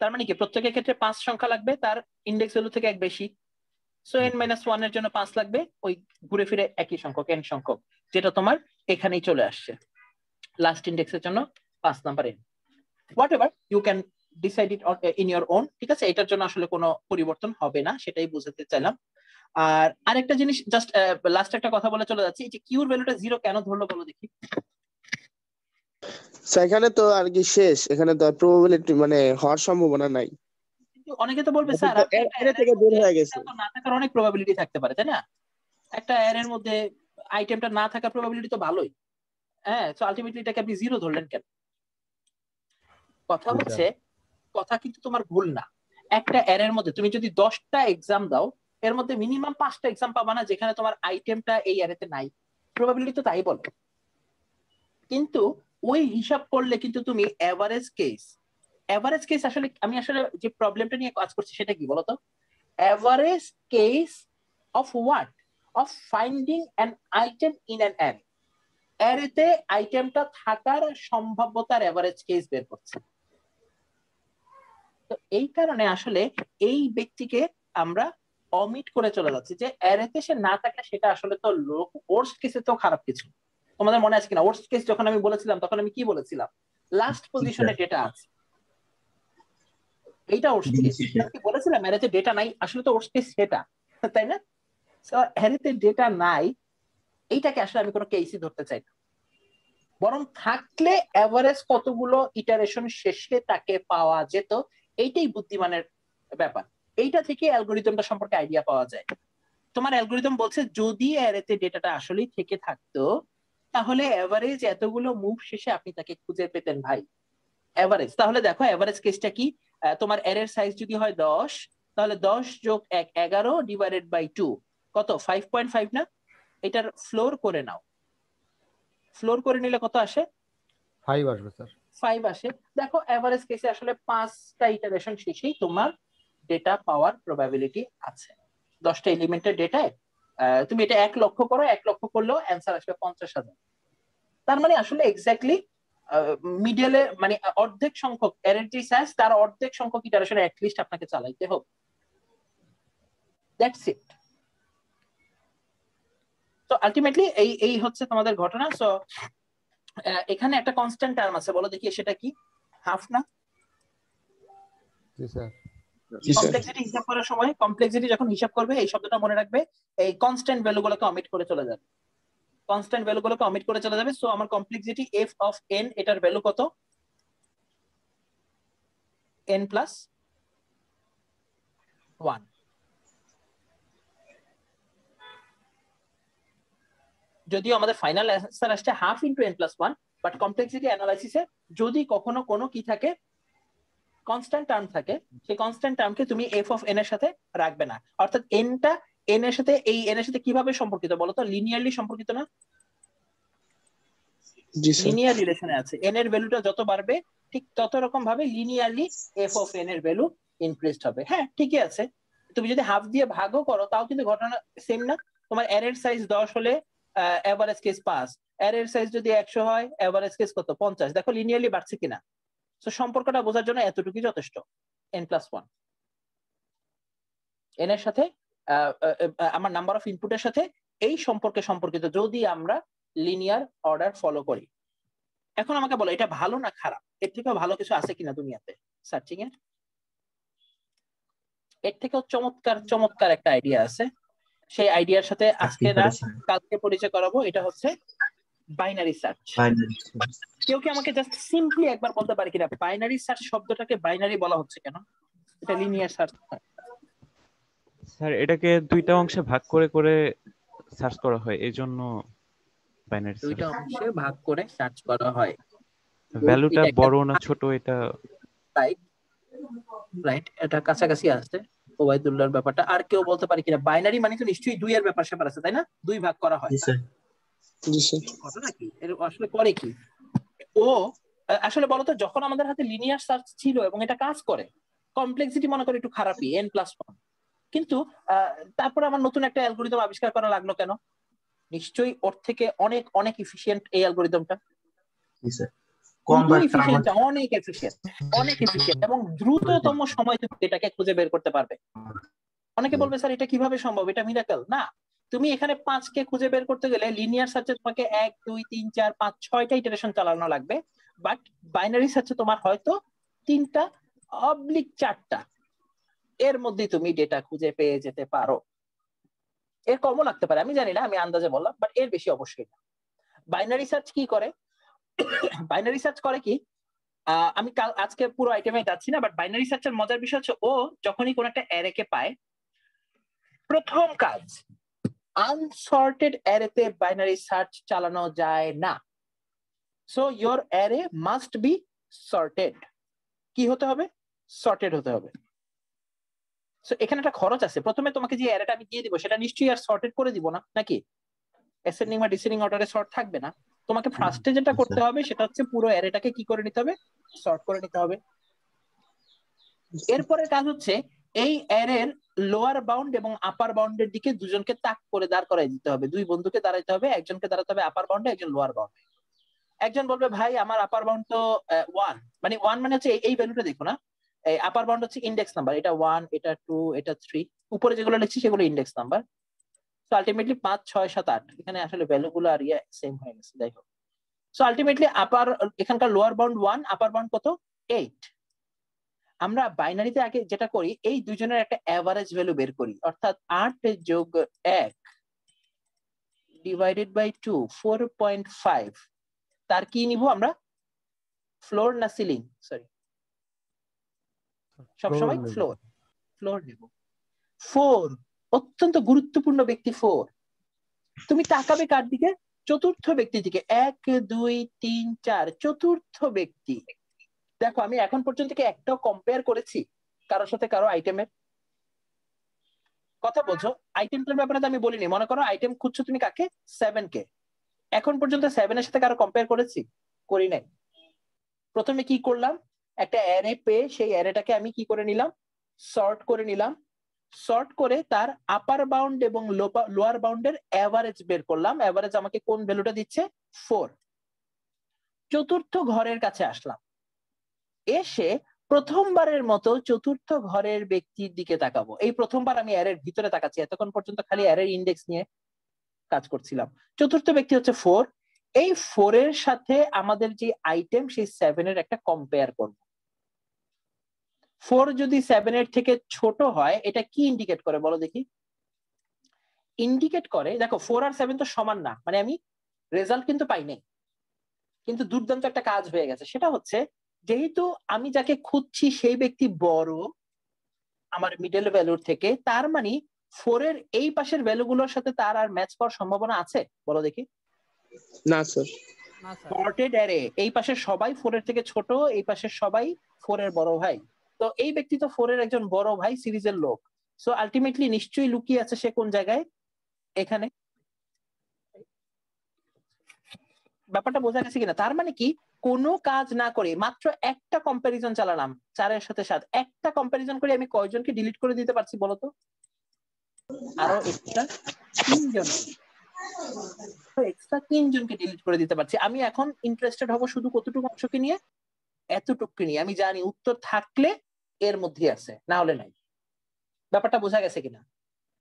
তার মানে কি প্রত্যেকের ক্ষেত্রে 5 সংখ্যা লাগবে, তার ইন্ডেক্স ভ্যালু থেকে এক বেশি। সো n-1 এর জন্য 5 লাগবে, ওই ঘুরে ফিরে একই সংখ্যক n সংখ্যক, যেটা তোমার এখানেই চলে আসছে লাস্ট ইন্ডেক্সের জন্য 5 number n। Whatever you can decide it in your own, ঠিক আছে? এটার জন্য আসলে কোনো পরিবর্তন হবে না, সেটাই বুঝাতে চাইলাম। আর আরেকটা জিনিস জাস্ট লাস্ট একটা কথা বলে চলে যাচ্ছি, যে কিউর ভ্যালুটা 0 কেন ধরলো বলো দেখি। স্যার এখানে তো আর কি শেষ, এখানে তো প্রবাবিলিটি মানে হওয়ার সম্ভাবনা নাই। কিন্তু অনেকে তো বলবে স্যার এর থেকে বের হয়ে গেছে, না থাকার অনেক প্রবাবিলিটি থাকতে পারে, তাই না? একটা অ্যারের মধ্যে আইটেমটা না থাকার প্রবাবিলিটি তো ভালোই, হ্যাঁ। সো আলটিমেটলি এটাকে আপনি 0 ধরলেন কেন? কথা হচ্ছে, কথা কিন্তু তোমার ভুল না। একটা অ্যারের মধ্যে তুমি যদি 10টা এক্সাম দাও, এর মধ্যে মিনিমাম 5টা এক্সাম পাবা না যেখানে তোমার আইটেমটা এই অ্যারেতে নাই? প্রবাবিলিটি তো তাই বলে। কিন্তু ওই হিসাব করলে কিন্তু তুমি এভারেজ কেস আসলে, আমি আসলে যে প্রবলেমটা নিয়ে কাজ করছি সেটা কি বলতো? Average case of what? Of finding an item in an array. অ্যারেতে আইটেমটা থাকার সম্ভাব্যতার এভারেজ কেস বের করছে। তো এই কারণে আসলে এই ব্যক্তিকে আমরা অমিট করে চলে যাচ্ছি, যে অ্যারেতে সে না থাকলে সেটা আসলে তো ওয়ার্স্ট কেসে তো খারাপ কিছু। তোমাদের মনে আছে কিনা ওয়ার্স্ট কেস যখন আমি বলেছিলাম তখন আমি কি বলেছিলাম? লাস্ট পজিশনে ডেটা আছে, এইটা ওয়ার্স্ট কেস। কি বলেছিলাম? অ্যারেতে ডেটা নাই, আসলে তো ওয়ার্স্ট কেস সেটা, তাই না? অ্যারেতে ডেটা নাই, এইটাকে আসলে আমি কোনো কেসই ধরতে চাই না, বরং থাকলে এভারেজ কতগুলো ইটারেশন শেষে তাকে পাওয়া যেত, এইটাই বুদ্ধিমানের ব্যাপার। এইটা থেকে অ্যালগোরিদমটা সম্পর্কে আইডিয়া পাওয়া যায়। তোমার অ্যালগোরিদম বলছে যদি অ্যারেতে ডেটাটা আসলেই থেকে থাকতো তাহলে এভারেজ এতগুলো মুভ শেষে আপনি তাকে খুঁজে পেতেন ভাই, এভারেজ। তাহলে দেখো এভারেজ কেসটা কি, তোমার অ্যারের সাইজ যদি হয় 10, তাহলে 10 যোগ 1 11 ডিভাইডেড বাই 2 কত? 5.5 না? এটার ফ্লোর করে নাও, ফ্লোর করে নিলে কত আসে? 5 আসবে স্যার। 5 আসে। দেখো এভারেজ কেসে আসলে 5টা ইটারেশন শেষেই তোমার ডেটা পাওয়ার প্রবাবিলিটি আছে। 10টা এলিমেন্টের ডেটায় তুমি এটা 1 লক্ষ করো, 1 লক্ষ করলেও অ্যান্সার আসবে 50,000। তার মানে আসলে এক্স্যাক্টলি মিডলে মানে অর্ধেক সংখ্যক এর যে সাইজ তার অর্ধেক সংখ্যক ইটারেশন অ্যাটলিস্ট আপনাকে চালাইতে হবে। That's it. তো আলটিমেটলি এই হচ্ছে তোমাদের ঘটনা। সো এখানে একটা কনস্ট্যান্ট টার্ম আছে, বলো দেখি সেটা কি? হাফ না? জি স্যার। কমপ্লেক্সিটি হিসাব করার সময় কমপ্লেক্সিটি যখন হিসাব করবে এই শব্দটা মনে রাখবে, এই কনস্ট্যান্ট ভ্যালুগুলোকে অমিট করে চলে যাবে, কনস্ট্যান্ট ভ্যালুগুলোকে অমিট করে চলে যাবে। সো আমার কমপ্লেক্সিটি f অফ n, এটার ভ্যালু কত? n plus 1। যদিও আমাদের ফাইনাল অ্যান্সার আসছে half into n plus 1, but complexity অ্যানালাইসিসে যদি কখনো কোনো কি থাকে, কনস্ট্যান্ট টার্ম থাকে, সেই কনস্ট্যান্ট টার্মকে তুমি f অফ n এর সাথে রাখবে না। অর্থাৎ nটা n এর সাথে, এই n এর সাথে কিভাবে সম্পর্কিত বলো তো? লিনিয়ারলি সম্পর্কিত না? লিনিয়ার রিলেশনে আছে। n এর ভ্যালুটা যত বাড়বে ঠিক তত রকম ভাবে লিনিয়ারলি f অফ n এর ভ্যালু ইনক্রিজড হবে। হ্যাঁ ঠিকই আছে, তুমি যদি হাফ দিয়ে ভাগও করো তাও কিন্তু ঘটনা সেম না? তোমার অ্যারের সাইজ 10 হলে এভারেজ কেস 5, অ্যারের সাইজ যদি 100 হয় এভারেজ কেস কত? 50। দেখো লিনিয়ারলি বাড়ছে কিনা? তো সম্পর্কটা বোঝার জন্য এতটুকুই যথেষ্ট, n+1। n এর সাথে আমার নাম্বার অফ ইনপুটের সাথে এই সম্পর্কে সম্পর্কিত যদি আমরা লিনিয়ার অর্ডার ফলো করি। এখন আমাকে বলো এটা ভালো না খারাপ? এর থেকেও ভালো কিছু আছে কিনা দুনিয়াতে সার্চিং এর? এর থেকেও চমৎকার চমৎকার একটা আইডিয়া আছে, সেই আইডিয়ার সাথে আজকে না কালকে পরিচয় করাবো। এটা হচ্ছে বাইনারি সার্চ। কেউ কি আমাকে জাস্ট সিম্পলি একবার বলতে পারে কিনা বাইনারি সার্চ শব্দটাকে বাইনারি বলা হচ্ছে কেন? এটা লিনিয়ার সার্চ। স্যার এটাকে দুইটা অংশে ভাগ করে করে সার্চ করা হয়, এইজন্য বাইনারি সার্চ। দুইটা অংশে ভাগ করে সার্চ করা হয়, ভ্যালুটা বড় না ছোট এটা রাইট, এটা কাছাকাছি আসছে ওবাইদুল্লাহর ব্যাপারটা। আর কেউ বলতে পারে কিনা বাইনারি মানে তো নিশ্চয়ই দুই এর ব্যাপার স্যাপার আছে, তাই না? দুই ভাগ করা হয়। ঘটনা কি এর আসলে করে কি? ও আসলে বলতো যখন আমাদের হাতে লিনিয়ার সার্চ ছিল এবং এটা কাজ করে, কমপ্লেক্সিটি মনে করে একটু খারাপই n+1, কিন্তু তারপরে আমার নতুন একটা অ্যালগরিদম আবিষ্কার করা লাগলো কেন? নিশ্চয়ই ওর থেকে অনেক অনেক এফিশিয়েন্ট এই অ্যালগরিদমটা, অনেক এফিশিয়েন্ট এবং দ্রুততম সময় তুমি এটাকে খুঁজে বের করতে পারবে। অনেকে বলবে স্যার এটা কিভাবে সম্ভব, এটা মিরাকল। না, তুমি এখানে 5 কে খুঁজে বের করতে গেলে লিনিয়ার সার্চে তোমাকে 1 2 3 4 5 6টা ইটারেশন চালানো লাগবে, বাট বাইনারি সার্চে তোমার হয়তো 3টা অবলিক 4টা এর মধ্যে তুমি ডেটা খুঁজে পেয়ে যেতে পারো। এর কমও লাগতে পারে, আমি জানি না, আমি আন্দাজে বললাম, বাট এর বেশি অবশ্যই না। বাইনারি সার্চ কি করে? বাইনারি সার্চ করে কি, আমি আজকে পুরো আইটেমে যাচ্ছি না, বাট বাইনারি সার্চের মজার বিষয় হচ্ছে ও যখনই কোন একটা অ্যারেকে পায়, প্রথম কাজ আনসর্টেড অ্যারেতে বাইনারি সার্চ চালানো যায় না। So your array must be sorted. কি হতে হবে? সর্টেড হতে হবে। সো এখানে একটা খরচ আছে। প্রথমে তোমাকে যে অ্যারেটা আমি দিয়ে দিব সেটা নিশ্চয়ই আর সর্টেড করে দিব না, নাকি? অ্যাসেন্ডিং বা ডিসেন্ডিং অর্ডারে সর্ট থাকবে না। তোমাকে ফার্স্টে যেটা করতে হবে সেটা হচ্ছে পুরো অ্যারেটাকে কি করে নিতে হবে? সর্ট করে নিতে হবে। এরপরের কাজ হচ্ছে এই অ্যারের লোয়ার বাউন্ড এবং আপার বাউন্ডের দিকে দুজনকে তাক করে দাঁড় করাই দিতে হবে। দুই বন্ধুকে দাঁড়াইতে হবে, একজনকে দাঁড়াতে হবে আপার বাউন্ডে, একজন লোয়ার বাউন্ডে। একজন বলবে ভাই আমার আপার বাউন্ড তো 1, মানে 1 মানে হচ্ছে এই ভ্যালুটা দেখো না, এই আপার বাউন্ড হচ্ছে ইনডেক্স নাম্বার, এটা 1 এটা 2 এটা 3, উপরে যেগুলো লিখছি সেগুলো ইনডেক্স নাম্বার। সো আলটিমেটলি 5 6 7 8 এখানে আসলে ভ্যালুগুলো আর সেম হয়ে গেছে, যাই হোক। সো আলটিমেটলি আপার এখানকার লোয়ার বাউন্ড 1, আপার বাউন্ড কত? 8। আমরা বাইনারিতে আগে যেটা করি এই দুজনের একটা এভারেজ ভ্যালু বের করি, অর্থাৎ 8 যোগ 1 ডিভাইডেড বাই 2 4.5। তার কি নিব আমরা? ফ্লোর না সিলিং? সরি, সবসময় ফ্লোর নিব। 4 অত্যন্ত গুরুত্বপূর্ণ ব্যক্তি 4। তুমি তাকাবে কার দিকে? চতুর্থ ব্যক্তির দিকে। 1 2 3 4 চতুর্থ ব্যক্তি। দেখো আমি এখন পর্যন্ত কি একটাও কম্পেয়ার করেছি কারোর সাথে কারো আইটেমের? কথা বলছো? আইটেমটার ব্যাপারে তো আমি বলিনি। মনে করো আইটেম খুঁজছো তুমি কাকে? 7 কে। এখন পর্যন্ত 7 এর সাথে কারো কম্পেয়ার করেছি? করি নাই। প্রথমে কি করলাম? একটা অ্যারে পেয়ে সেই অ্যারেটাকে আমি কি করে নিলাম? সর্ট করে নিলাম। সর্ট করে তার আপার বাউন্ড এবং লোয়ার বাউন্ডের এভারেজ বের করলাম। এভারেজ আমাকে কোন ভ্যালুটা দিচ্ছে? 4। চতুর্থ ঘরের কাছে আসলাম, এসে প্রথমবারের মতো চতুর্থ ঘরের ব্যক্তির দিকে তাকাবো। এই প্রথমবার আমি অ্যারের ভিতরে তাকাচ্ছি, এতক্ষণ পর্যন্ত খালি অ্যারের ইন্ডেক্স নিয়ে কাজ করছিলাম। চতুর্থ ব্যক্তি হচ্ছে 4। এই 4 এর সাথে আমাদের যে আইটেম সেই 7 এর একটা কম্পেয়ার করব। 4 যদি 7 এর থেকে ছোট হয় এটা কি ইন্ডিকেট করে বলো দেখি? ইন্ডিকেট করে, দেখো 4 আর 7 তো সমান না, মানে আমি রেজাল্ট কিন্তু পাই নাই, কিন্তু দুর্দান্ত একটা কাজ হয়ে গেছে। সেটা হচ্ছে যেহেতু আমি যাকে খুঁজছি সেই ব্যক্তি বড় আমার মিডল ভ্যালুর থেকে, তার মানে 4 এর এই পাশের ভ্যালুগুলোর সাথে তার আর ম্যাচ করার সম্ভাবনা আছে বলো দেখি? না স্যার। সর্টেড অ্যারে এই পাশের সবাই 4 এর থেকে ছোট, এই পাশের সবাই 4 এর বড় ভাই। তো এই ব্যক্তি তো 4 এর একজন বড় ভাই সিরিজের লোক। সো আলটিমেটলি নিশ্চয়ই লুকিয়ে আছে সে কোন জায়গায়? এখানে। ব্যাপারটা বোঝা গেছে কিনা? তার মানে কি কোনো কাজ না করে মাত্র একটা কম্পারিজন চালালাম 4 এর সাথে 7, একটা কম্পারিজন করে আমি কয়জনকে ডিলিট করে দিতে পারছি বলতো? আরো এক্সট্রা 3 জন, এক্সট্রা 3 জনকে ডিলিট করে দিতে পারছি। আমি এখন ইন্টারেস্টেড হব শুধু কতটুকু অংশকে নিয়ে? এতটুকু নিয়ে আমি জানি উত্তর থাকলে এর মধ্যে আছে, না হলে নাই। ব্যাপারটা বোঝা গেছে কিনা?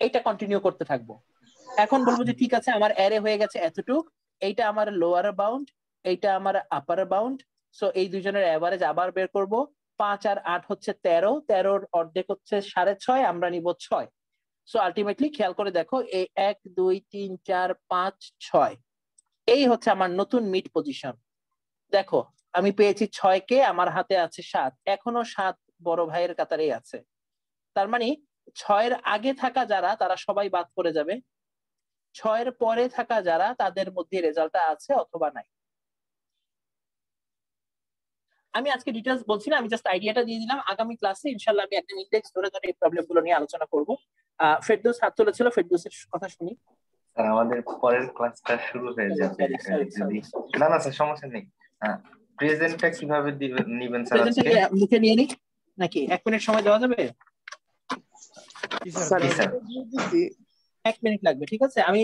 এইটা কন্টিনিউ করতে থাকবো। এখন বলবো যে ঠিক আছে আমার অ্যারে হয়ে গেছে এতটুক, এইটা আমার লোয়ার বাউন্ড, এইটা আমার আপার বাউন্ড। সো এই দুজনের অ্যাভারেজ আবার বের করব। 5 আর 8 হচ্ছে 13, 13 অর্ধেক হচ্ছে 6.5, আমরা নিব 6। সো আলটিমেটলি খেয়াল করে দেখো এই 1 2 3 4 5 6 এই হচ্ছে আমার নতুন মিড পজিশন। দেখো আমি পেয়েছি 6 কে, আমার হাতে আছে 7, এখনো 7 বড় ভাইয়ের কাতারেই আছে। তার মানে 6 এর আগে থাকা যারা তারা সবাই বাদ পড়ে যাবে, 6 এর পরে থাকা যারা তাদের মধ্যে রেজাল্টটা আছে অথবা নাই। আমি আজকে ডিটেইলস বলছি না, আমি জাস্ট আইডিয়াটা দিয়ে দিলাম। আগামী ক্লাসে ইনশাআল্লাহ আমি একটা ইন্ডেক্স ধরে ধরে এই প্রবলেমগুলো নিয়ে আলোচনা করব। ফেরদৌস হাত তুলেছিল, ফেরদৌসের কথা শুনি। স্যার আমাদের পরের ক্লাসটা শুরু হয়ে যাবে যদি না না স্যার সমস্যা নেই। প্রেজেন্টটা কিভাবে নেবেন স্যার? আজকে মুখে নিয়ে নি নাকি 1 মিনিট সময় দেওয়া যাবে? স্যার 1 মিনিট লাগবে, ঠিক আছে? আমি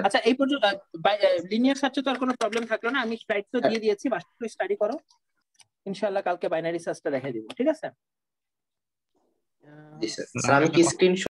আচ্ছা এই পর্যন্ত লিনিয়ার সার্চে তো আর কোনো প্রবলেম থাকলো না, আমি স্লাইড তো দিয়ে দিয়েছি, বাসায় স্টাডি করো। ইনশাআল্লাহ কালকে বাইনারি সার্চটা দেখাই দিব, ঠিক আছে? জি স্যার। আমি কি স্ক্রিন